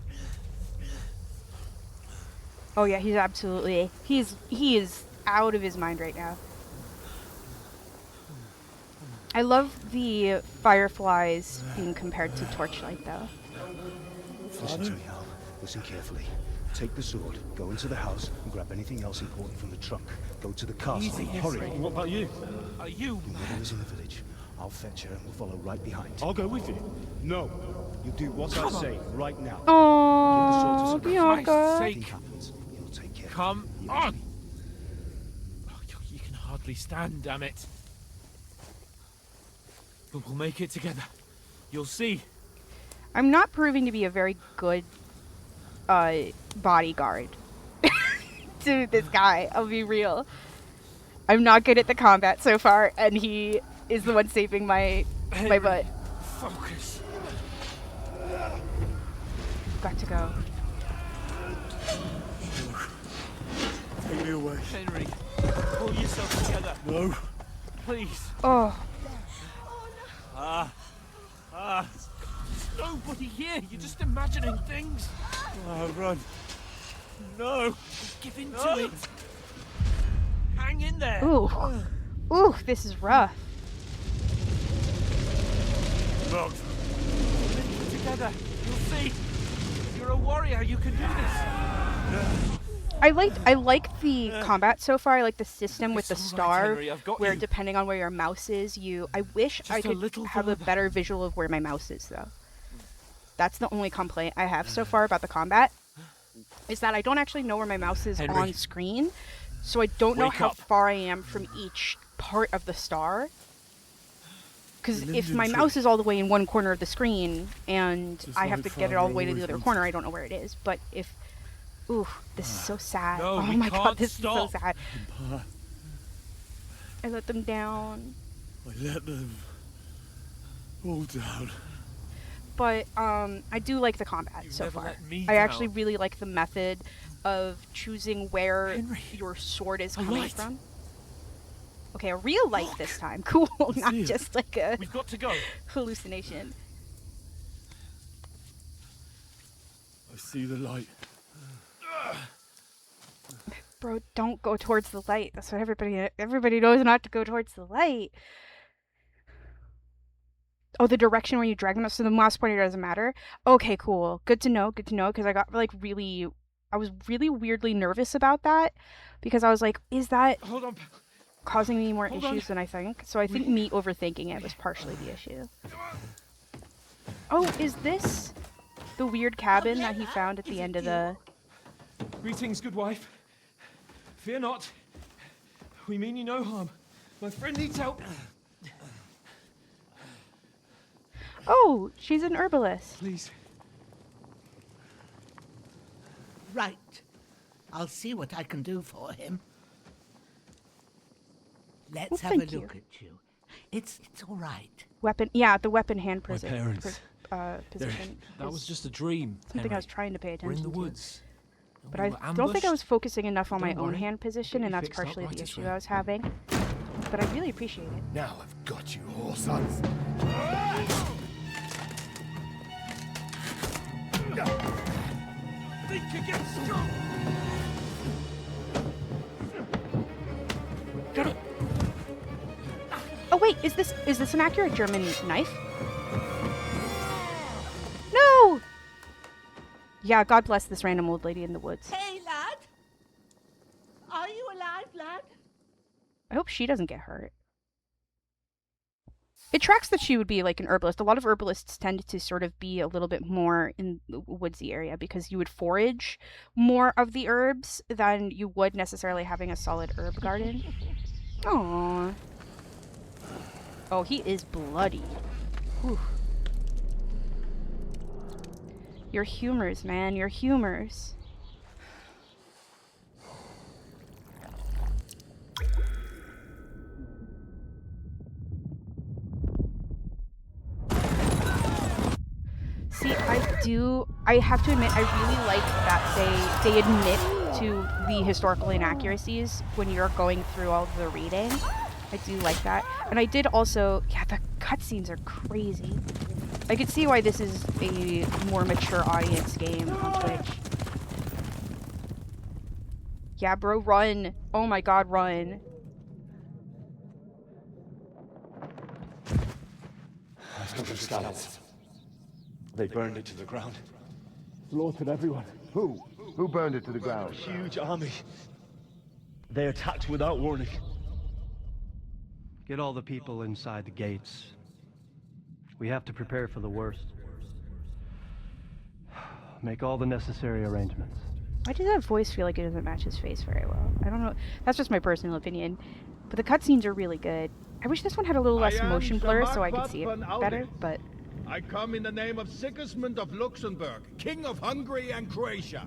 Oh yeah, he's absolutely. He is out of his mind right now. I love the fireflies being compared to torchlight, though. Listen to me, Al. Listen carefully. Take the sword, go into the house, and grab anything else important from the trunk. Go to the castle. Easy, Hurry. Henry. What about you? Are you? Your mother is in the village. I'll fetch her and we'll follow right behind. I'll go with you. No. You do what I say right now. Oh, Give the sword to Bianca. If anything happens, you'll take care. Come on. Oh, you can hardly stand, damn it. But we'll make it together. You'll see. I'm not proving to be a very good bodyguard to this guy. I'll be real. I'm not good at the combat so far, and he is the one saving my butt. Focus. Got to go. Take me away. Henry, pull yourself together. No. Please. Oh. There's nobody here. You're just imagining things. Oh, run. No. Give in to it. Hang in there. Ooh. Ooh, this is rough. Locked. Link it together. You'll see. You're a warrior. You can do this. I like the combat so far. I like the system with the It's all star, right, Henry, I've got where you. depending on where your mouse is, I wish I Just a could little have a further. better visual of where my mouse is, though. That's the only complaint I have so far about the combat, is that I don't actually know where my mouse is Henry. on screen, so I don't know Wake how up. far I am from each part of the star. Because The if linden my tree. mouse is all the way in one corner of the screen, and Just I have like to get it all the way to far the other away corner, I don't know where it is. But if... Ooh, this is so sad. No, oh we my god, can't this stop. is so sad. Pa, I let them down. I let them all down. But I do like the combat You so never far. let me I actually down. really like the method of choosing where Henry, your sword is a coming light. from. Okay, a real light this time. Cool, not see it. just like a We've got to go. hallucination. I see the light. Bro, don't go towards the light. That's what everybody knows, not to go towards the light. Oh, the direction where you drag them up, so the mouse pointer doesn't matter. Okay, cool. Good to know, because I got like I was really weirdly nervous about that, because I was like, is that causing me more issues than I think? So I think me overthinking it was partially the issue. Oh, is this the weird cabin that he found at the end of the... Greetings, good wife. Fear not. We mean you no harm. My friend needs help. Oh, she's an herbalist. Please. Right. I'll see what I can do for him. Let's have a look at you. It's all right. Weapon, yeah, the weapon hand position. That was just a dream. Something Henry. I was trying to pay attention We're in the to. woods. But I don't think I was focusing enough on my own hand position, and that's partially the issue I was having. But I really appreciate it. Now I've got you, whore sons. Think against strong. Get it. Oh wait, is this an accurate German knife? No! Yeah, God bless this random old lady in the woods. Hey, lad. Are you alive, lad? I hope she doesn't get hurt. It tracks that she would be like an herbalist. A lot of herbalists tend to sort of be a little bit more in the woodsy area because you would forage more of the herbs than you would necessarily having a solid herb garden. Aww. Oh, he is bloody. Whew. Your humors, man. Your humors. See, I have to admit, I really like that they admit to the historical inaccuracies when you're going through all the reading. I do like that. And I did also, yeah, the cutscenes are crazy. I could see why this is a more mature audience game on Twitch. Yeah, bro, run. Oh my god, run. I've come from Skalitz. They burned it to the ground. Slaughtered everyone. Who? Who burned it to the ground? A huge army. They attacked without warning. Get all the people inside the gates. We have to prepare for the worst. Make all the necessary arrangements. Why does that voice feel like it doesn't match his face very well? I don't know. That's just my personal opinion. But the cutscenes are really good. I wish this one had a little less motion blur so I could see it better, but... I come in the name of Sigismund of Luxembourg, King of Hungary and Croatia.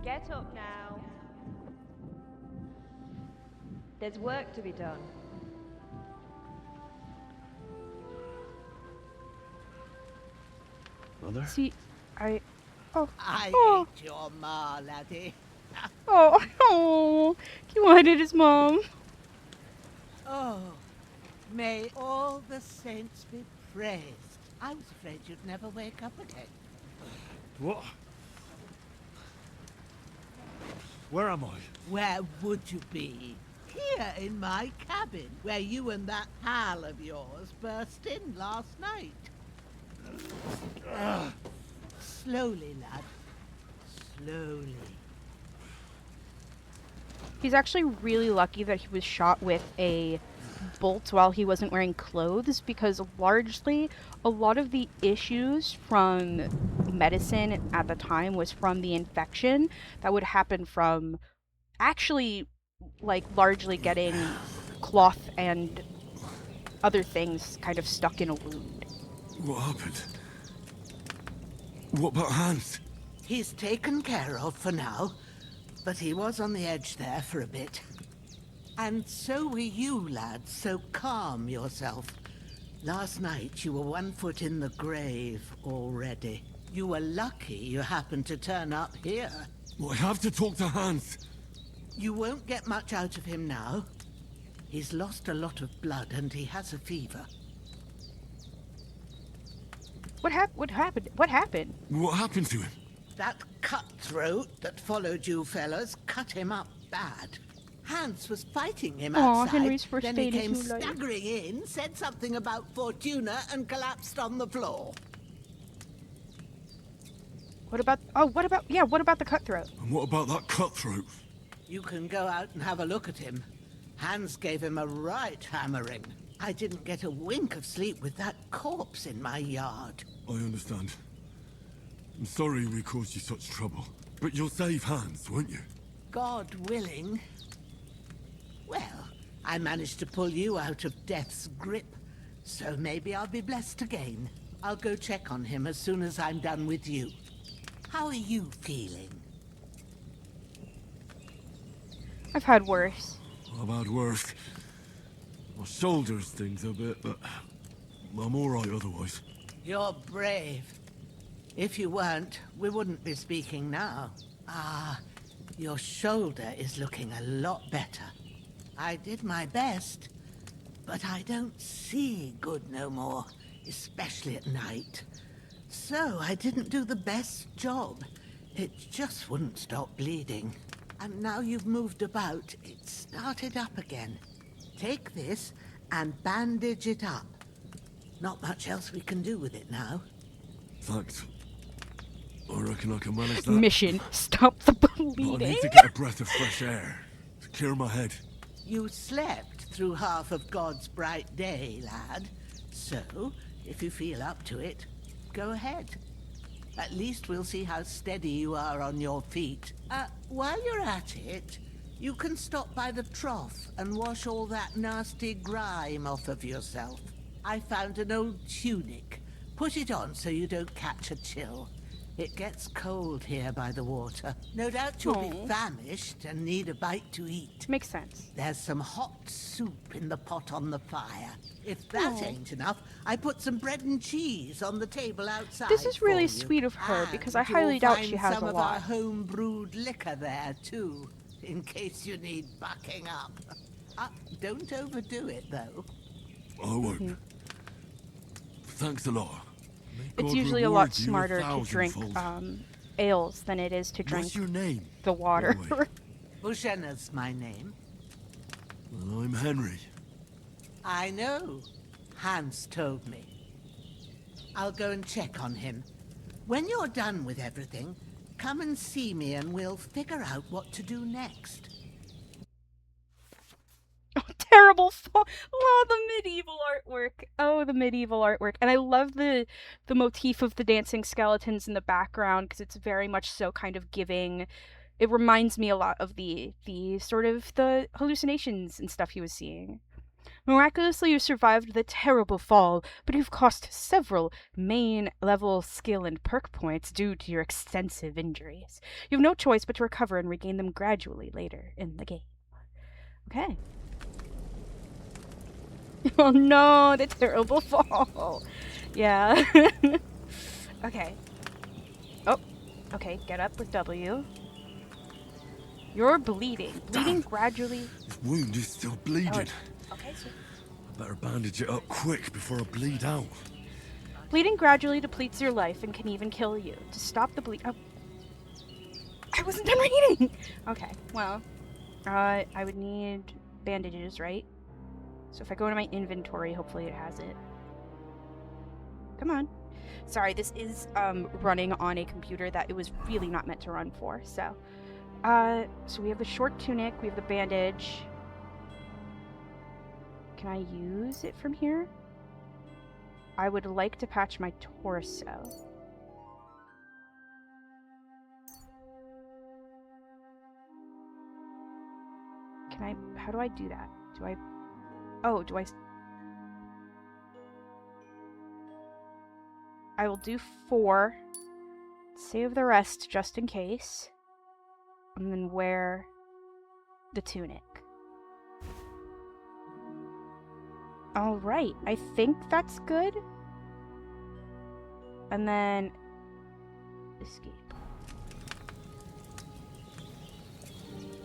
Get up now. There's work to be done. Mother? See, I I oh. hate your ma, laddie. Oh, he wanted his mom. Oh, may all the saints be praised. I was afraid you'd never wake up again. What? Where am I? Where would you be? Here in my cabin, where you and that pal of yours burst in last night. Slowly, lad. Slowly. He's actually really lucky that he was shot with a bolt while he wasn't wearing clothes, because largely a lot of the issues from medicine at the time was from the infection that would happen from actually like largely getting cloth and other things kind of stuck in a wound. What happened? What about Hans? He's taken care of for now, but he was on the edge there for a bit. And so were you, lad, so calm yourself. Last night you were 1 foot in the grave already. You were lucky you happened to turn up here. Well, I have to talk to Hans. You won't get much out of him now. He's lost a lot of blood and he has a fever. What happened? What happened? What happened to him? That cutthroat that followed you fellas cut him up bad. Hans was fighting him outside. Henry's first then he date came is too late. staggering in, said something about Fortuna, and collapsed on the floor. What about the cutthroat? And what about that cutthroat? You can go out and have a look at him. Hans gave him a right hammering. I didn't get a wink of sleep with that corpse in my yard. I understand. I'm sorry we caused you such trouble. But you'll save Hans, won't you? God willing. Well, I managed to pull you out of death's grip, so maybe I'll be blessed again. I'll go check on him as soon as I'm done with you. How are you feeling? I've had worse. I've had worse. My shoulder's things a bit, but I'm alright otherwise. You're brave. If you weren't, we wouldn't be speaking now. Ah, your shoulder is looking a lot better. I did my best, but I don't see good no more, especially at night. So I didn't do the best job. It just wouldn't stop bleeding. And now you've moved about, it started up again. Take this and bandage it up. Not much else we can do with it now. Thanks. I reckon I can manage that. Mission: stop the bleeding. But I need to get a breath of fresh air to clear my head. You slept through half of God's bright day, lad. So, if you feel up to it, go ahead. At least we'll see how steady you are on your feet. While you're at it, you can stop by the trough and wash all that nasty grime off of yourself. I found an old tunic. Put it on so you don't catch a chill. It gets cold here by the water. No doubt you'll be famished and need a bite to eat. Makes sense. There's some hot soup in the pot on the fire. If that ain't enough, I put some bread and cheese on the table outside. This is really for you. sweet of her, because I And highly you'll doubt find she has some a of our lot. home-brewed liquor there, too, in case you need bucking up. Don't overdo it, though. I won't. Thanks a lot. May It's God usually a lot reward you smarter to drink thousandfold. ales than it is to drink What's your name? the water. Bushenna's my name. Well, I'm Henry. I know. Hans told me. I'll go and check on him. When you're done with everything, come and see me and we'll figure out what to do next. Terrible oh, the medieval artwork. Oh, the medieval artwork. And I love the motif of the dancing skeletons in the background, because it's very much so kind of giving. It reminds me a lot of the sort of the hallucinations and stuff he was seeing. Miraculously, you survived the terrible fall, but you've cost several main-level skill and perk points due to your extensive injuries. You have no choice but to recover and regain them gradually later in the game. Okay. Oh no, the terrible fall. Yeah. Okay. Oh, okay, get up with W. You're bleeding. Bleeding gradually. This wound is still bleeding. Okay, so I better bandage it up quick before I bleed out. bleeding gradually depletes your life and can even kill you. To stop the bleed. Oh. I wasn't done reading! Okay, well. I would need bandages, right? So if I go to my inventory, hopefully it has it. Come on. Sorry, this is running on a computer that it was really not meant to run for, so. So we have the short tunic, we have the bandage. Can I use it from here? I would like to patch my torso. Can I, how do I do that? Do I, oh, do I will do 4. Save the rest just in case. And then wear the tunic. Alright, I think that's good. And then escape.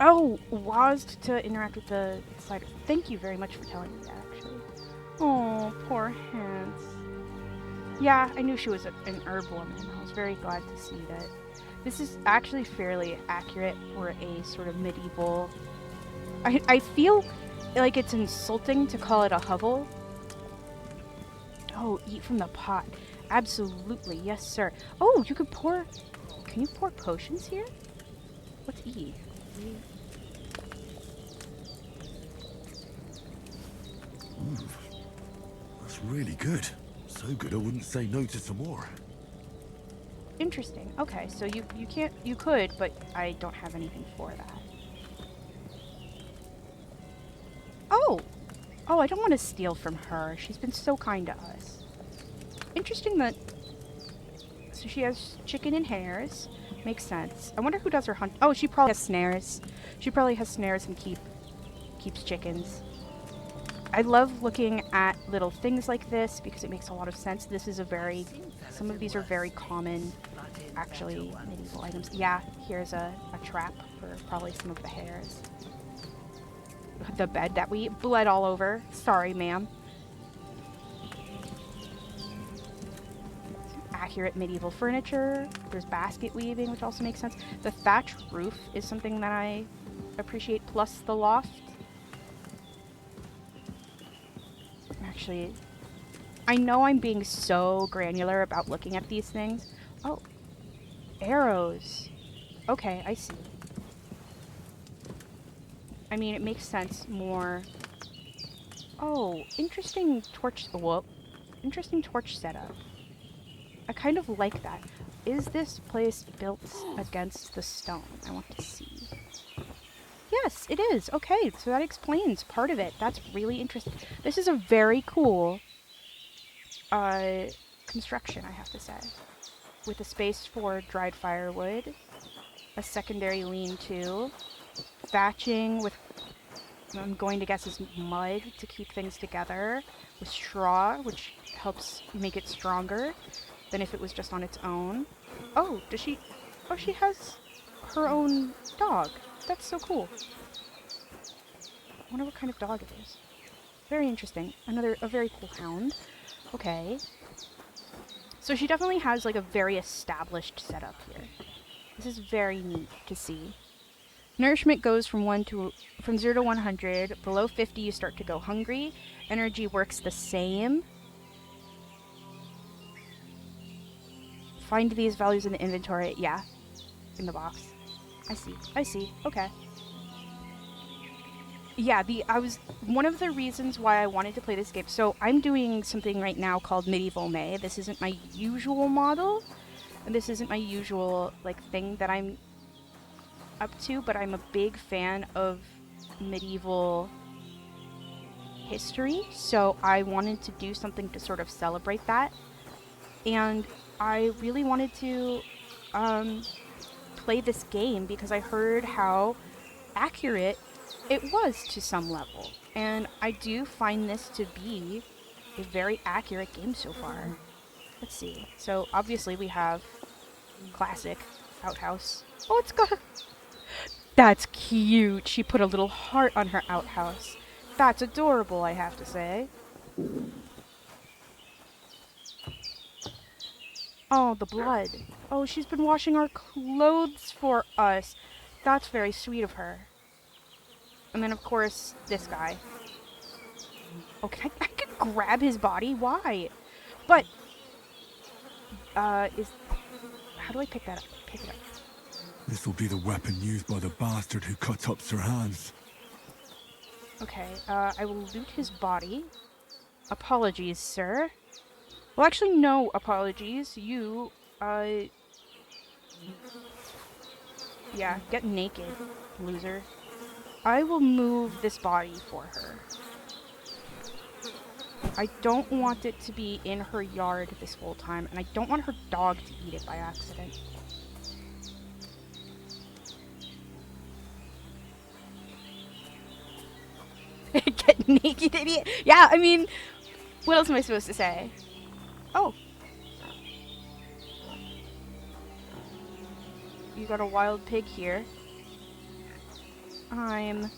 Oh, WASD to interact with the slider. Thank you very much for telling me that, actually. Oh, poor Hans. Yeah, I knew she was an herb woman. I was very glad to see that. This is actually fairly accurate for a sort of medieval... I feel like it's insulting to call it a hovel. Oh, eat from the pot. Absolutely, yes sir. Oh, you could pour... Can you pour potions here? What's E? That's really good. So good I wouldn't say no to some more. Interesting. Okay, so you can't... You could, but I don't have anything for that. Oh! Oh, I don't want to steal from her. She's been so kind to us. Interesting that... So she has chicken and hares. Makes sense. I wonder who does her hunt. Oh, she probably has snares. She probably has snares and keeps chickens. I love looking at little things like this because it makes a lot of sense. This is a very... Some of these are very common, actually, medieval items. Yeah, here's a trap for probably some of the hares. The bed that we bled all over. Sorry, ma'am. Accurate medieval furniture. There's basket weaving, which also makes sense. The thatch roof is something that I appreciate, plus the loft. Actually, I know I'm being so granular about looking at these things. Oh, arrows. Okay, I see. I mean, it makes sense more. Oh, interesting torch. Whoop. Interesting torch setup. I kind of like that. Is this place built against the stone? I want to see. Yes, it is. Okay, so that explains part of it. That's really interesting. This is a very cool construction, I have to say. With a space for dried firewood, a secondary lean-to, thatching with, I'm going to guess, is mud to keep things together, with straw, which helps make it stronger than if it was just on its own. Oh, does she... Oh, she has her own dog. That's so cool. I wonder what kind of dog it is. Very interesting. A very cool hound. Okay. So she definitely has like a very established setup here. This is very neat to see. Nourishment goes from 0 to 100. Below 50 you start to go hungry. Energy works the same. Find these values in the inventory. Yeah. In the box. I see. Okay. Yeah, one of the reasons why I wanted to play this game. So I'm doing something right now called Medieval May. This isn't my usual model, and this isn't my usual thing that I'm up to, but I'm a big fan of medieval history, so I wanted to do something to sort of celebrate that. And I really wanted to play this game because I heard how accurate it was to some level, and I do find this to be a very accurate game so far. Let's see. So obviously we have classic outhouse. Oh, it's got a... That's cute. She put a little heart on her outhouse. That's adorable, I have to say. Oh, the blood. Oh, she's been washing our clothes for us. That's very sweet of her. And then, of course, this guy. Oh, I could grab his body? Why? But, how do I pick that up? Pick it up. This will be the weapon used by the bastard who cut up Sir Hans. Okay, I will loot his body. Apologies, sir. Well, actually, no apologies. You, yeah, get naked, loser. I will move this body for her. I don't want it to be in her yard this whole time, and I don't want her dog to eat it by accident. Get naked, idiot! Yeah, I mean, what else am I supposed to say? Oh. You got a wild pig here. I'm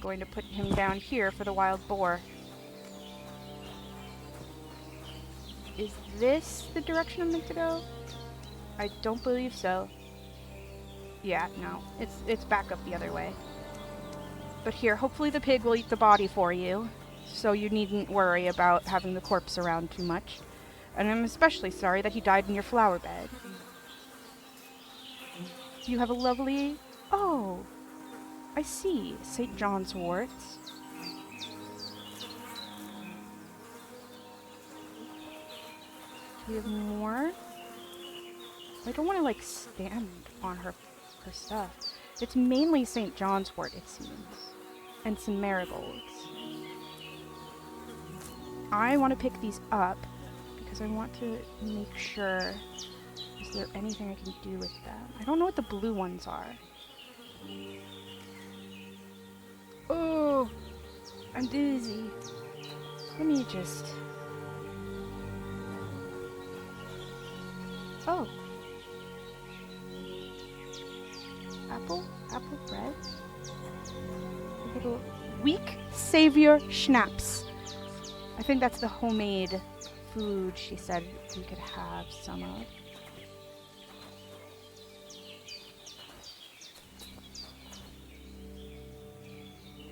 going to put him down here for the wild boar. Is this the direction I'm meant to go? I don't believe so. Yeah, no. It's back up the other way. But here, hopefully the pig will eat the body for you, so you needn't worry about having the corpse around too much. And I'm especially sorry that he died in your flower bed. You have a lovely... Oh! I see. St. John's wort. Do we have more? I don't want to, like, stand on her stuff. It's mainly St. John's wort, it seems. And some marigolds. I want to pick these up because I want to make sure... Is there anything I can do with them? I don't know what the blue ones are. Oh! I'm dizzy. Let me just... Oh. Apple bread. A little weak savior schnapps. I think that's the homemade food she said we could have some of.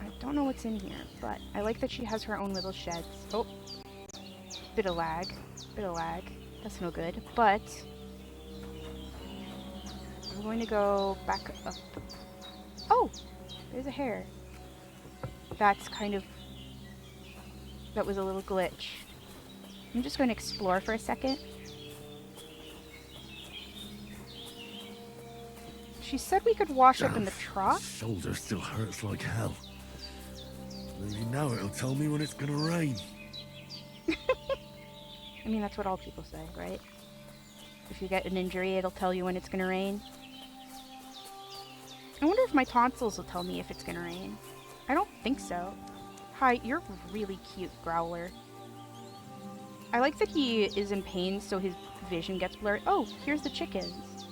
I don't know what's in here, but I like that she has her own little sheds. Oh, bit of lag. That's no good, but I'm going to go back up. Oh, there's a hare. That's kind of... That was a little glitch. I'm just going to explore for a second. She said we could wash up in the trough. Shoulder still hurts like hell. Maybe now it'll tell me when it's gonna rain. I mean, that's what all people say, right? If you get an injury, it'll tell you when it's gonna rain. I wonder if my tonsils will tell me if it's gonna rain. I don't think so. Hi, you're really cute, Growler. I like that he is in pain, so his vision gets blurred. Oh, here's the chickens.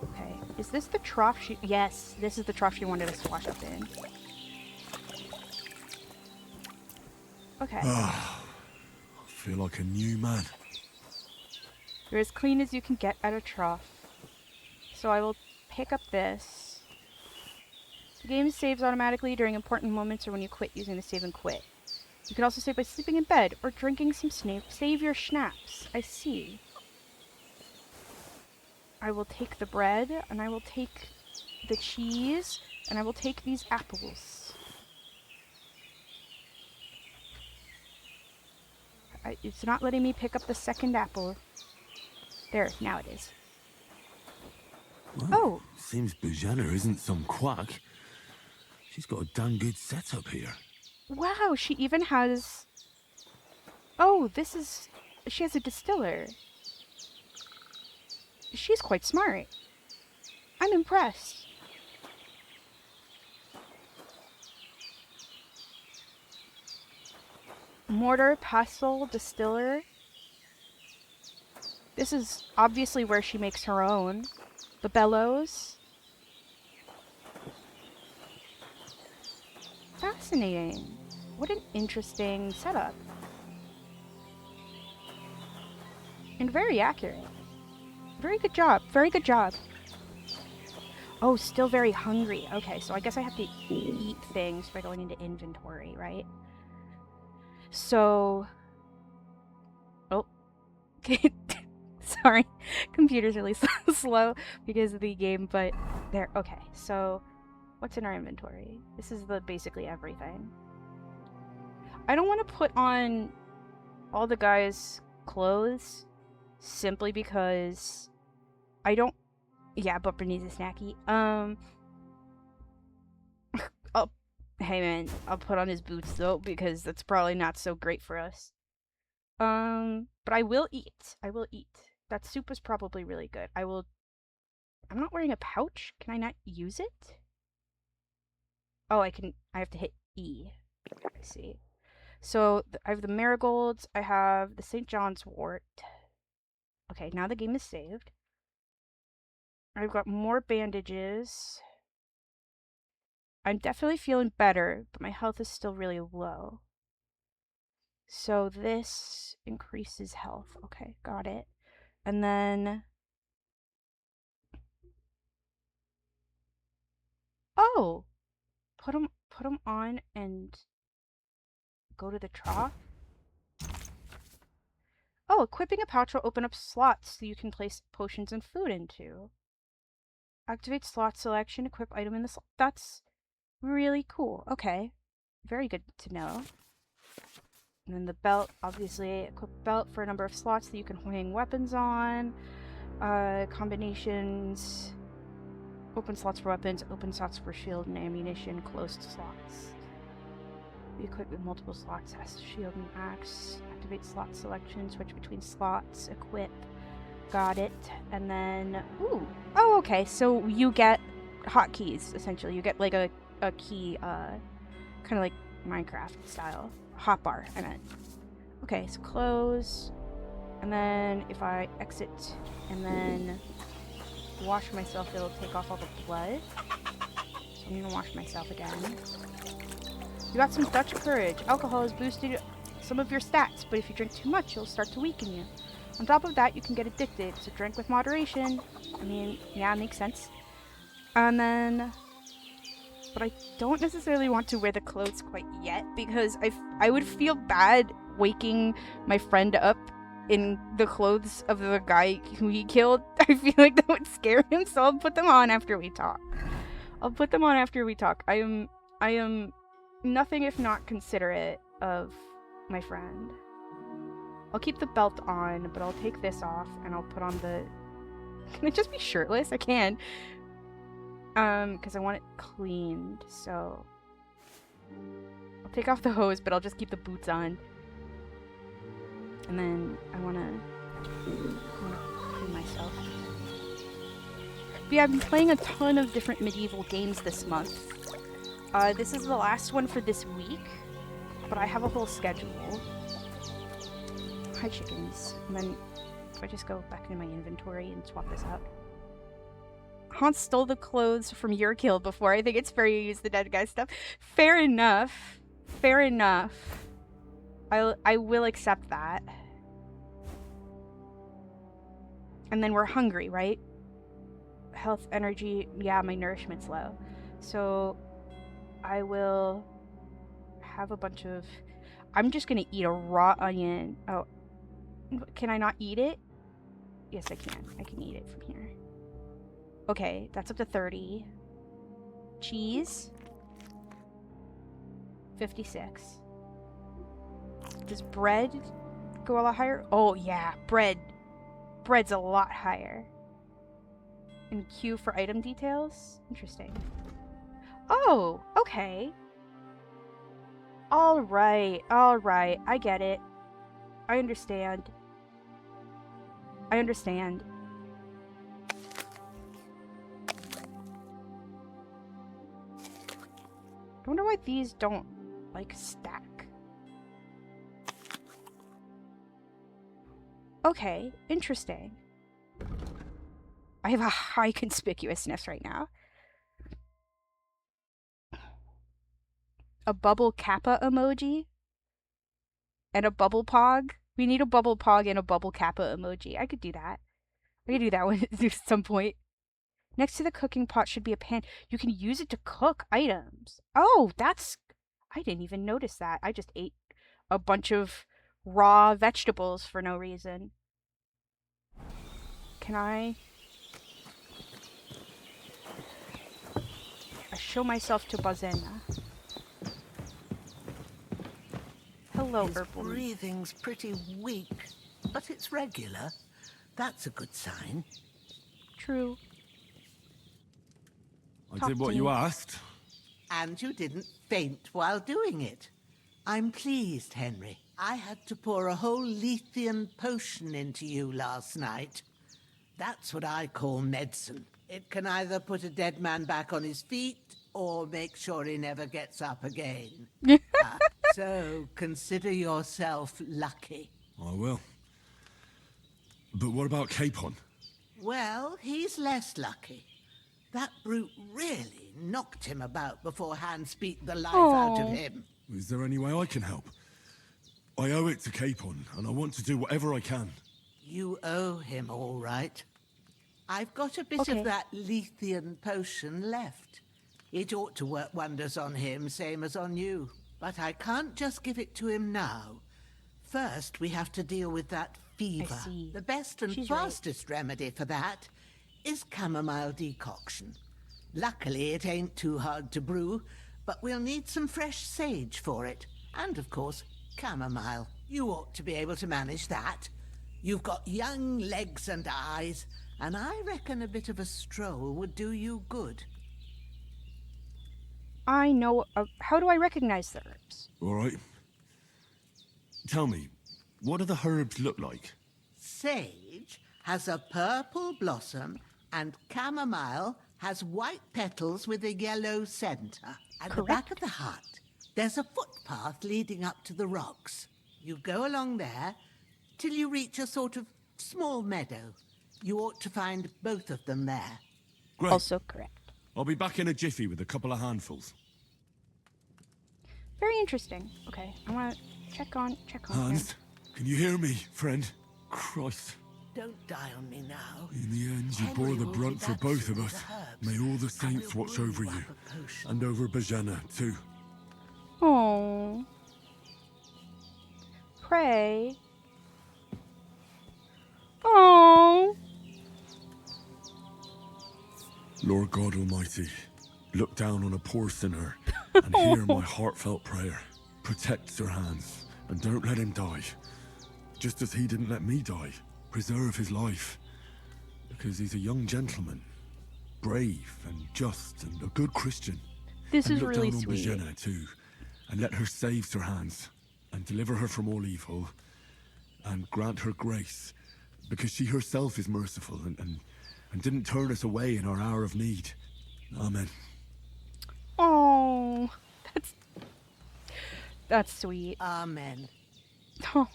Okay, is this the trough she... Yes, this is the trough she wanted us to wash up in. Okay. I feel like a new man. You're as clean as you can get at a trough. So I will pick up this. The game saves automatically during important moments or when you quit using the save and quit. You can also save by sleeping in bed or drinking some savior schnapps. I see. I will take the bread, and I will take the cheese, and I will take these apples. It's not letting me pick up the second apple. There, now it is. Well, oh! Seems Bujana isn't some quack. She's got a damn good setup here. Wow, she even has... Oh, this is... She has a distiller. She's quite smart. I'm impressed. Mortar, pestle, distiller. This is obviously where she makes her own. The bellows. Fascinating. What an interesting setup. And very accurate. Very good job. Very good job. Oh, still very hungry. Okay, so I guess I have to eat things by going into inventory, right? So... Oh. Sorry. Computer's really slow because of the game, but there. Okay, so what's in our inventory? This is basically everything. I don't want to put on all the guys' clothes simply because I don't... Yeah, Bupper needs a snacky. Oh, hey man, I'll put on his boots though because that's probably not so great for us. But I will eat. I will eat. That soup was probably really good. I will... I'm not wearing a pouch. Can I not use it? Oh, I can... I have to hit E. I see. So, I have the marigolds. I have the St. John's wort. Okay, now the game is saved. I've got more bandages. I'm definitely feeling better, but my health is still really low. So this increases health. Okay, got it. And then... Oh! Put them on and go to the trough. Oh, equipping a pouch will open up slots so you can place potions and food into. Activate slot selection, equip item in the slot. That's really cool. Okay. Very good to know. And then the belt, obviously, equip belt for a number of slots that you can hang weapons on. Combinations. Open slots for weapons, open slots for shield and ammunition, closed slots. Be equipped with multiple slots, has shield and axe. Activate slot selection, switch between slots, equip. Got it. And then, ooh. Oh, okay. So you get hotkeys, essentially. You get like a key, kind of like Minecraft style. Hotbar, I meant. Okay, so close. And then if I exit and then wash myself, it'll take off all the blood. So I'm gonna wash myself again. You got some Dutch courage. Alcohol has boosted some of your stats, but if you drink too much, it'll start to weaken you. On top of that, you can get addicted, so drink with moderation. I mean, yeah, makes sense. And then... But I don't necessarily want to wear the clothes quite yet, because I would feel bad waking my friend up in the clothes of the guy who he killed. I feel like that would scare him, so I'll put them on after we talk. I am nothing if not considerate of my friend. I'll keep the belt on, but I'll take this off and I'll put on the... Can I just be shirtless? I can. Because I want it cleaned, so... I'll take off the hose, but I'll just keep the boots on. And then I wanna clean myself. But yeah, I've been playing a ton of different medieval games this month. This is the last one for this week, but I have a whole schedule. Hi, chickens. And then if I just go back into my inventory and swap this out. Hans stole the clothes from your kill before. I think it's fair you use the dead guy stuff. Fair enough. Fair enough. I will accept that. And then we're hungry, right? Health, energy. Yeah, my nourishment's low. So I will have a bunch of... I'm just gonna eat a raw onion. Oh. Can I not eat it? Yes, I can. I can eat it from here. Okay, that's up to 30. Cheese. 56. Does bread go a lot higher? Oh, yeah. Bread's a lot higher. And Q for item details? Interesting. Oh, okay. Alright. I get it. I understand. I wonder why these don't, like, stack. Okay, interesting. I have a high conspicuousness right now. A bubble kappa emoji? And a bubble pog? We need a bubble pog and a bubble kappa emoji. I could do that. I could do that one at some point. Next to the cooking pot should be a pan. You can use it to cook items. Oh, that's... I didn't even notice that. I just ate a bunch of raw vegetables for no reason. Can I show myself to Bazena? Hello, His Herbal. breathing's pretty weak, but it's regular. That's a good sign. True. I did what you asked. And you didn't faint while doing it. I'm pleased, Henry. I had to pour a whole Lethean potion into you last night. That's what I call medicine. It can either put a dead man back on his feet or make sure he never gets up again. So consider yourself lucky. I will. But what about Capon? Well, he's less lucky. That brute really knocked him about before Hans beat the life out of him. Is there any way I can help? I owe it to Capon, and I want to do whatever I can. You owe him, all right. I've got a bit Okay. of that Lethean potion left. It ought to work wonders on him, same as on you. But I can't just give it to him now. First, we have to deal with that fever. see. The best and She's right. fastest remedy for that is chamomile decoction. Luckily, it ain't too hard to brew, but we'll need some fresh sage for it. And, of course, chamomile. You ought to be able to manage that. You've got young legs and eyes, and I reckon a bit of a stroll would do you good. I know. How do I recognize the herbs? All right. Tell me, what do the herbs look like? Sage has a purple blossom, and chamomile has white petals with a yellow center. At the back of the hut, there's a footpath leading up to the rocks. You go along there till you reach a sort of small meadow. You ought to find both of them there. Great. Also correct. I'll be back in a jiffy with a couple of handfuls. Very interesting. Okay, I want to check on Hans, him. can you hear me, friend? Christ. Don't die on me now. In the end, you Henry bore the will brunt be for back both soon of with us. the herbs. May all the saints watch over you. And over Bajana, too. Oh. Pray. Oh. Lord God Almighty, look down on a poor sinner and hear my heartfelt prayer. Protect Sir Hans and don't let him die. Just as he didn't let me die. Preserve his life. Because he's a young gentleman. Brave and just and a good Christian. This and is look really down on sweet. Bajana too. And let her save Sir Hans. And deliver her from all evil. And grant her grace. Because she herself is merciful and didn't turn us away in our hour of need. Amen. Oh. That's sweet. Amen. Oh.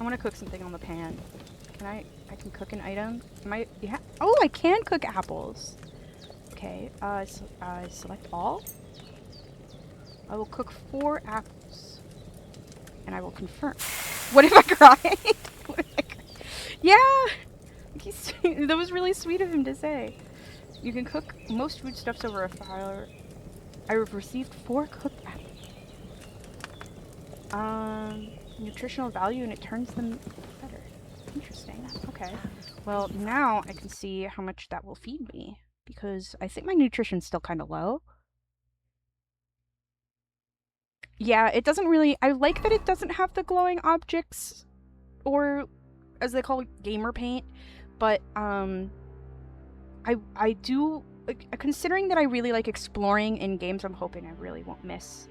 I want to cook something on the pan. Can I can cook an item? Yeah. Oh, I can cook apples. Okay, select all. I will cook 4 apples. And I will confirm. What if I cried? What if I cried? Yeah! That was really sweet of him to say. You can cook most foodstuffs over a fire. I have received 4 cooked apples. Nutritional value, and it turns them better. Interesting. Okay. Well, now I can see how much that will feed me, because I think my nutrition's still kind of low. Yeah, it doesn't really... I like that it doesn't have the glowing objects, or, as they call it, gamer paint, but, I do... Considering that I really like exploring in games, I'm hoping I really won't miss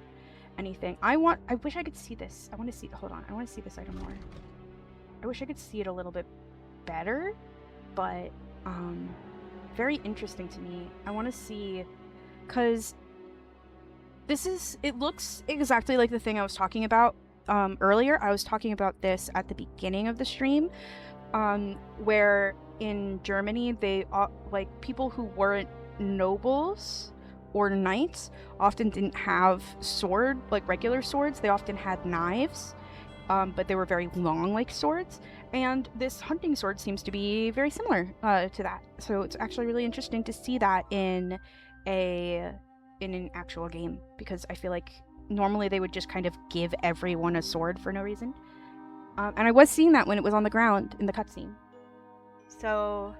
anything. I wish I could see this. I want to see... Hold on. I want to see this item more. I wish I could see it a little bit better, but, very interesting to me. I want to see... Because... It looks exactly like the thing I was talking about earlier. I was talking about this at the beginning of the stream, where in Germany, they, people who weren't nobles or knights often didn't have regular swords. They often had knives, but they were very long like swords. And this hunting sword seems to be very similar to that. So it's actually really interesting to see that in an actual game, because I feel like normally they would just kind of give everyone a sword for no reason. And I was seeing that when it was on the ground in the cutscene. So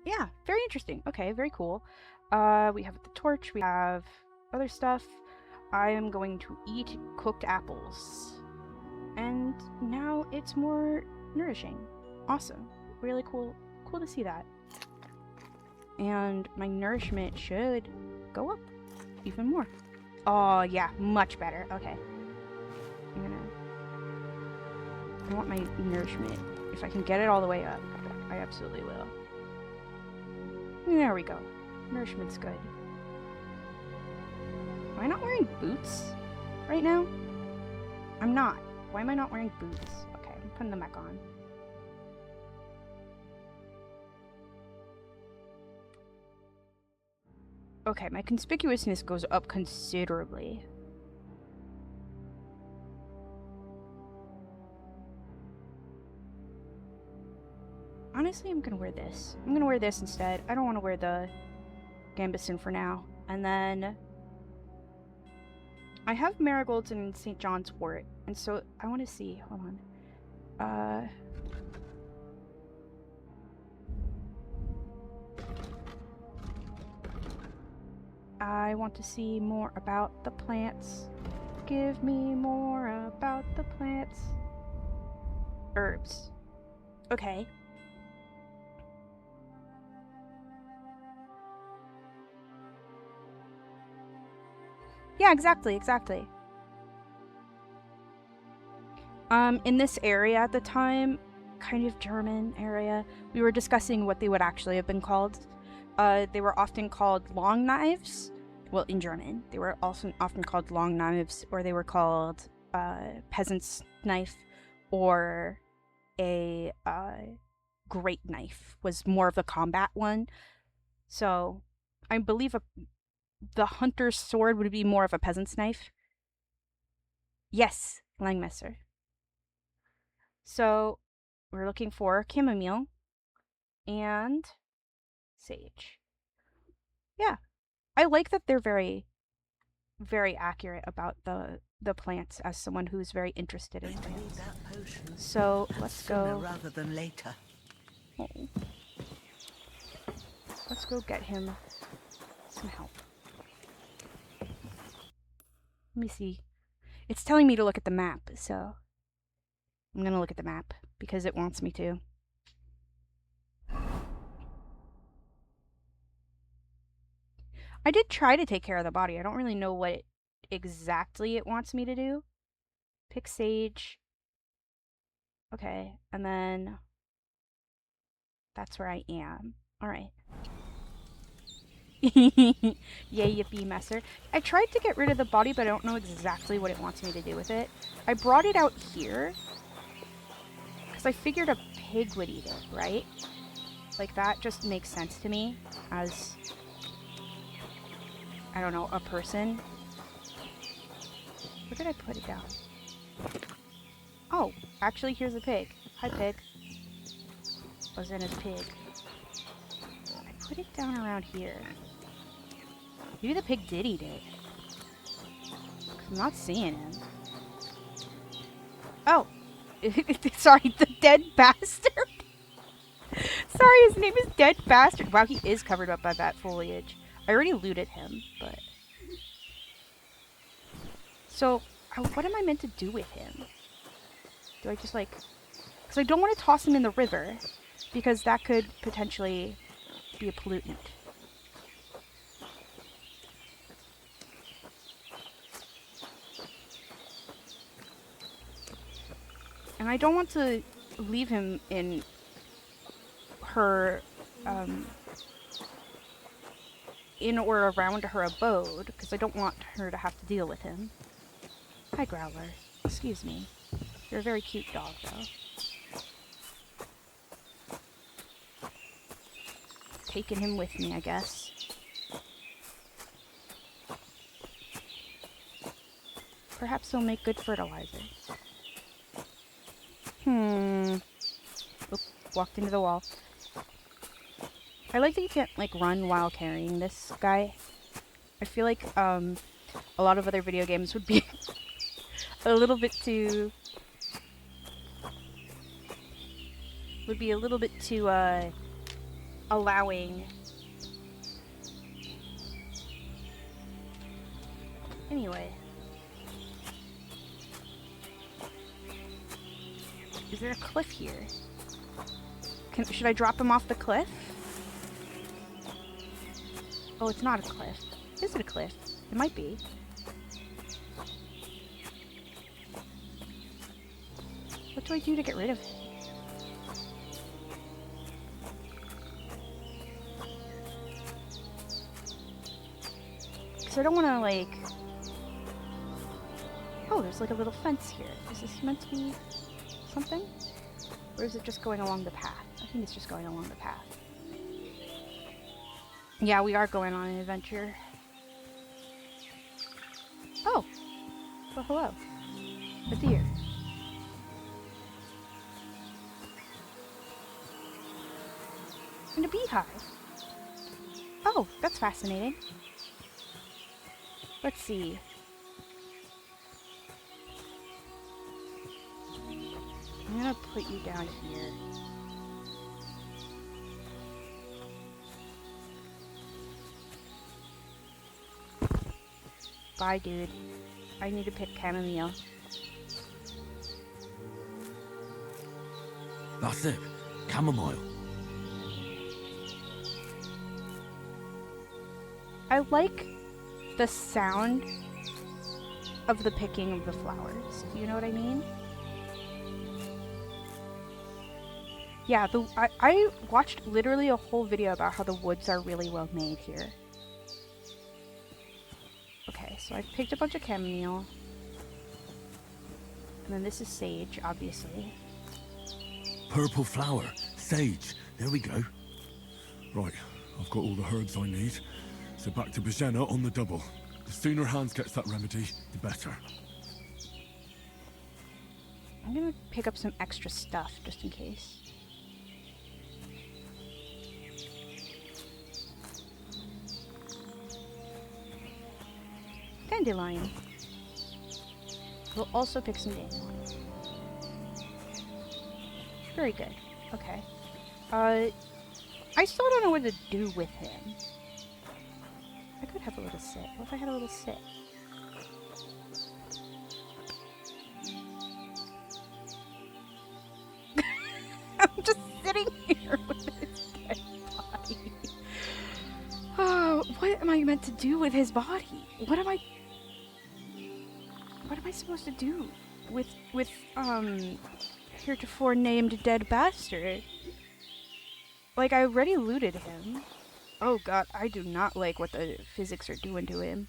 yeah, very interesting. Okay, very cool. We have the torch, we have other stuff. I am going to eat cooked apples. And now it's more nourishing. Awesome. Really cool to see that. And my nourishment should go up even more. Oh, yeah, much better. Okay. I want my nourishment. If I can get it all the way up, I absolutely will. There we go. Nourishment's good. Am I not wearing boots right now? I'm not. Why am I not wearing boots? Okay, I'm putting them back on. Okay, my conspicuousness goes up considerably. Honestly, I'm gonna wear this. I'm gonna wear this instead. I don't want to wear the gambeson for now. And then I have marigolds in St. John's wort, and so I want to see. Hold on. I want to see more about the plants. Give me more about the plants. Herbs. Okay. Yeah, exactly. In this area at the time, kind of German area, we were discussing what they would actually have been called. They were often called long knives. Well, in German, they were also often called long knives, or they were called peasant's knife, or a great knife was more of a combat one. So, I believe the hunter's sword would be more of a peasant's knife. Yes, Langmesser. So, we're looking for chamomile and sage. Yeah. I like that they're very, very accurate about the plants as someone who's very interested in plants. So, let's go. Rather than later. Oh. Let's go get him some help. Let me see. It's telling me to look at the map, so I'm gonna look at the map because it wants me to. I did try to take care of the body. I don't really know what exactly it wants me to do. Pick sage. Okay, and then that's where I am. Alright. Yay, yippee, messer. I tried to get rid of the body, but I don't know exactly what it wants me to do with it. I brought it out here because I figured a pig would eat it, right? Like, that just makes sense to me as, I don't know, a person. Where did I put it down? Oh, actually, here's a pig. Hi, pig. Wasn't a pig. I put it down around here. Maybe the pig did eat it. I'm not seeing him. Oh! Sorry, the dead bastard! Sorry, his name is Dead Bastard. Wow, he is covered up by that foliage. I already looted him, but... So, what am I meant to do with him? Do I just, like... Because I don't want to toss him in the river, because that could potentially be a pollutant. And I don't want to leave him in her, in or around her abode, because I don't want her to have to deal with him. Hi, Growler. Excuse me. You're a very cute dog, though. Taking him with me, I guess. Perhaps he'll make good fertilizer. Oop, walked into the wall. I like that you can't, like, run while carrying this guy. I feel like, a lot of other video games would be a little bit too... allowing. Anyway. Is there a cliff here? Should I drop him off the cliff? Oh, it's not a cliff. Is it a cliff? It might be. What do I do to get rid of it? Because I don't want to, like... Oh, there's like a little fence here. Is this meant to be something? Or is it just going along the path? I think it's just going along the path. Yeah, we are going on an adventure. Oh. Well, hello. A deer. And a beehive. Oh, that's fascinating. Let's see. I'm gonna put you down here. Bye, dude. I need to pick chamomile. That's it. Chamomile. I like the sound of the picking of the flowers. Do you know what I mean? Yeah, I watched literally a whole video about how the woods are really well made here. Okay, so I picked a bunch of chamomile. And then this is sage, obviously. Purple flower. Sage. There we go. Right, I've got all the herbs I need. So back to Bajena on the double. The sooner Hans gets that remedy, the better. I'm gonna pick up some extra stuff, just in case. Dandelion. We'll also pick some dandelion. Very good. Okay. I still don't know what to do with him. I could have a little sit. What if I had a little sit? I'm just sitting here with his dead body. Oh, what am I meant to do with his body? What am I supposed to do with heretofore named dead bastard? Like, I already looted him. Oh god, I do not like what the physics are doing to him.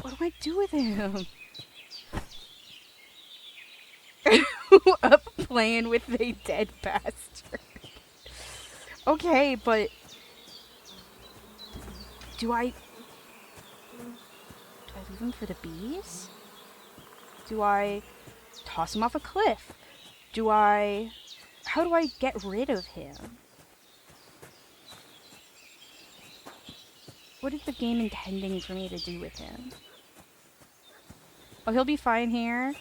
What do I do with him? Up playing with a dead bastard. Okay, but do I leave him for the bees? Do I toss him off a cliff? How do I get rid of him? What is the game intending for me to do with him? Oh, he'll be fine here.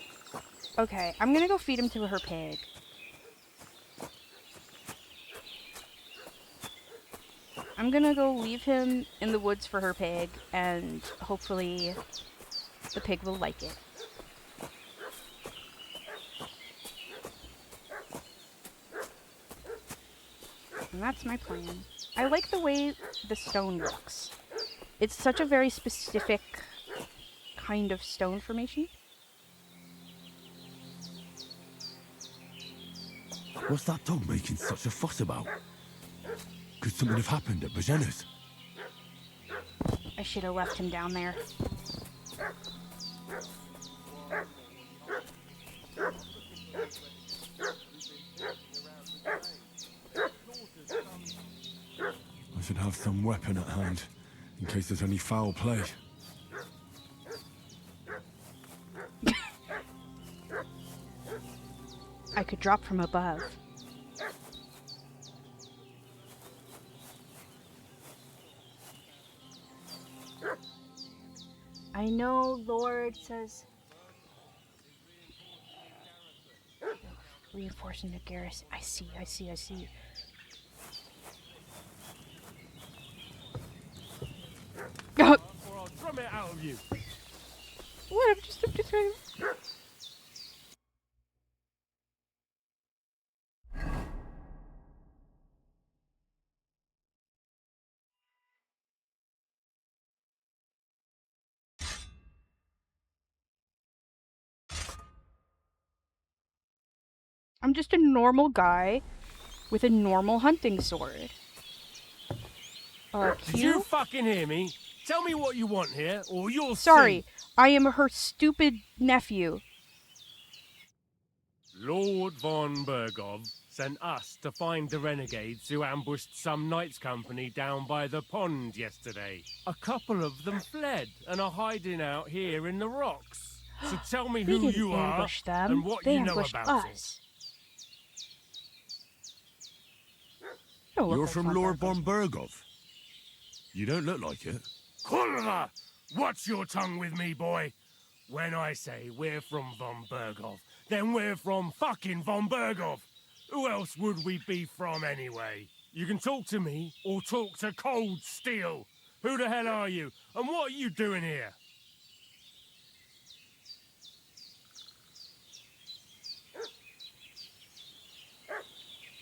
Okay, I'm gonna go feed him to her pig. I'm gonna go leave him in the woods for her pig, and hopefully the pig will like it. And that's my plan. I like the way the stone looks. It's such a very specific kind of stone formation. What's that dog making such a fuss about? Could something have happened at Bajena's? I should have left him down there. I should have some weapon at hand, in case there's any foul play. I could drop from above. I know, Lord says... Reinforcing the garrison. I see. Or I'll drum it out of you. What? I'm just trying. I'm just a normal guy with a normal hunting sword. Did you fucking hear me? Tell me what you want here, or you'll Sorry, see. I am her stupid nephew. Lord von Bergov sent us to find the renegades who ambushed some knights' company down by the pond yesterday. A couple of them fled and are hiding out here in the rocks. So tell me who you are and what you know about us. You're from Lord von Bergov. You don't look like it. Kulva! Watch your tongue with me, boy. When I say we're from von Bergov, then we're from fucking von Bergov. Who else would we be from anyway? You can talk to me or talk to Cold Steel. Who the hell are you? And what are you doing here?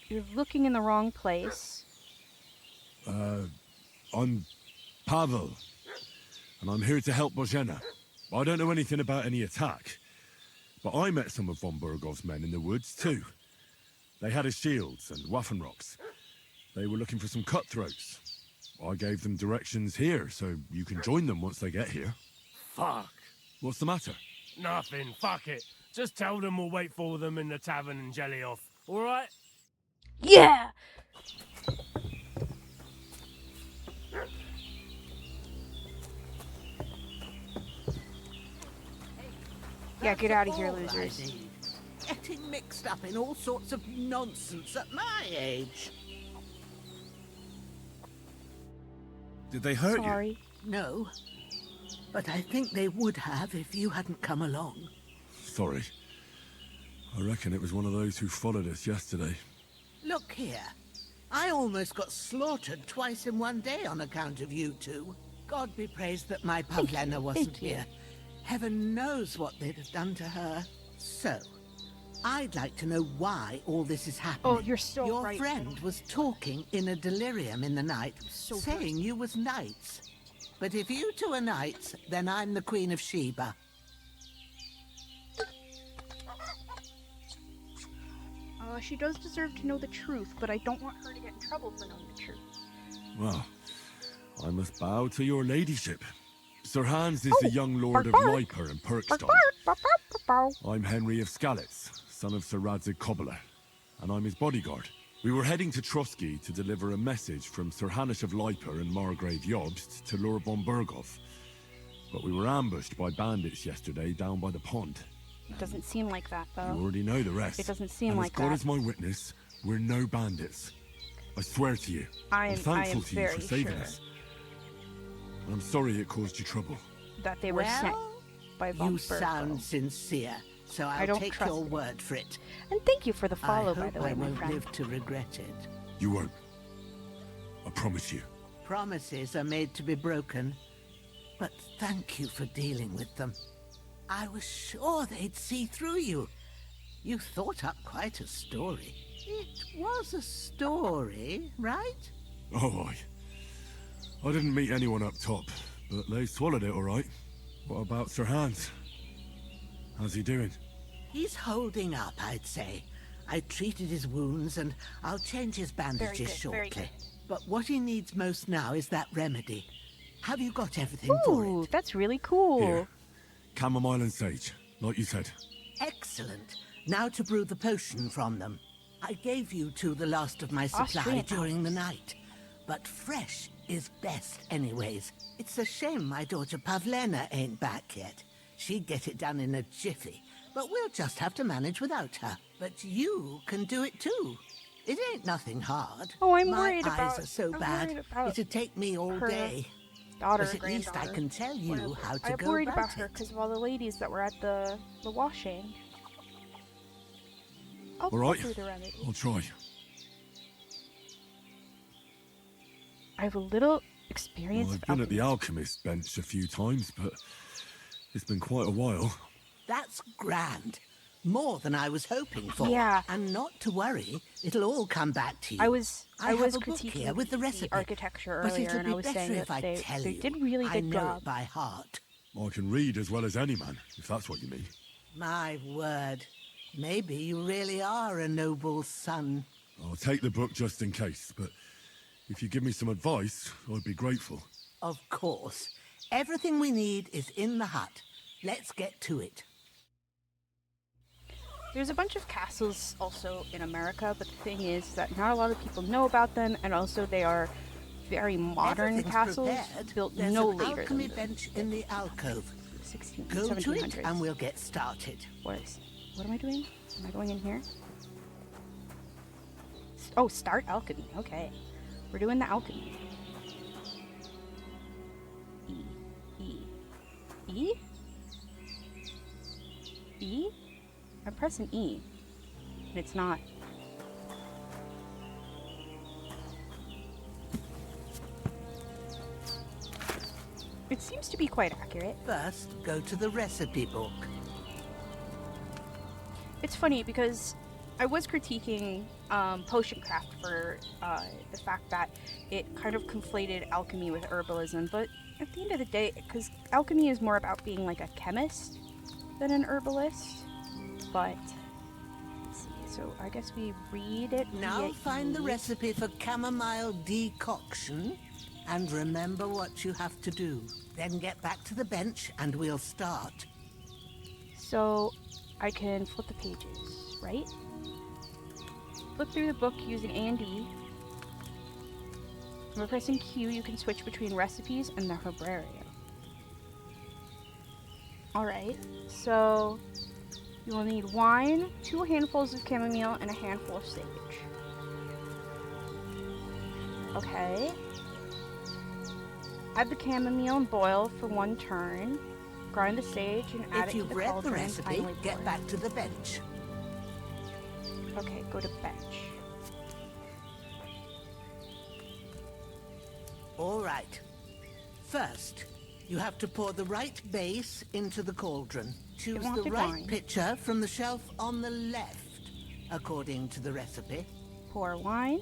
You're looking in the wrong place. I'm Pavel, and I'm here to help Bozhena. I don't know anything about any attack, but I met some of von Bergov's men in the woods too. They had his shields and Waffenrocks. They were looking for some cutthroats. I gave them directions here, so you can join them once they get here. Fuck. What's the matter? Nothing, fuck it. Just tell them we'll wait for them in the tavern and jelly off, alright? Yeah! Yeah, get out of here, losers. Getting mixed up in all sorts of nonsense at my age. Did they hurt you? No, but I think they would have if you hadn't come along. Sorry. I reckon it was one of those who followed us yesterday. Look here. I almost got slaughtered twice in one day on account of you two. God be praised that my Pavlena wasn't here. Heaven knows what they'd have done to her. So, I'd like to know why all this is happening. Oh, you're so Your right. friend was talking in a delirium in the night, saying you was knights. But if you two are knights, then I'm the Queen of Sheba. She does deserve to know the truth, but I don't want her to get in trouble for knowing the truth. Well, I must bow to your ladyship. Sir Hans is the young lord of Leiper and Perkstone. I'm Henry of Skalitz, son of Sir Radzig Cobbler, and I'm his bodyguard. We were heading to Trotsky to deliver a message from Sir Hanish of Leiper and Margrave Jobst to Lord von Bergov. But we were ambushed by bandits yesterday down by the pond. It doesn't seem like that, though. You already know the rest. It doesn't seem and like as God that. is my witness, we're no bandits. I swear to you. I'm I thankful am to you very for saving sure us. I'm sorry it caused you trouble. That they were sent by von You Bergov. sound sincere, so I I'll don't take trust your it. word for it. And thank you for the follow, I by the hope way, I my won't friend. live to regret it. You won't. I promise you. Promises are made to be broken, but thank you for dealing with them. I was sure they'd see through you. You thought up quite a story. It was a story, right? Oh, I didn't meet anyone up top, but they swallowed it all right. What about Sir Hans? How's he doing? He's holding up, I'd say. I treated his wounds and I'll change his bandages Very shortly. good. But what he needs most now is that remedy. Have you got everything for it? Ooh, that's really cool. Here. Chamomile and sage, like you said. Excellent. Now to brew the potion from them. I gave you two the last of my supply Austrian during the night. But fresh is best anyways. It's a shame my daughter Pavlena ain't back yet. She'd get it done in a jiffy. But we'll just have to manage without her. But you can do it too. It ain't nothing hard. Oh, I'm my worried eyes about. are so I'm bad. worried about It'd take me all her day. daughter, But at least I granddaughter, can tell you whatever. how to I'm go worried about about her because of all the ladies that were at the washing. I'll All right, go through the remedy. I'll try. I have a little Well, experience. I've been at the alchemist bench a few times, but it's been quite a while. That's grand. More than I was hoping for. Yeah. And not to worry, it'll all come back to you. I was have a book critiquing here with the recipe, architecture but earlier, it'll and be I was better saying if that I they tell you. did really I good know job. it by heart. I can read as well as any man, if that's what you mean. My word. Maybe you really are a noble son. I'll take the book just in case, but if you give me some advice, I'd be grateful. Of course. Everything we need is in the hut. Let's get to it. There's a bunch of castles also in America, but the thing is that not a lot of people know about them, and also they are very modern castles built There's no an later alchemy than bench in the alcove. 16, Go to it 1700s. and we'll get started. What am I doing? Am I going in here? Oh, start alchemy. Okay. We're doing the alchemy. E? E? I'm pressing E. And it's not. It seems to be quite accurate. First, go to the recipe book. It's funny because I was critiquing potion craft for the fact that it kind of conflated alchemy with herbalism, but at the end of the day, because alchemy is more about being like a chemist than an herbalist, but let's see, so I guess we read it. Now find the recipe for chamomile decoction and remember what you have to do. Then get back to the bench and we'll start. So I can flip the pages, right? Flip through the book using A and D. By pressing Q, you can switch between recipes and the herbarium. Alright, so you will need wine, 2 handfuls of chamomile, and a handful of sage. Okay. Add the chamomile and boil for 1 turn. Grind the sage and add it to the cauldron. If you've read the recipe, finally get pour. back to the bench. Okay, go to bench. All right. First, you have to pour the right base into the cauldron. Choose the right wine. pitcher from the shelf on the left, according to the recipe. Pour wine.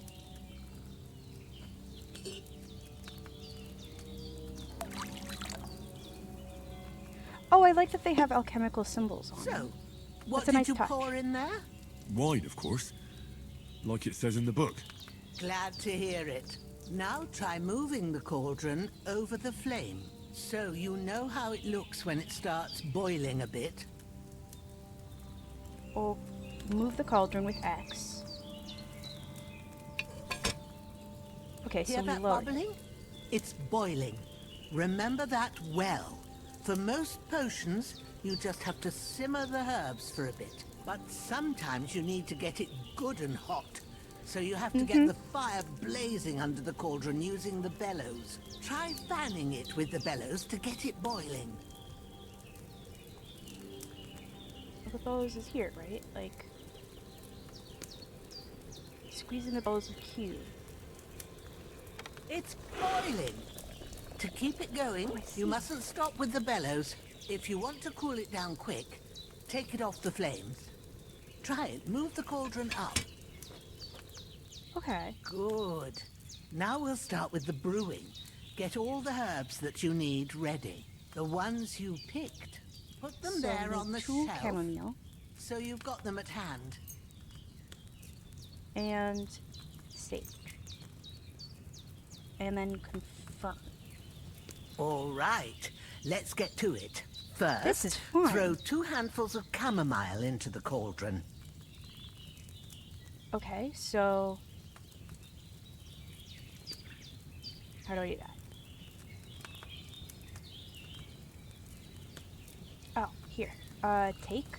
Oh, I like that they have alchemical symbols on them. So, what That's a did nice you touch. pour in there? Wine, of course. Like it says in the book. Glad to hear it. Now try moving the cauldron over the flame, so you know how it looks when it starts boiling a bit. Or move the cauldron with X. Okay, so Hear we that lower it. bubbling? It's boiling. Remember that well. For most potions, you just have to simmer the herbs for a bit. But sometimes you need to get it good and hot. So you have to get the fire blazing under the cauldron using the bellows. Try fanning it with the bellows to get it boiling. The bellows is here, right? Like, squeezing the bellows with Q. It's boiling. To keep it going, you mustn't stop with the bellows. If you want to cool it down quick, take it off the flames. Try it. Move the cauldron up. Okay. Good. Now we'll start with the brewing. Get all the herbs that you need ready. The ones you picked. Put them So there we on the need 2 shelf. chamomile So you've got them at hand. and sage. And then confirm. All right. Let's get to it. First, This is fun. throw 2 handfuls of chamomile into the cauldron. Okay, so how do I do that? Oh, here. Take.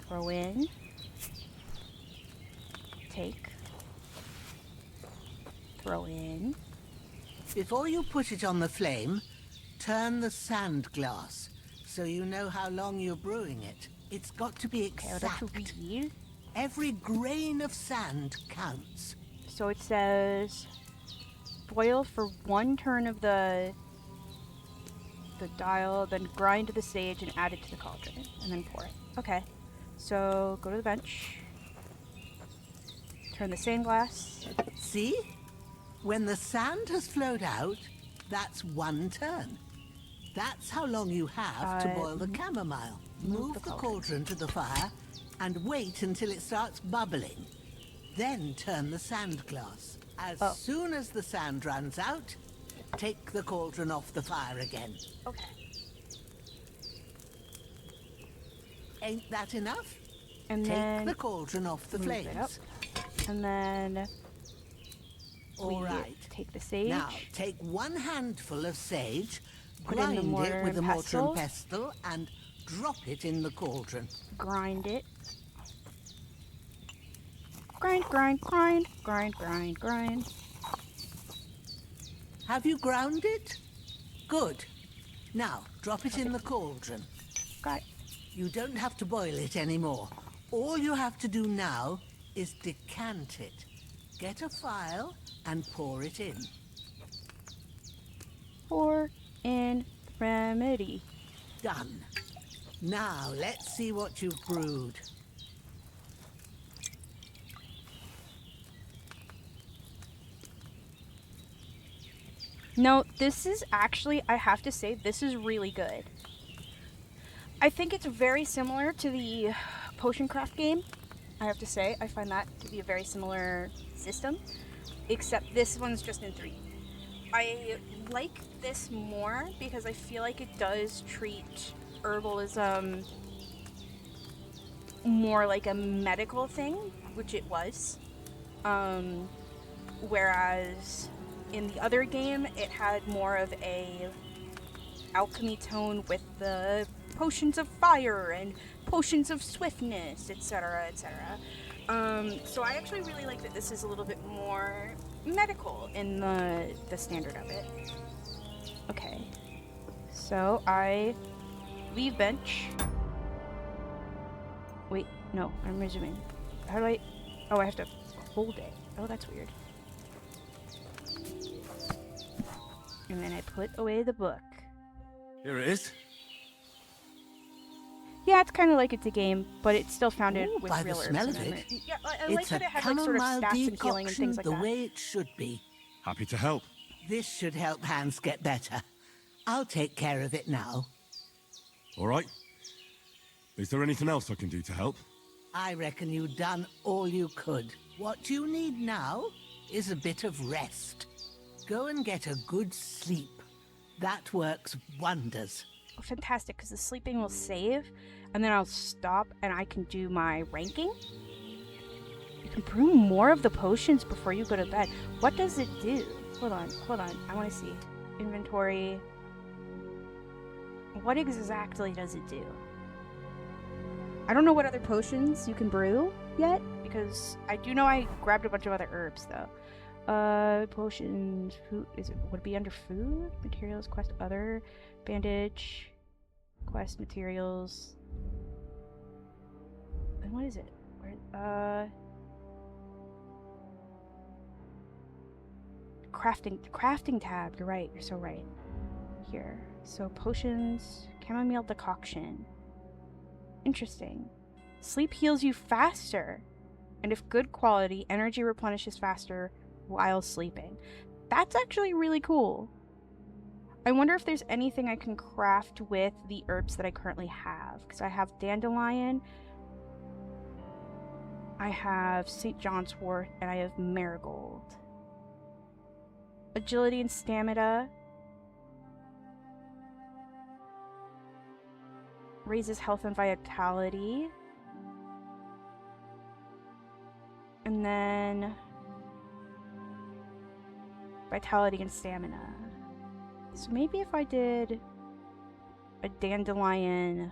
Throw in. Take. Throw in. Before you put it on the flame, turn the sand glass so you know how long you're brewing it. It's got to be exact. Every grain of sand counts. So it says boil for 1 turn of the dial, then grind the sage and add it to the cauldron, and then pour it. Okay. So go to the bench. Turn the sand glass. See? When the sand has flowed out, that's 1 turn. That's how long you have to boil the chamomile. Move the cauldron to the fire and wait until it starts bubbling. Then turn the sand glass. As soon as the sand runs out, take the cauldron off the fire again. Okay. Ain't that enough? And Take then the cauldron off the move it up. flames. And then All right. take the sage. Now, take 1 handful of sage, Put it in the grind mortar it with and a mortar and pestle. pestle, and drop it in the cauldron. Grind it. Grind, grind, grind, grind, grind, grind. Have you ground it? Good. Now, drop it in the cauldron. Got it. You don't have to boil it anymore. All you have to do now is decant it. Get a phial and pour it in. Pour in the remedy. Done. Now, let's see what you've brewed. No, this is actually, I have to say, this is really good. I think it's very similar to the potion craft game. I have to say, I find that to be a very similar system, except this one's just in 3. I like this more because I feel like it does treat herbalism more like a medical thing, which it was. Whereas in the other game, it had more of a alchemy tone with the potions of fire and potions of swiftness, etc., etc. So I actually really like that this is a little bit more medical in the standard of it. Okay, so I leave bench. Wait, no, I'm resuming. How do I? Oh, I have to hold it. Oh, that's weird. And then I put away the book. Here it is. Yeah, it's kind of like it's a game, but it's still founded Ooh, with by real the herbs smell and of memory. it, Yeah, I like it's that a it has like sort of chamomile stats and healing and decoction things like the that. way it should be. Happy to help. This should help Hans get better. I'll take care of it now. All right. Is there anything else I can do to help? I reckon you've done all you could. What you need now is a bit of rest. Go and get a good sleep. That works wonders. Oh, fantastic, because the sleeping will save, and then I'll stop and I can do my ranking. You can brew more of the potions before you go to bed. What does it do? Hold on. I want to see. Inventory. What exactly does it do? I don't know what other potions you can brew yet, because I do know I grabbed a bunch of other herbs, though. Potions, food, would it be under food? Materials, quest, other, bandage, quest, materials. And what is it? Where, crafting tab, you're right, you're so right. Here, so potions, chamomile decoction. Interesting. Sleep heals you faster, and if good quality, energy replenishes faster while sleeping. That's actually really cool. I wonder if there's anything I can craft with the herbs that I currently have, because I have dandelion, I have St. John's wort, and I have marigold. Agility and stamina. Raises health and vitality. And then vitality and stamina. So maybe if I did a dandelion.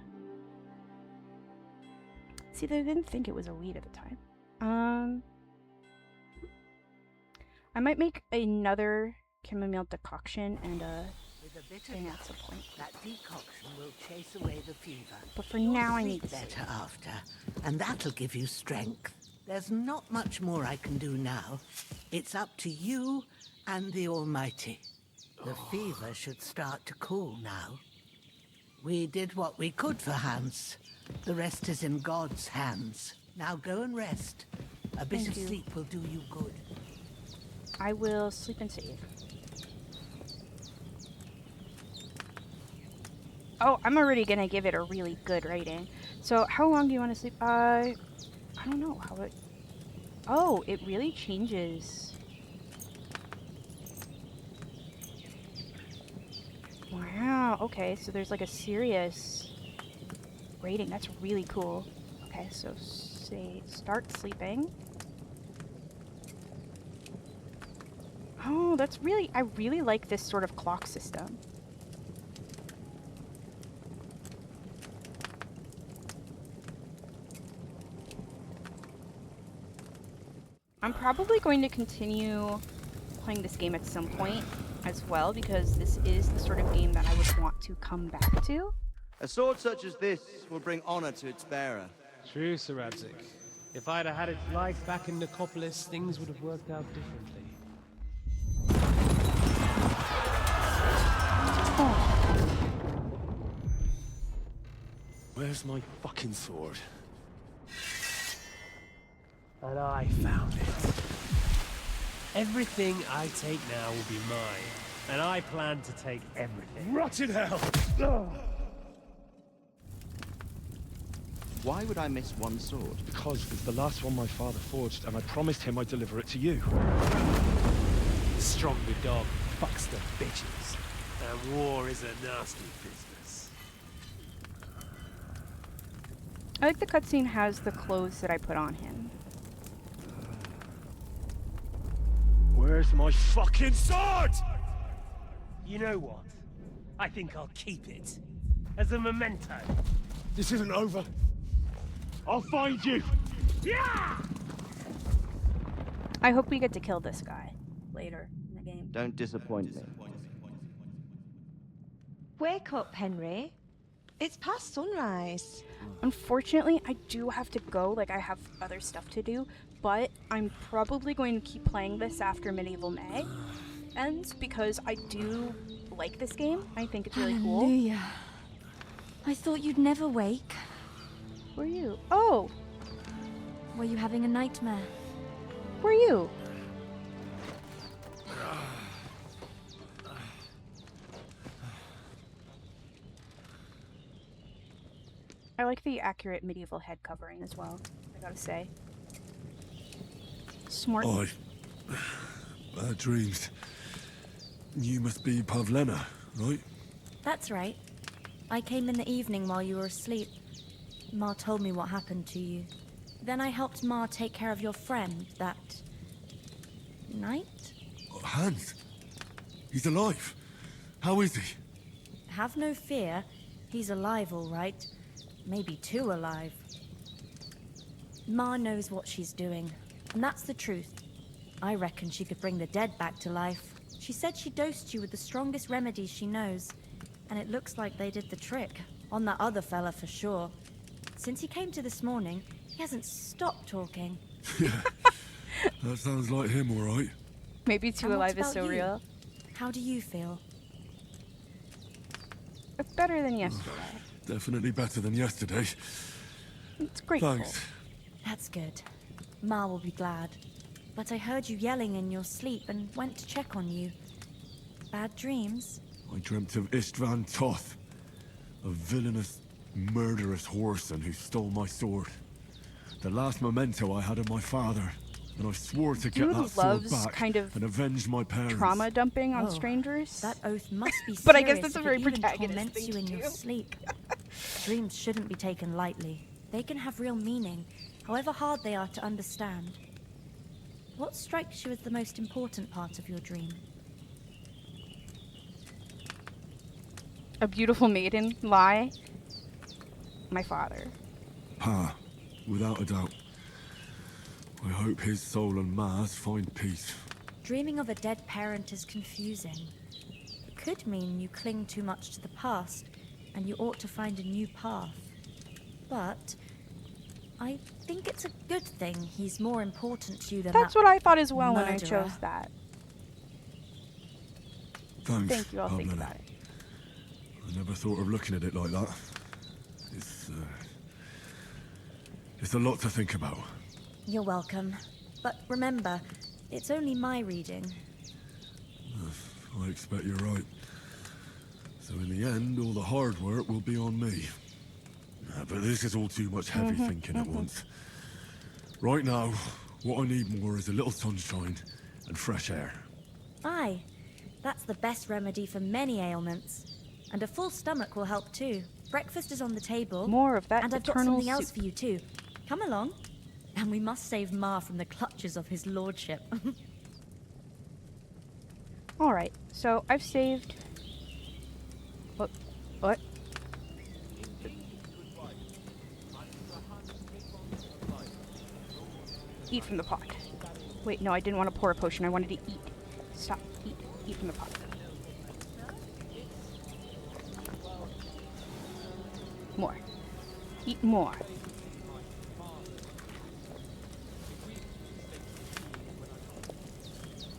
See, they didn't think it was a weed at the time. I might make another chamomile decoction and a thing at some point. That decoction will chase away the fever. But for now, I need to sleep better after, and that'll give you strength. There's not much more I can do now. It's up to you and the Almighty. The fever should start to cool now. We did what we could for Hans. The rest is in God's hands. Now go and rest. A bit of sleep will do you good. I will sleep and save. Oh, I'm already gonna give it a really good rating. So, how long do you want to sleep? I don't know how it... Oh, it really changes. Wow, okay, so there's like a serious rating. That's really cool. Okay, so say start sleeping. Oh, that's really, I really like this sort of clock system. I'm probably going to continue playing this game at some point as well, because this is the sort of game that I would want to come back to. A sword such as this will bring honor to its bearer. True, Sir Radzik. If I'd have had its life back in Nicopolis, things would have worked out differently. Where's my fucking sword? And I found it. Everything I take now will be mine, and I plan to take everything. Rot in hell! Why would I miss one sword? Because it's the last one my father forged, and I promised him I'd deliver it to you. The stronger dog fucks the bitches, and war is a nasty business. I like the cutscene has the clothes that I put on him. Where's my fucking sword? You know what? I think I'll keep it. As a memento. This isn't over. I'll find you! Yeah! I hope we get to kill this guy later in the game. Don't disappoint me. Wake up, Henry. It's past sunrise. Unfortunately, I do have to go. Like, I have other stuff to do. But I'm probably going to keep playing this after Medieval May ends, because I do like this game. I think it's really cool. Hallelujah. I thought you'd never wake. Who are you? Oh! Were you having a nightmare? Who are you? I like the accurate medieval head covering as well, I gotta say. Smart. Bad dreams. You must be Pavlena, right? That's right. I came in the evening while you were asleep. Ma told me what happened to you. Then I helped Ma take care of your friend that night? Hans? He's alive. How is he? Have no fear. He's alive, all right. Maybe too alive. Ma knows what she's doing, and that's the truth. I reckon she could bring the dead back to life. She said she dosed you with the strongest remedies she knows, and it looks like they did the trick. On that other fella for sure. Since he came to this morning, he hasn't stopped talking. Yeah, that sounds like him, all right. Maybe Too And what Alive is about so you? real. How do you feel? It's better than yesterday. Definitely better than yesterday. It's great. Thanks. That's good. Ma will be glad. But I heard you yelling in your sleep and went to check on you. Bad dreams? I dreamt of Istvan Toth, a villainous, murderous whoreson who stole my sword. The last memento I had of my father, and I swore to get Dude that sword loves back kind of and avenge my parents. trauma dumping on Oh, strangers. That oath must be serious. But I guess that's a if very it even protagonist torments thing you to in your do. sleep. Dreams shouldn't be taken lightly. They can have real meaning, however hard they are to understand. What strikes you as the most important part of your dream? A beautiful maiden lie. My father. Pa, without a doubt. I hope his soul and Ma's find peace. Dreaming of a dead parent is confusing. It could mean you cling too much to the past, and you ought to find a new path. But I think it's a good thing he's more important to you than That's that what I thought as well when I murderer. chose that. Thanks, Thank you, I'll think Pavlena. about it. I never thought of looking at it like that. It's a lot to think about. You're welcome. But remember, it's only my reading. I expect you're right. So in the end, all the hard work will be on me. But this is all too much heavy thinking at once. Right now, what I need more is a little sunshine and fresh air. Aye, that's the best remedy for many ailments. And a full stomach will help too. Breakfast is on the table. More of that and I've got eternal something else soup. for you too. Come along. And we must save Ma from the clutches of his lordship. Alright, so I've saved... What? What? Eat from the pot. Wait, no, I didn't want to pour a potion. I wanted to eat. Stop. Eat. Eat from the pot. More. Eat more.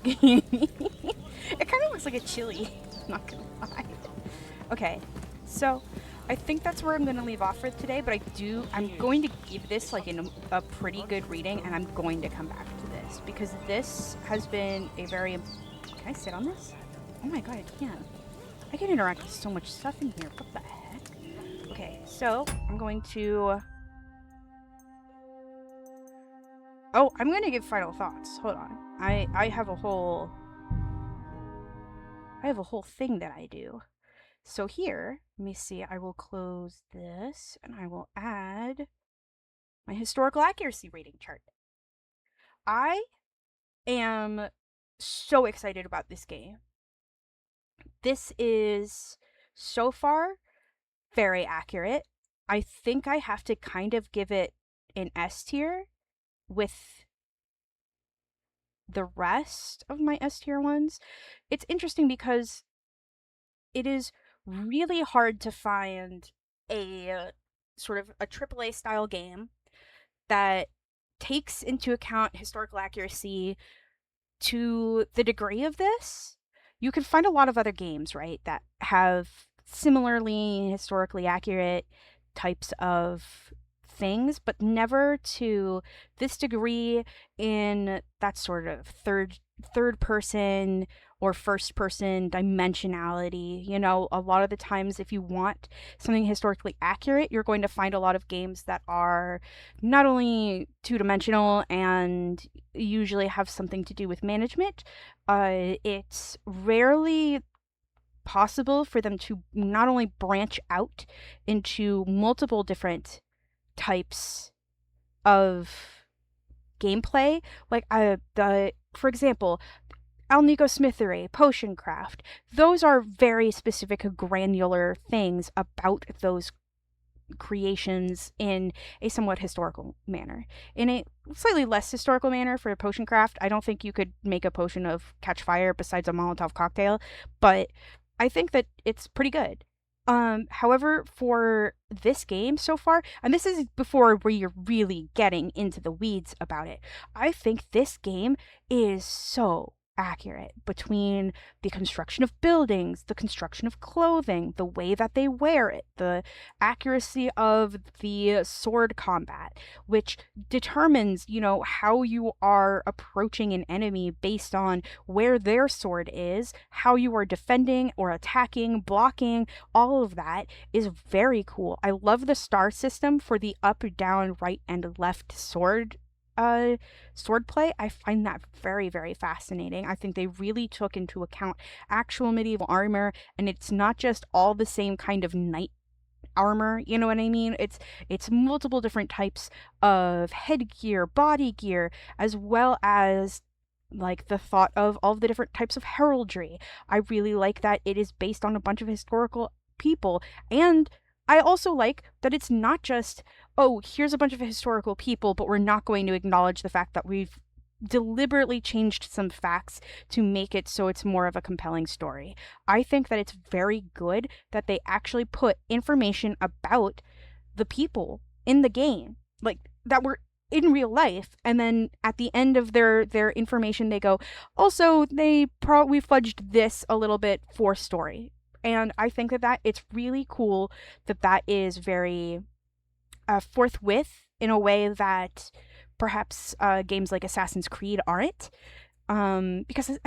It kind of looks like a chili. Not gonna lie. Okay, so I think that's where I'm going to leave off for today, but I'm going to give this like a pretty good reading, and I'm going to come back to this because this has been a very... Can I sit on this? Oh my god, I can. I can interact with so much stuff in here. What the heck? Okay, so I'm going to... Oh, I'm going to give final thoughts. Hold on. I have a whole thing that I do. So here, let me see, I will close this and I will add my historical accuracy rating chart. I am so excited about this game. This is so far very accurate. I think I have to kind of give it an S tier with the rest of my S tier ones. It's interesting because it is really hard to find a sort of a AAA style game that takes into account historical accuracy to the degree of this. You can find a lot of other games, right, that have similarly historically accurate types of things, but never to this degree in that sort of third person or first person dimensionality. You know, a lot of the times if you want something historically accurate, you're going to find a lot of games that are not only two-dimensional and usually have something to do with management. It's rarely possible for them to not only branch out into multiple different types of gameplay, like for example, Alnico Smithery, Potion Craft. Those are very specific, granular things about those creations in a somewhat historical manner. In a slightly less historical manner for Potion Craft, I don't think you could make a potion of catch fire besides a Molotov cocktail, but I think that it's pretty good. However, for this game so far, and this is before where you're really getting into the weeds about it, I think this game is so accurate between the construction of buildings, the construction of clothing, the way that they wear it, the accuracy of the sword combat, which determines, you know, how you are approaching an enemy based on where their sword is, how you are defending or attacking, blocking. All of that is very cool. I love the star system for the up, down, right, and left swordplay. I find that very, very fascinating. I think they really took into account actual medieval armor, and it's not just all the same kind of knight armor, you know what I mean? It's multiple different types of headgear, body gear, as well as like the thought of all the different types of heraldry. I really like that it is based on a bunch of historical people, and I also like that it's not just, oh, here's a bunch of historical people, but we're not going to acknowledge the fact that we've deliberately changed some facts to make it so it's more of a compelling story. I think that it's very good that they actually put information about the people in the game, like that were in real life, and then at the end of their information they go, also we fudged this a little bit for story. And I think that it's really cool that is very forthwith in a way that perhaps games like Assassin's Creed aren't. Because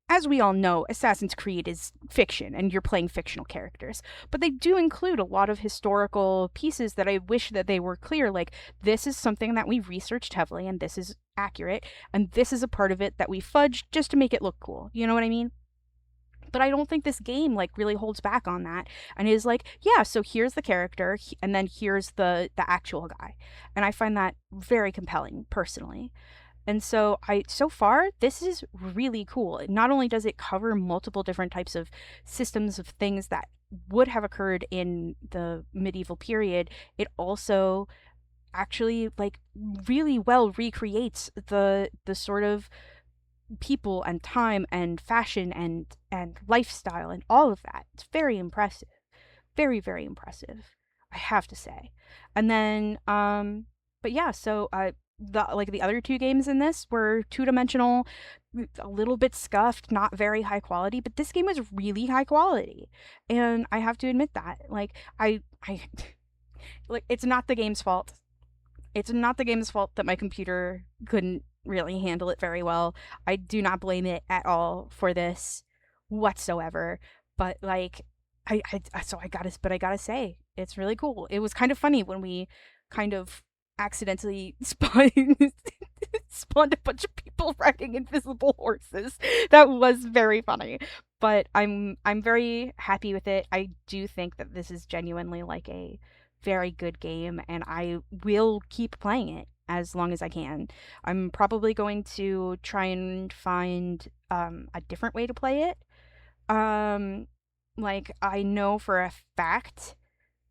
as we all know, Assassin's Creed is fiction and you're playing fictional characters. But they do include a lot of historical pieces that I wish that they were clear. Like, this is something that we researched heavily and this is accurate. And this is a part of it that we fudged just to make it look cool. You know what I mean? But I don't think this game like really holds back on that and is like, yeah, so here's the character and then here's the actual guy. And I find that very compelling personally. And so so far this is really cool. Not only does it cover multiple different types of systems of things that would have occurred in the medieval period, it also actually like really well recreates the sort of people and time and fashion and lifestyle and all of that. It's very impressive. Very, very impressive, I have to say. And then but yeah, so the other two games in this were two-dimensional, a little bit scuffed, not very high quality, but this game was really high quality. And I have to admit that. Like I like it's not the game's fault. It's not the game's fault that my computer couldn't really handle it very well. I do not blame it at all for this whatsoever. But like I gotta say, it's really cool. It was kind of funny when we kind of accidentally spawned a bunch of people riding invisible horses. That was very funny. But I'm very happy with it. I do think that this is genuinely like a very good game, and I will keep playing it as long as I can. I'm probably going to try and find a different way to play it. Like, I know for a fact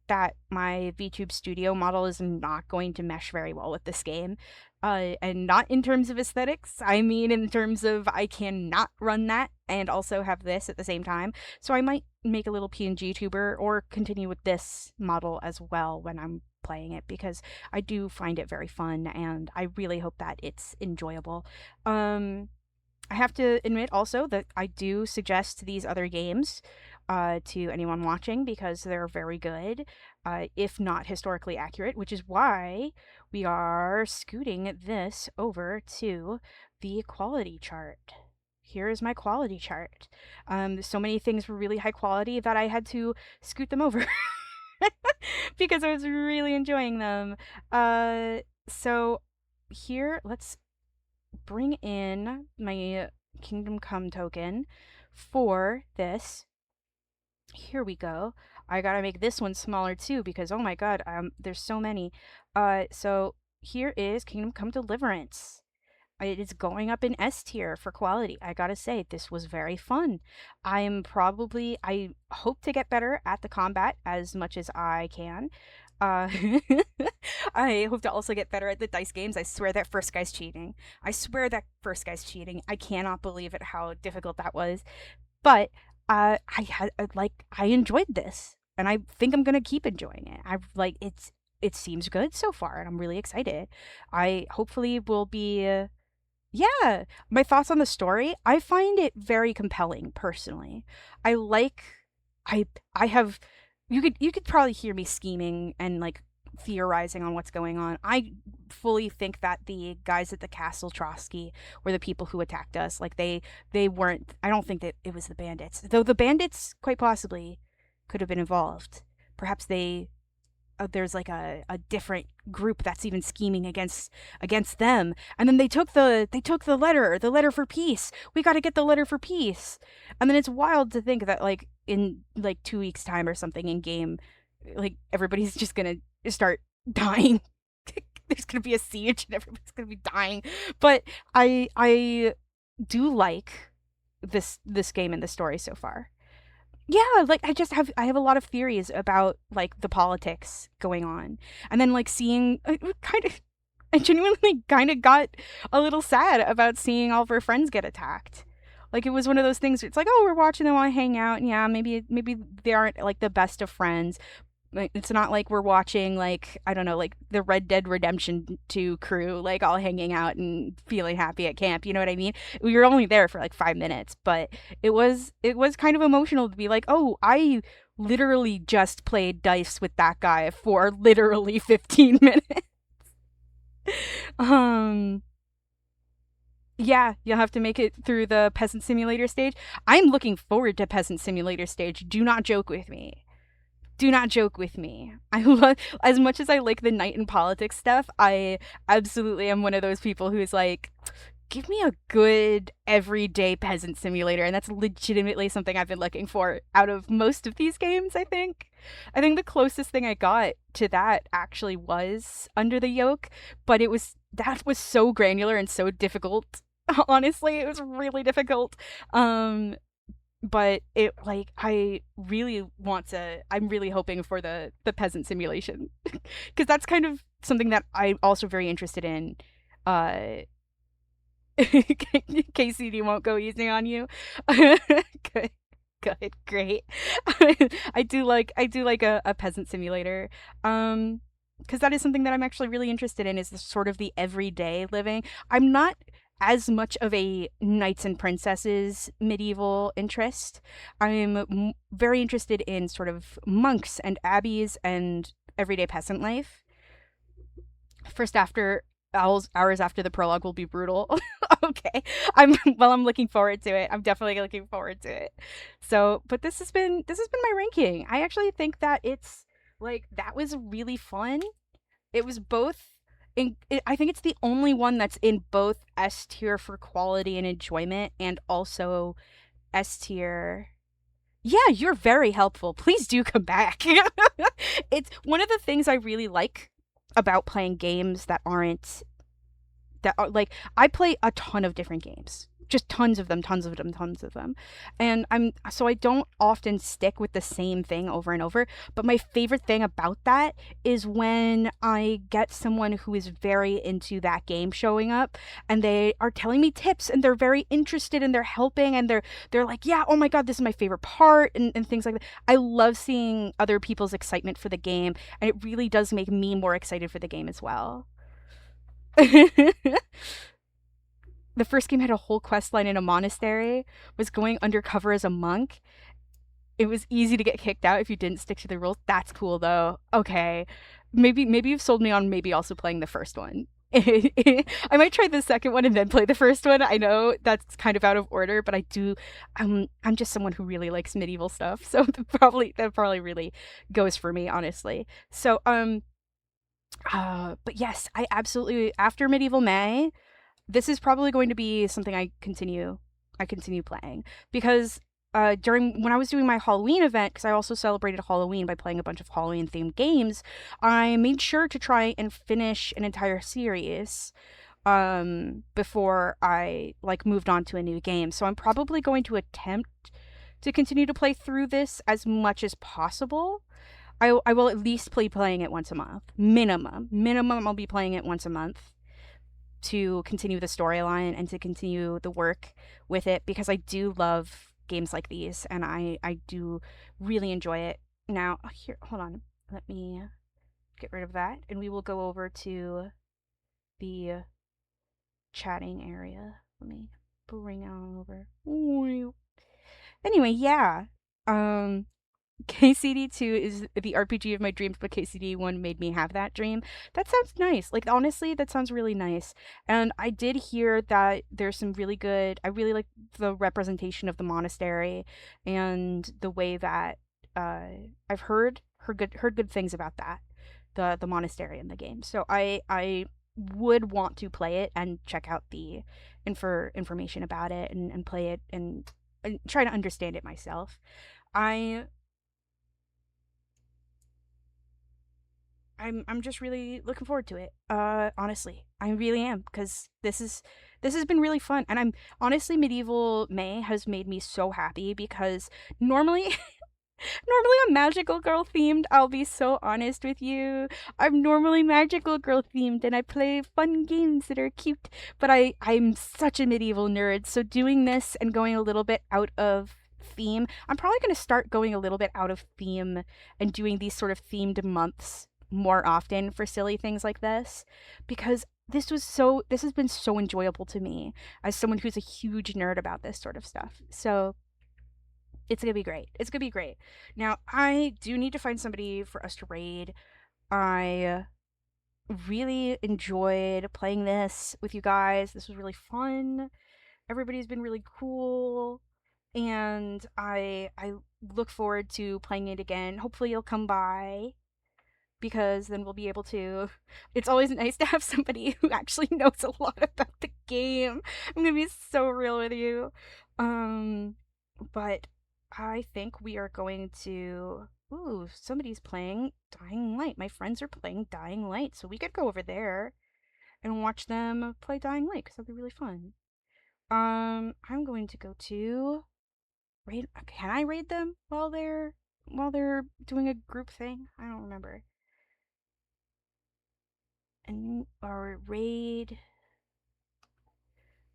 that my VTube Studio model is not going to mesh very well with this game. And not in terms of aesthetics, I mean in terms of I cannot run that and also have this at the same time. So I might make a little PNG tuber or continue with this model as well when I'm playing it, because I do find it very fun and I really hope that it's enjoyable. I have to admit also that I do suggest these other games to anyone watching because they're very good, if not historically accurate, which is why we are scooting this over to the quality chart. Here is my quality chart. So many things were really high quality that I had to scoot them over because I was really enjoying them. So here, let's bring in my Kingdom Come token for this. Here we go. I gotta make this one smaller too because oh my god, there's so many. So here is Kingdom Come Deliverance. It is going up in S tier for quality. I gotta say, this was very fun. I hope to get better at the combat as much as I can. I hope to also get better at the dice games. I swear that first guy's cheating. I cannot believe it how difficult that was. But I enjoyed this, and I think I'm gonna keep enjoying it. It seems good so far, and I'm really excited. I hopefully will be. Yeah, my thoughts on the story. I find it very compelling personally. You could probably hear me scheming and like theorizing on what's going on. I fully think that the guys at the Castle Trotsky were the people who attacked us. Like they weren't. I don't think that it was the bandits, though the bandits quite possibly could have been involved. Perhaps there's like a different group that's even scheming against them, and then they took the letter for peace. We got to get the letter for peace. And then it's wild to think that like in like 2 weeks time or something in game, like everybody's just gonna start dying. There's gonna be a siege and everybody's gonna be dying. But I do like this game and the story so far. Yeah, like I have a lot of theories about like the politics going on, and then like seeing I genuinely kind of got a little sad about seeing all of our friends get attacked. Like it was one of those things where it's like, oh, we're watching them all hang out, and yeah, maybe they aren't like the best of friends. Like, it's not like we're watching like, I don't know, like the Red Dead Redemption 2 crew like all hanging out and feeling happy at camp, you know what I mean? We were only there for like 5 minutes, but it was kind of emotional to be like, oh, I literally just played dice with that guy for literally 15 minutes. Yeah, you'll have to make it through the Peasant Simulator stage. I'm looking forward to Peasant Simulator stage. Do not joke with me. Do not joke with me. I love, as much as I like the night and politics stuff, I absolutely am one of those people who's like, give me a good everyday peasant simulator, and that's legitimately something I've been looking for out of most of these games, I think. I think the closest thing I got to that actually was Under the Yoke, but that was so granular and so difficult. Honestly, it was really difficult. But it I'm really hoping for the peasant simulation because that's kind of something that I'm also very interested in. KCD won't go easy on you. Good, great. I do like a peasant simulator. Because that is something that I'm actually really interested in, is the sort of the everyday living. I'm not as much of a knights and princesses medieval interest. I'm very interested in sort of monks and abbeys and everyday peasant life. First hours after the prologue will be brutal. Okay. I'm looking forward to it. I'm definitely looking forward to it. So, but this has been my ranking. I actually think that it's like that was really fun. It was both I think it's the only one that's in both S tier for quality and enjoyment and also S tier. Yeah, you're very helpful. Please do come back. It's one of the things I really like about playing games that are like, I play a ton of different games. Just tons of them. And I don't often stick with the same thing over and over. But my favorite thing about that is when I get someone who is very into that game showing up and they are telling me tips and they're very interested and they're helping and they're like, yeah, oh my God, this is my favorite part and things like that. I love seeing other people's excitement for the game, and it really does make me more excited for the game as well. The first game had a whole quest line in a monastery, was going undercover as a monk. It was easy to get kicked out if you didn't stick to the rules. That's cool, though. Okay. Maybe you've sold me on maybe also playing the first one. I might try the second one and then play the first one. I know that's kind of out of order, but I'm just someone who really likes medieval stuff, so that probably really goes for me, honestly. So but yes, I absolutely, after Medieval May, this is probably going to be something I continue playing, because when I was doing my Halloween event, because I also celebrated Halloween by playing a bunch of Halloween themed games, I made sure to try and finish an entire series before I moved on to a new game. So I'm probably going to attempt to continue to play through this as much as possible. I will at least playing it once a month. Minimum I'll be playing it once a month to continue the storyline and to continue the work with it, because I do love games like these and I do really enjoy it. Now, here, hold on. Let me get rid of that and we will go over to the chatting area. Let me bring it on over. Anyway, yeah. KCD2 is the RPG of my dreams, but KCD1 made me have that dream. That sounds nice. Like, honestly, that sounds really nice. And I did hear that there's some really good, I really like the representation of the monastery and the way that I've heard good things about that, the monastery in the game. So I would want to play it and check out the information about it and play it and try to understand it myself. I'm just really looking forward to it. Honestly, I really am, because this has been really fun, and I'm honestly, Medieval May has made me so happy, because normally I'm magical girl themed. I'll be so honest with you. I'm normally magical girl themed and I play fun games that are cute, but I'm such a medieval nerd, so doing this and going a little bit out of theme, I'm probably going to start going a little bit out of theme and doing these sort of themed months more often for silly things like this, because this has been so enjoyable to me as someone who's a huge nerd about this sort of stuff. So it's gonna be great. It's gonna be great. Now, I do need to find somebody for us to raid. I really enjoyed playing this with you guys. This was really fun. Everybody's been really cool. And I look forward to playing it again. Hopefully you'll come by. because then we'll be able to... It's always nice to have somebody who actually knows a lot about the game. I'm gonna be so real with you. But I think we are going to... Ooh, somebody's playing Dying Light. My friends are playing Dying Light, so we could go over there and watch them play Dying Light, because that'd be really fun. I'm going to go to... Raid... Can I raid them while they're doing a group thing? I don't remember. Or raid...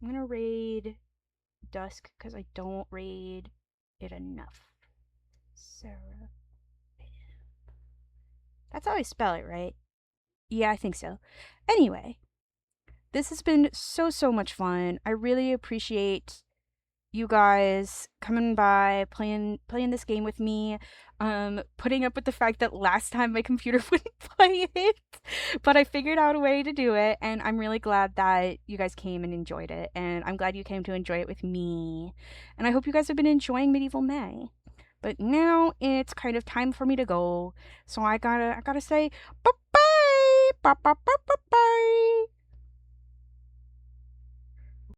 I'm gonna raid Dusk, because I don't raid it enough. Sarah. That's how I spell it, right? Yeah, I think so. Anyway, this has been so much fun. I really appreciate you guys coming by, playing this game with me, putting up with the fact that last time my computer wouldn't play it, but I figured out a way to do it, and I'm really glad that you guys came and enjoyed it, and I'm glad you came to enjoy it with me, and I hope you guys have been enjoying Medieval May. But now it's kind of time for me to go, so I gotta say bye bye, bye bye bye bye bye.